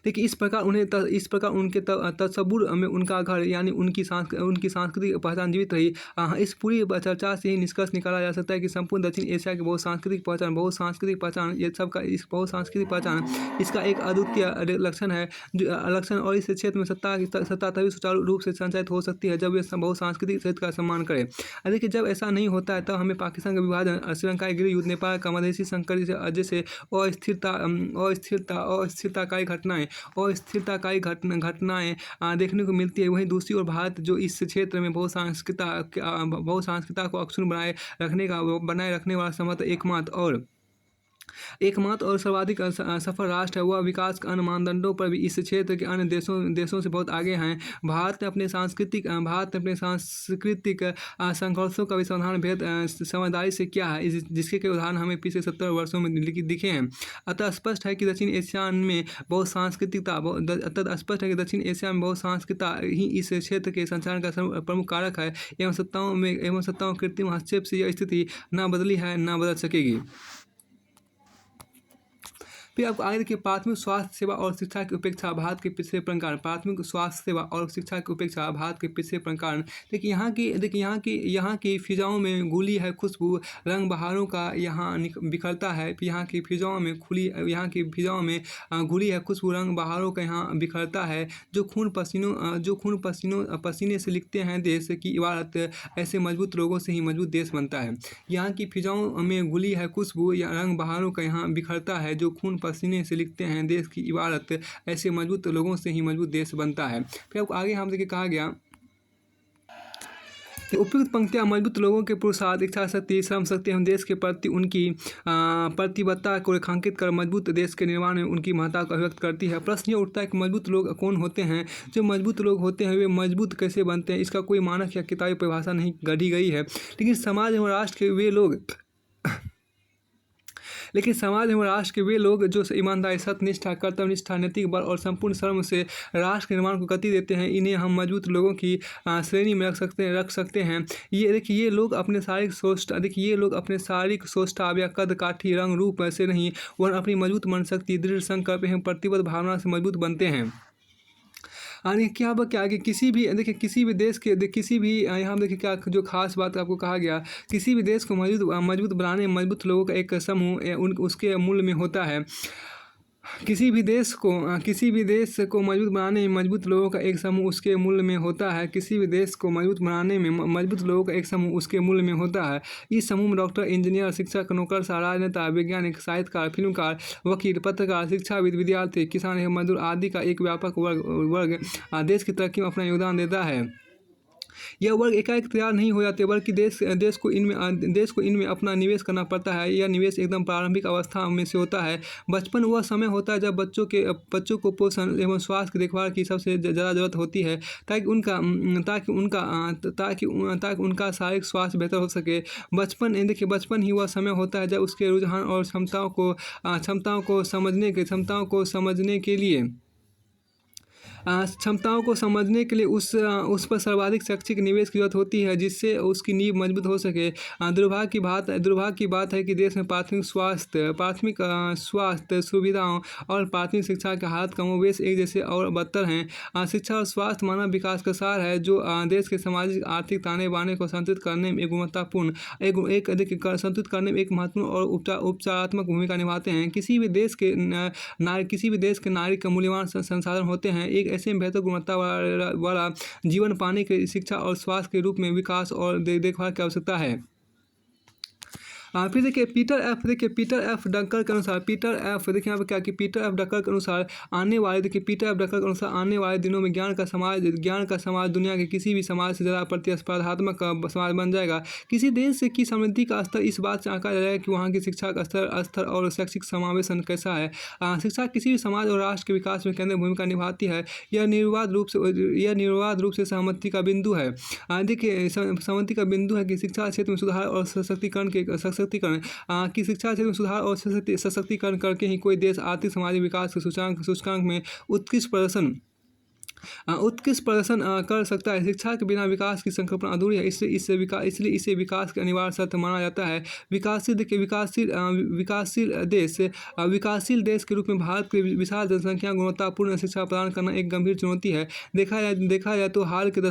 देखिए, इस प्रकार उनके तसव्वुर में उनका घर यानी उनकी सांस्कृतिक पहचान जीवित रही। इस पूरी चर्चा से ही निष्कर्ष निकाला जा सकता है कि संपूर्ण दक्षिण एशिया की बहुसांस्कृतिक पहचान इसका एक अद्वितीय लक्षण है और इस क्षेत्र में सत्ता तभी सुचारू रूप से संचालित हो सकती है जब वे बहुसांस्कृतिक क्षेत्र का सम्मान करें। देखिए, जब ऐसा नहीं होता है तब हमें पाकिस्तान का विभाजन, श्रीलंकाई गृहयुद्ध, नेपाल का मधेसी संकट जैसे अस्थिरताकारी घटनाएं देखने को मिलती है। वहीं दूसरी ओर भारत जो इस क्षेत्र में बहुसांस्कृतिकता को अक्षुण्ण बनाए रखने वाला संभवतः एकमात्र और सर्वाधिक सफल राष्ट्र है, वह विकास के अन्य मानदंडों पर भी इस क्षेत्र के अन्य देशों से बहुत आगे हैं। भारत ने अपने सांस्कृतिक संघर्षों का भी समाधान समझदारी से किया है, जिसके कई उदाहरण हमें पिछले 70 वर्षों में दिखे हैं। अतः स्पष्ट है कि दक्षिण एशिया में बहुसांस्कृतिकता ही इस क्षेत्र के संचालन का प्रमुख कारक है एवं सत्ताओं कृत्रिम हस्तक्षेप से यह स्थिति न बदली है न बदल सकेगी। फिर आपको आगे देखिए, प्राथमिक स्वास्थ्य सेवा और शिक्षा की उपेक्षा भारत के पिछले प्रकरण। प्राथमिक स्वास्थ्य सेवा और शिक्षा की उपेक्षा भारत के पिछले प्रकरण। देखिए, यहाँ की फिजाओं में घुली है खुशबू रंग बहारों का यहाँ बिखरता है। यहाँ की फिजाओं में घुली है खुशबू रंग बहारों का यहाँ बिखरता है। जो खून पसीने से लिखते हैं देश की इबारत, ऐसे मजबूत लोगों से ही मजबूत देश बनता है। यहाँ की फिजाओं में घुली है खुशबू रंग बहारों का यहाँ बिखरता है। जो खून पसीने से लिखते हैं देश की इबारत, ऐसे मजबूत लोगों से ही मजबूत देश बनता है। फिर आपको आगे हम देखिए कहा गया उपयुक्त पंक्तियाँ मजबूत लोगों के पुरुषार्थ, इच्छा शक्ति, श्रम शक्ति एवं देश के प्रति उनकी प्रतिबद्धता को रेखांकित कर मजबूत देश के निर्माण में उनकी महत्ता को अभिव्यक्त करती है। प्रश्न ये उठता है कि मजबूत लोग कौन होते हैं? जो मजबूत लोग होते हैं वे मजबूत कैसे बनते हैं? इसका कोई मानक या किताबी परिभाषा नहीं गढ़ी गई है, लेकिन समाज एवं राष्ट्र के वे लोग जो ईमानदारी, सत्यनिष्ठा, कर्तव्यनिष्ठा, नैतिक बल और संपूर्ण श्रम से राष्ट्र के निर्माण को गति देते हैं, इन्हें हम मजबूत लोगों की श्रेणी में रख सकते हैं। ये लोग अपने शारीरिक सोचताव या कद काठी, रंग रूप से नहीं, वरन अपनी मजबूत मन शक्ति, दृढ़ संकल्प एवं प्रतिबद्ध भावना से मजबूत बनते हैं। यानी क्या कि किसी भी देश के यहाँ देखिए क्या जो खास बात आपको कहा गया, किसी भी देश को मजबूत बनाने में मजबूत लोगों का एक समूह उसके मूल में होता है। किसी भी देश को मजबूत बनाने में मजबूत लोगों का एक समूह उसके मूल में होता है। किसी भी देश को मजबूत बनाने में मजबूत लोगों का एक समूह उसके मूल में होता है। इस समूह में डॉक्टर, इंजीनियर, शिक्षक, नौकरशाह, राजनेता, वैज्ञानिक, साहित्यकार, फिल्मकार, वकील, पत्रकार, शिक्षाविद, विद्यार्थी, किसान एवं मजदूर आदि का एक व्यापक वर्ग देश की तरक्की में अपना योगदान देता है। यह वर्ग एकाएक तैयार नहीं हो जाते, बल्कि देश को इनमें अपना निवेश करना पड़ता है। यह निवेश एकदम प्रारंभिक अवस्था में से होता है। बचपन वह समय होता है जब बच्चों को पोषण एवं स्वास्थ्य की देखभाल की सबसे ज़्यादा जरूरत होती है, ताकि उनका शारीरिक स्वास्थ्य बेहतर हो सके। बचपन ही वह समय होता है जब उसके रुझान और क्षमताओं को समझने के लिए उस पर सर्वाधिक शैक्षिक निवेश की जरूरत होती है, जिससे उसकी नींव मजबूत हो सके। दुर्भाग्य की बात है कि देश में प्राथमिक स्वास्थ्य सुविधाओं और प्राथमिक शिक्षा की हालत कमोबेश एक जैसे और बदतर हैं। शिक्षा और स्वास्थ्य मानव विकास का सार है, जो देश के सामाजिक आर्थिक ताने बाने को संतुलित करने में एक महत्वपूर्ण और उपचारात्मक भूमिका निभाते हैं। किसी भी देश के नागरिक का मूल्यवान संसाधन होते हैं। एक ऐसे बेहतर गुणवत्ता वाला जीवन पाने के शिक्षा और स्वास्थ्य के रूप में विकास और देखभाल की आवश्यकता है। फिर देखिए पीटर एफ डकर के अनुसार यहाँ पर क्या कि पीटर एफ डकर के अनुसार आने वाले दिनों में ज्ञान का समाज दुनिया के किसी भी समाज से ज़्यादा प्रतिस्पर्धात्मक समाज बन जाएगा। किसी देश की समृद्धि का स्तर इस बात से आंका जाएगा कि वहाँ की शिक्षा का स्तर और शैक्षिक समावेशन कैसा है। शिक्षा किसी भी समाज और राष्ट्र के विकास में केंद्रीय भूमिका निभाती है। यह निर्विवाद रूप से सहमति का बिंदु है। देखिए सहमति का बिंदु है कि शिक्षा क्षेत्र में सुधार और सशक्तिकरण की शिक्षा क्षेत्र में सुधार और सशक्तिकरण करके ही कोई देश आर्थिक सामाजिक विकास के सूचकांक में उत्कृष्ट प्रदर्शन कर सकता है। शिक्षा के बिना विकास की संकल्पना अधूरी है, इसलिए इसे विकास का अनिवार्य शर्त माना जाता है। विकासशील देश के रूप में भारत की विशाल जनसंख्या गुणवत्तापूर्ण शिक्षा प्रदान करना एक गंभीर चुनौती है। देखा जाए तो हाल के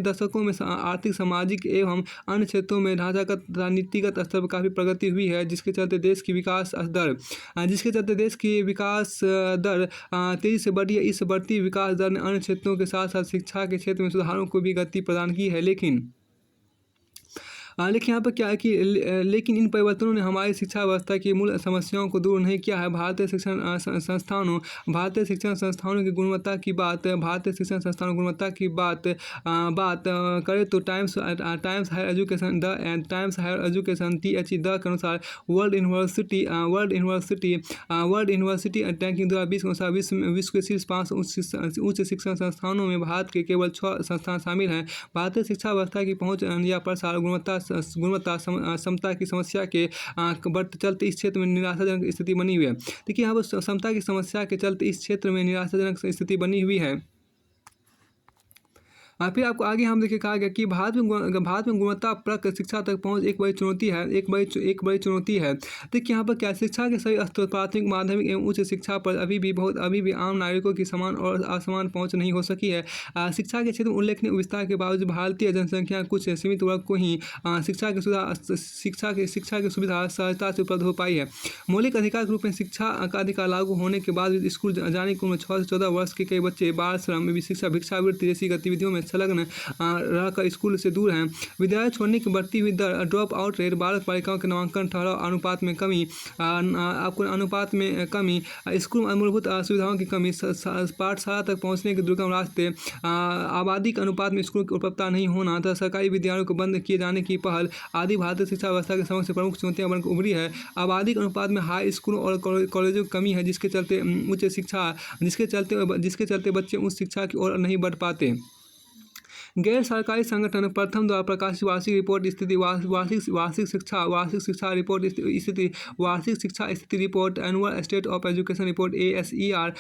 दशकों में आर्थिक, सामाजिक एवं अन्य क्षेत्रों में ढांचागत नीतिगत स्तर पर काफ़ी प्रगति हुई है, जिसके चलते देश की विकास दर तेजी से बढ़ी है। इस बढ़ती विकास दर ने अन्य क्षेत्रों के साथ साथ शिक्षा के क्षेत्र में सुधारों को भी गति प्रदान की है, लेकिन यहाँ पर क्या है कि लेकिन इन परिवर्तनों ने हमारी शिक्षा व्यवस्था की मूल समस्याओं को दूर नहीं किया है। भारतीय शिक्षण संस्थानों की गुणवत्ता की बात करें तो टाइम्स हायर एजुकेशन THE के अनुसार वर्ल्ड यूनिवर्सिटी रैंकिंग 2020 के अनुसार विश्व के शीर्ष 5 उच्च शिक्षण संस्थानों में भारत के केवल 6 संस्थान शामिल हैं। भारतीय शिक्षा व्यवस्था की पहुँच या प्रसार, समता की समस्या के बढ़ते चलते इस क्षेत्र में निराशाजनक स्थिति बनी हुई है। देखिए यहाँ पर समता की समस्या के चलते इस क्षेत्र में निराशाजनक स्थिति बनी हुई है। फिर आपको आगे हम देखिए कहा गया कि भारत में गुणवत्तापरक शिक्षा तक पहुंच एक बड़ी चुनौती है। देखिए यहाँ पर क्या शिक्षा के सभी स्तर, प्राथमिक, माध्यमिक एवं उच्च शिक्षा पर अभी भी आम नागरिकों की समान और असमान पहुंच नहीं हो सकी है। शिक्षा के क्षेत्र में उल्लेखनीय विस्तार के बावजूद भारतीय जनसंख्या कुछ सीमित वर्ग को ही शिक्षा की सुविधा सहजता से उपलब्ध हो पाई है। मौलिक अधिकार के रूप में शिक्षा का अधिकार लागू होने के बाद स्कूल जाने की उम्र 6 से 14 वर्ष के कई बच्चे बाल श्रम, भिक्षावृत्ति जैसी गतिविधियों में संलग्न रहकर स्कूल से दूर हैं। विद्यालय छोड़ने की बढ़ती हुई दर, ड्रॉप आउट रेट, बालक बालिकाओं के नामांकन ठहराव अनुपात में कमी, आपको अनुपात में कमी, स्कूल में मूलभूत सुविधाओं की कमी, पाठशाला तक पहुंचने के दुर्गम रास्ते, आबादी के अनुपात में स्कूल की उपलब्धता नहीं होना तथा सरकारी विद्यालयों को बंद किए जाने की पहल आदि भारतीय शिक्षा व्यवस्था के समक्ष प्रमुख चुनौतियां बनकर उभरी है। आबादी के अनुपात में हाई स्कूलों और कॉलेजों की कमी है, जिसके चलते बच्चे उच्च शिक्षा की ओर नहीं बढ़ पाते। गैर सरकारी संगठन प्रथम द्वारा प्रकाशित वार्षिक रिपोर्ट स्थिति वार्षिक शिक्षा स्थिति report, annual state of education report ASER,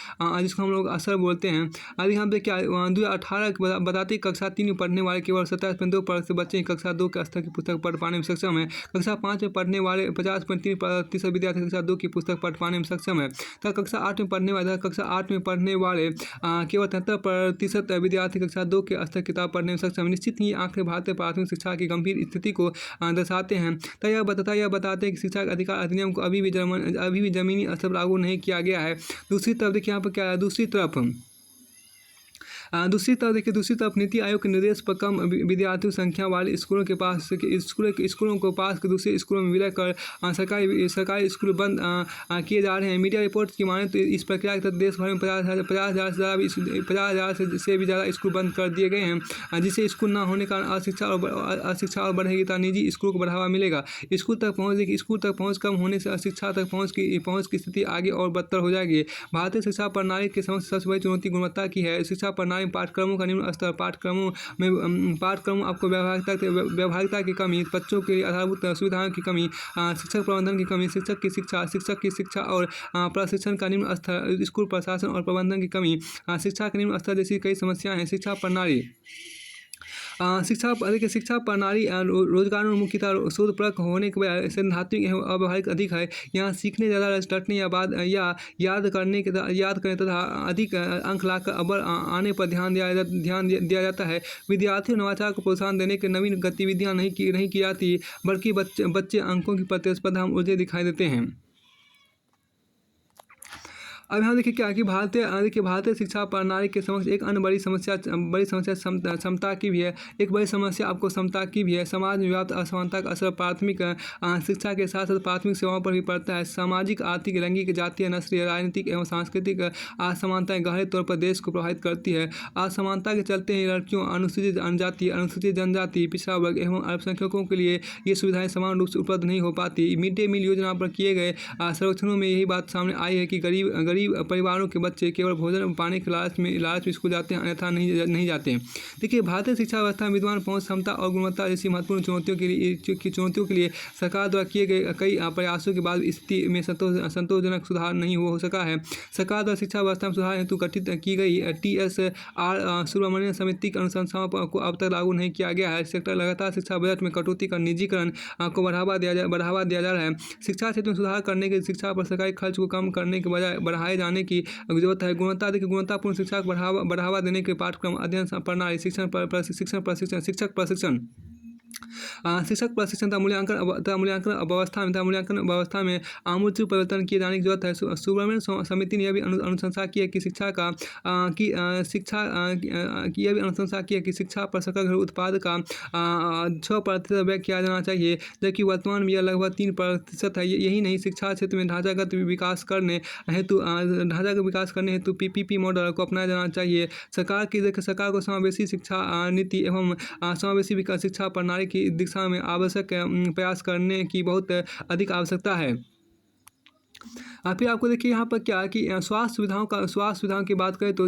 जिसको हम लोग असर बोलते हैं। अभी यहाँ पे क्या 2018 बताती कक्षा 3 में पढ़ने वाले केवल 17.2% बच्चे कक्षा 2 के स्तर की पुस्तक पढ़ पाने में सक्षम है। कक्षा 5 में पढ़ने वाले 50.3% विद्यार्थी कक्षा 2 की पुस्तक पढ़ पाने में सक्षम है तथा कक्षा 8 में पढ़ने वाले केवल 73% विद्यार्थी कक्षा 2 के स्तर किताब पढ़ने में सक्षम। निश्चित ही आंकड़े भारतीय प्राथमिक शिक्षा की गंभीर स्थिति को दर्शाते हैं तथा यह बताते हैं कि शिक्षा के अधिकार अधिनियम को अभी भी जमीनी स्तर पर लागू नहीं किया गया है। दूसरी तरफ देखिए यहाँ पर क्या है, दूसरी तरफ नीति आयोग के निर्देश पर कम विद्यार्थियों संख्या वाले स्कूलों को पास के दूसरे स्कूलों में विलय कर सरकारी स्कूल बंद किए जा रहे हैं। मीडिया रिपोर्ट्स की माने तो इस प्रक्रिया के तहत देश भर में 50,000 से भी ज़्यादा स्कूल बंद कर दिए गए हैं, जिससे स्कूल न होने का अशिक्षा और बढ़ेगी तथा निजी स्कूल को बढ़ावा मिलेगा। स्कूल तक पहुँच कम होने से अशिक्षा तक पहुँच की स्थिति आगे और बदतर हो जाएगी। भारतीय शिक्षा प्रणाली के समक्ष सबसे बड़ी चुनौती गुणवत्ता की है। शिक्षा प्रणाली पाठ्यक्रमों का निम्न स्तर, पाठ्यक्रमों आपको व्यावहारिकता की कमी, बच्चों के लिए आधारभूत सुविधाओं की कमी, शिक्षक प्रबंधन की कमी, शिक्षक की शिक्षा और प्रशिक्षण का निम्न स्तर, स्कूल प्रशासन और प्रबंधन की कमी, शिक्षा का निम्न स्तर जैसी कई समस्याएं हैं। शिक्षा प्रणाली रोजगारोन्मुखीता शोधपरक होने के बजाय सैद्धांतिक एवं अव्यावहारिक अधिक है। यहाँ सीखने ज़्यादा रटने या याद करने तथा अधिक अंक लाकर अव्वल आने पर ध्यान दिया जाता है। विद्यार्थियों नवाचार को प्रोत्साहन देने के नवीन गतिविधियाँ नहीं की जाती, बल्कि बच्चे अंकों की प्रतिस्पर्धा में उलझे दिखाई देते हैं। अब यहाँ देखिए क्या कि भारतीय शिक्षा प्रणाली के समक्ष एक अन्य बड़ी समस्या क्षमता की भी है। एक बड़ी समस्या आपको क्षमता की भी है। समाज में व्याप्त असमानता का असर प्राथमिक शिक्षा के साथ साथ प्राथमिक सेवाओं पर भी पड़ता है। सामाजिक, आर्थिक, लैंगिक, जातीय, नस्लीय, राजनीतिक एवं सांस्कृतिक असमानताएं गहरे तौर पर देश को प्रभावित करती है। असमानता के चलते ही लड़कियों, अनुसूचित जनजाति, अनुसूचित जनजाति, पिछड़ा वर्ग एवं अल्पसंख्यकों के लिए ये सुविधाएं समान रूप से उपलब्ध नहीं हो पाती। मिड डे मील योजना पर किए गए सर्वेक्षणों में यही बात सामने आई है कि गरीब परिवारों के बच्चे केवल भोजन पाने के लालच में स्कूल जाते हैं, अन्यथा नहीं जाते। देखिए भारतीय शिक्षा व्यवस्था में विद्वान पहुंच, क्षमता और गुणवत्ता जैसी महत्वपूर्ण चुनौतियों के लिए सरकार द्वारा किए गए कई प्रयासों के बाद स्थिति में संतोषजनक सुधार नहीं हो सका है। सरकार द्वारा शिक्षा व्यवस्था में सुधार हेतु गठित की गई TSR सुब्रमण्यम समिति की अनुशंसाओं को अब तक लागू नहीं किया गया है। सेक्टर लगातार शिक्षा बजट में कटौती कर निजीकरण को बढ़ावा दिया जा रहा है। शिक्षा क्षेत्र में सुधार करने के शिक्षा पर सरकारी खर्च को कम करने के बजाय बढ़ाए जाने की जरूरत है। गुणवत्तापूर्ण शिक्षा को बढ़ावा देने के पाठ्यक्रम, अध्ययन प्रणाली, शिक्षक प्रशिक्षण तथा मूल्यांकन व्यवस्था में आमूल परिवर्तन किए जाने की जरूरत है। सुब्रमण्यम समिति ने यह भी अनुशंसा की है कि शिक्षा पर सकल घरेलू उत्पाद का 6% व्यय किया जाना चाहिए, जबकि वर्तमान में यह लगभग 3% है। यही नहीं, शिक्षा क्षेत्र में ढांचागत विकास करने हेतु PPP मॉडल को अपनाया जाना चाहिए। सरकार को समावेशी शिक्षा नीति एवं समावेशी विकास शिक्षा प्रणाली की दिशा में आवश्यक प्रयास करने की बहुत अधिक आवश्यकता है। फिर आपको देखिए यहाँ पर क्या कि स्वास्थ्य सुविधाओं की बात करें तो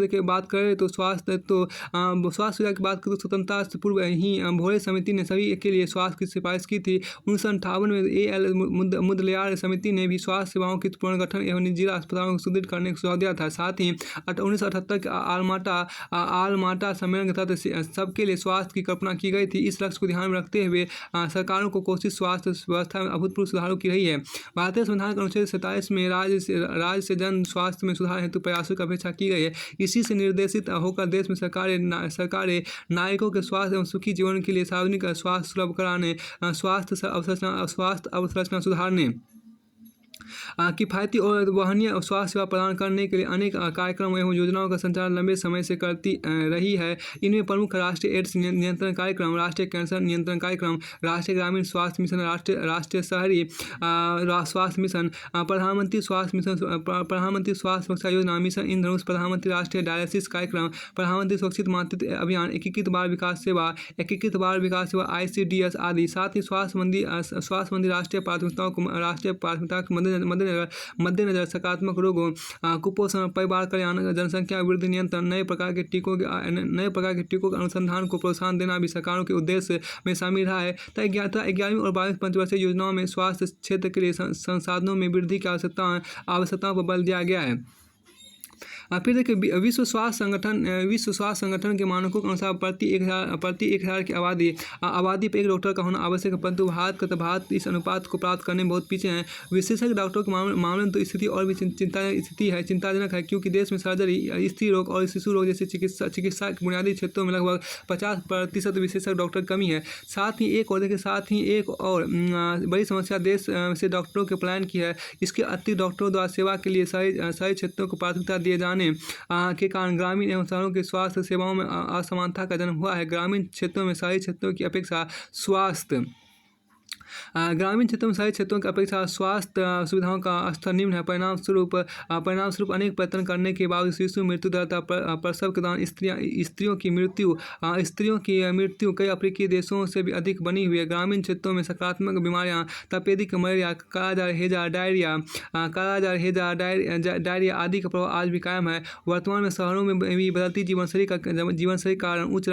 स्वास्थ्य सुविधा की बात करें तो स्वतंत्रता से पूर्व ही भोरे समिति ने सभी के लिए स्वास्थ्य की सिफारिश की थी। 1958 में AL मुदलियार समिति ने भी स्वास्थ्य सेवाओं के पुनर्गठन एवं जिला अस्पतालों को सुदृढ़ करने का सुझाव दिया था। साथ ही 1978 के आलमाटा सम्मेलन के तहत सबके लिए स्वास्थ्य की कल्पना की गई थी। इस लक्ष्य को ध्यान में रखते हुए सरकारों को कोशिश स्वास्थ्य व्यवस्था में अभूतपूर्व सुधारों की रही है। भारतीय संविधान के अनुच्छेद 27 में राज्य से जन स्वास्थ्य में सुधार हेतु प्रयासों की अपेक्षा की गई है। इसी से निर्देशित होकर देश में सरकारें नागरिकों के स्वास्थ्य एवं सुखी जीवन के लिए सार्वजनिक स्वास्थ्य सुलभ कराने, स्वास्थ्य अवसंरचना सुधारने किफ़ायती और वहनीय स्वास्थ्य सेवा प्रदान करने के लिए अनेक कार्यक्रम एवं योजनाओं का संचालन लंबे समय से करती रही है। इनमें प्रमुख राष्ट्रीय एड्स नियंत्रण कार्यक्रम, राष्ट्रीय कैंसर नियंत्रण कार्यक्रम, राष्ट्रीय ग्रामीण स्वास्थ्य मिशन, राष्ट्रीय शहरी स्वास्थ्य मिशन, प्रधानमंत्री स्वास्थ्य मिशन, प्रधानमंत्री स्वास्थ्य सुरक्षा योजना, मिशन इंद्रधनुष, प्रधानमंत्री राष्ट्रीय डायलिसिस कार्यक्रम, प्रधानमंत्री सुरक्षित मातृत्व अभियान, एकीकृत बाल विकास सेवा, ICDS आदि। साथ ही स्वास्थ्य संबंधी राष्ट्रीय प्राथमिकताओं के मद्देनजर सकारात्मक रोगों, कुपोषण, परिवार कल्याण, जनसंख्या वृद्धि नियंत्रण, नए प्रकार के टीकों के अनुसंधान को प्रोत्साहन देना भी सरकारों के उद्देश्य में शामिल रहा है। 11वीं और 12वीं पंचवर्षीय योजनाओं में स्वास्थ्य क्षेत्र के लिए संसाधनों में वृद्धि की आवश्यकताओं पर बल दिया गया है। फिर देखिए, विश्व स्वास्थ्य संगठन के मानकों के अनुसार प्रति 1,000 की आबादी पर एक डॉक्टर का होना आवश्यक है, परंतु भारत इस अनुपात को प्राप्त करने में बहुत पीछे हैं। विशेषज्ञ डॉक्टरों के मामले में तो स्थिति और भी चिंताजनक है, क्योंकि देश में सर्जरी, स्त्री रोग और शिशु रोग जैसे चिकित्सा के बुनियादी क्षेत्रों में लगभग 50% विशेषज्ञ डॉक्टर की कमी है। साथ ही एक और बड़ी समस्या देश से डॉक्टरों के पलायन की है। इसके अतिरिक्त डॉक्टरों द्वारा सेवा के लिए शहरी क्षेत्रों को प्राथमिकता दिए जाने के कारण ग्रामीण एवं शहरों की स्वास्थ्य सेवाओं में असमानता का जन्म हुआ है। ग्रामीण क्षेत्रों में शहरी क्षेत्रों की अपेक्षा स्वास्थ्य सुविधाओं का स्तर निम्न है। परिणाम स्वरूप अनेक प्रयत्न करने के बावजूद शिशु मृत्यु दर तथा प्रसव के दौरान स्त्रियों की मृत्यु कई अफ्रीकी देशों से भी अधिक बनी हुई है। ग्रामीण क्षेत्रों में सकारात्मक बीमारियां तपेदिक, मलेरिया, कालाजार, हैजा, डायरिया आदि का प्रभाव आज भी कायम है। वर्तमान में शहरों में भी बदलती जीवनशैली के कारण उच्च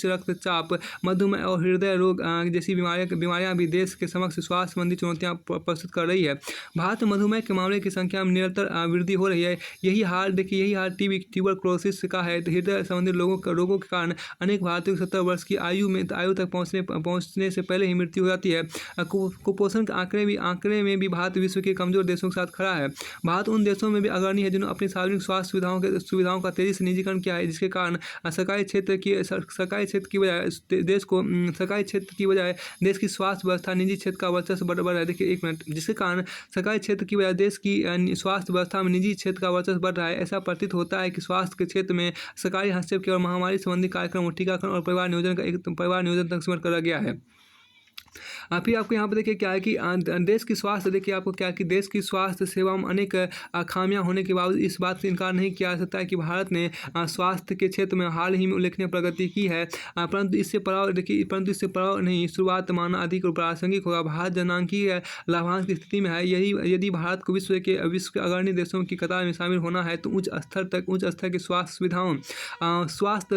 रक्तचाप, मधुमेह और हृदय रोग जैसी बीमारियां भी देश के समक्ष स्वास्थ्य संबंधी चुनौतियां प्रस्तुत कर रही है। भारत में मधुमेह के मामले की संख्या में निरंतर वृद्धि हो रही है। यही हाल ट्यूबरक्लोसिस का है। हृदय संबंधी रोगों के कारण अनेक भारतीयों की 70 वर्ष की आयु तक पहुंचने से पहले ही मृत्यु हो जाती है। कुपोषण के आंकड़े में भी भारत विश्व के कमजोर देशों के साथ खड़ा है। भारत उन देशों में भी अग्रणी है जिन्होंने अपनी सार्वजनिक स्वास्थ्य सुविधाओं का तेजी से निजीकरण किया है, जिसके कारण सरकारी क्षेत्र की बजाय देश की स्वास्थ्य व्यवस्था निजी क्षेत्र का वर्चस्व बढ़ रहा है। देखिए, एक मिनट, जिसके कारण सरकारी क्षेत्र की बजाय देश की स्वास्थ्य व्यवस्था में निजी क्षेत्र का वर्चस्व बढ़ रहा है। ऐसा प्रतीत होता है कि स्वास्थ्य के क्षेत्र में सरकारी हस्तक्षेप केवल महामारी संबंधी कार्यक्रम, टीकाकरण और परिवार नियोजन तक सीमित करा गया है। फिर आपको यहाँ पर देखिए क्या है कि देश की स्वास्थ्य, देखिए आपको क्या है कि देश की स्वास्थ्य सेवा में अनेक खामियां होने के बावजूद इस बात से इनकार नहीं किया जा सकता है कि भारत ने स्वास्थ्य के क्षेत्र में हाल ही में उल्लेखनीय प्रगति की है। परंतु इससे पड़ाव नहीं, शुरुआत मानना अधिक प्रासंगिक होगा। भारत जनसांख्यिकीय लाभांश की स्थिति में है। यदि भारत को विश्व के अग्रणी देशों की कतार में शामिल होना है तो उच्च स्तर की स्वास्थ्य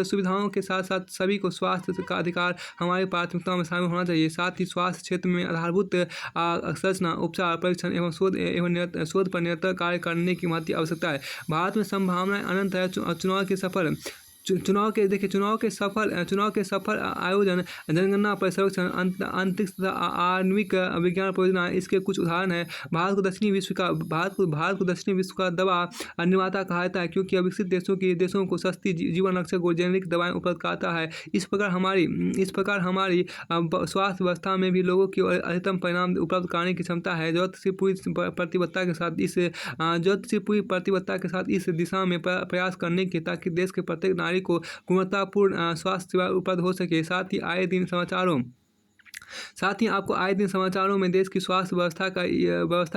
सुविधाओं के साथ साथ सभी को स्वास्थ्य का अधिकार हमारी प्राथमिकताओं में शामिल होना चाहिए। साथ ही स्वास्थ्य क्षेत्र में आधारभूत संरचना, उपचार, परीक्षण एवं शोध पर निरंतर कार्य करने की महत्वपूर्ण आवश्यकता है। भारत में संभावनाएं अनंत है। चुनाव के सफल आयोजन, जनगणना पर सर्वेक्षण, अंतरिक्ष तथा आणविक विज्ञान परियोजना इसके कुछ उदाहरण हैं। भारत को दक्षिणी विश्व का दवा निर्माता कहा जाता है, क्योंकि विकसित देशों को सस्ती जीवन रक्षक और जेनेरिक दवाएं उपलब्ध कराता है। इस प्रकार हमारी स्वास्थ्य व्यवस्था में भी लोगों की अधिकतम परिणाम उपलब्ध कराने की क्षमता है। जरूरत से पूरी प्रतिबद्धता के साथ इस दिशा में प्रयास करने की, ताकि देश के प्रत्येक नागरिक को गुणवत्तापूर्ण स्वास्थ्य सेवा उपलब्ध हो सके। साथ ही आपको आए दिन समाचारों में देश की स्वास्थ्य व्यवस्था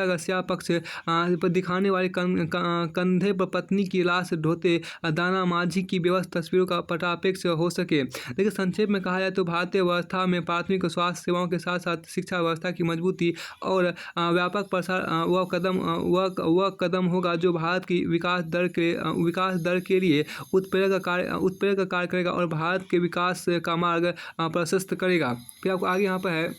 का स्या पक्ष पर दिखाने वाले कंधे पर पत्नी की लाश ढोते दाना माझी की व्यवस्था तस्वीरों का पटापेक्ष हो सके। लेकिन संक्षेप में कहा जाए तो भारतीय व्यवस्था में प्राथमिक स्वास्थ्य सेवाओं के साथ साथ शिक्षा व्यवस्था की मजबूती और व्यापक प्रसार वह कदम होगा जो भारत की विकास दर के लिए उत्प्रेरक कार्य करेगा और भारत के विकास का मार्ग प्रशस्त करेगा। फिर आपको आगे यहाँ पर है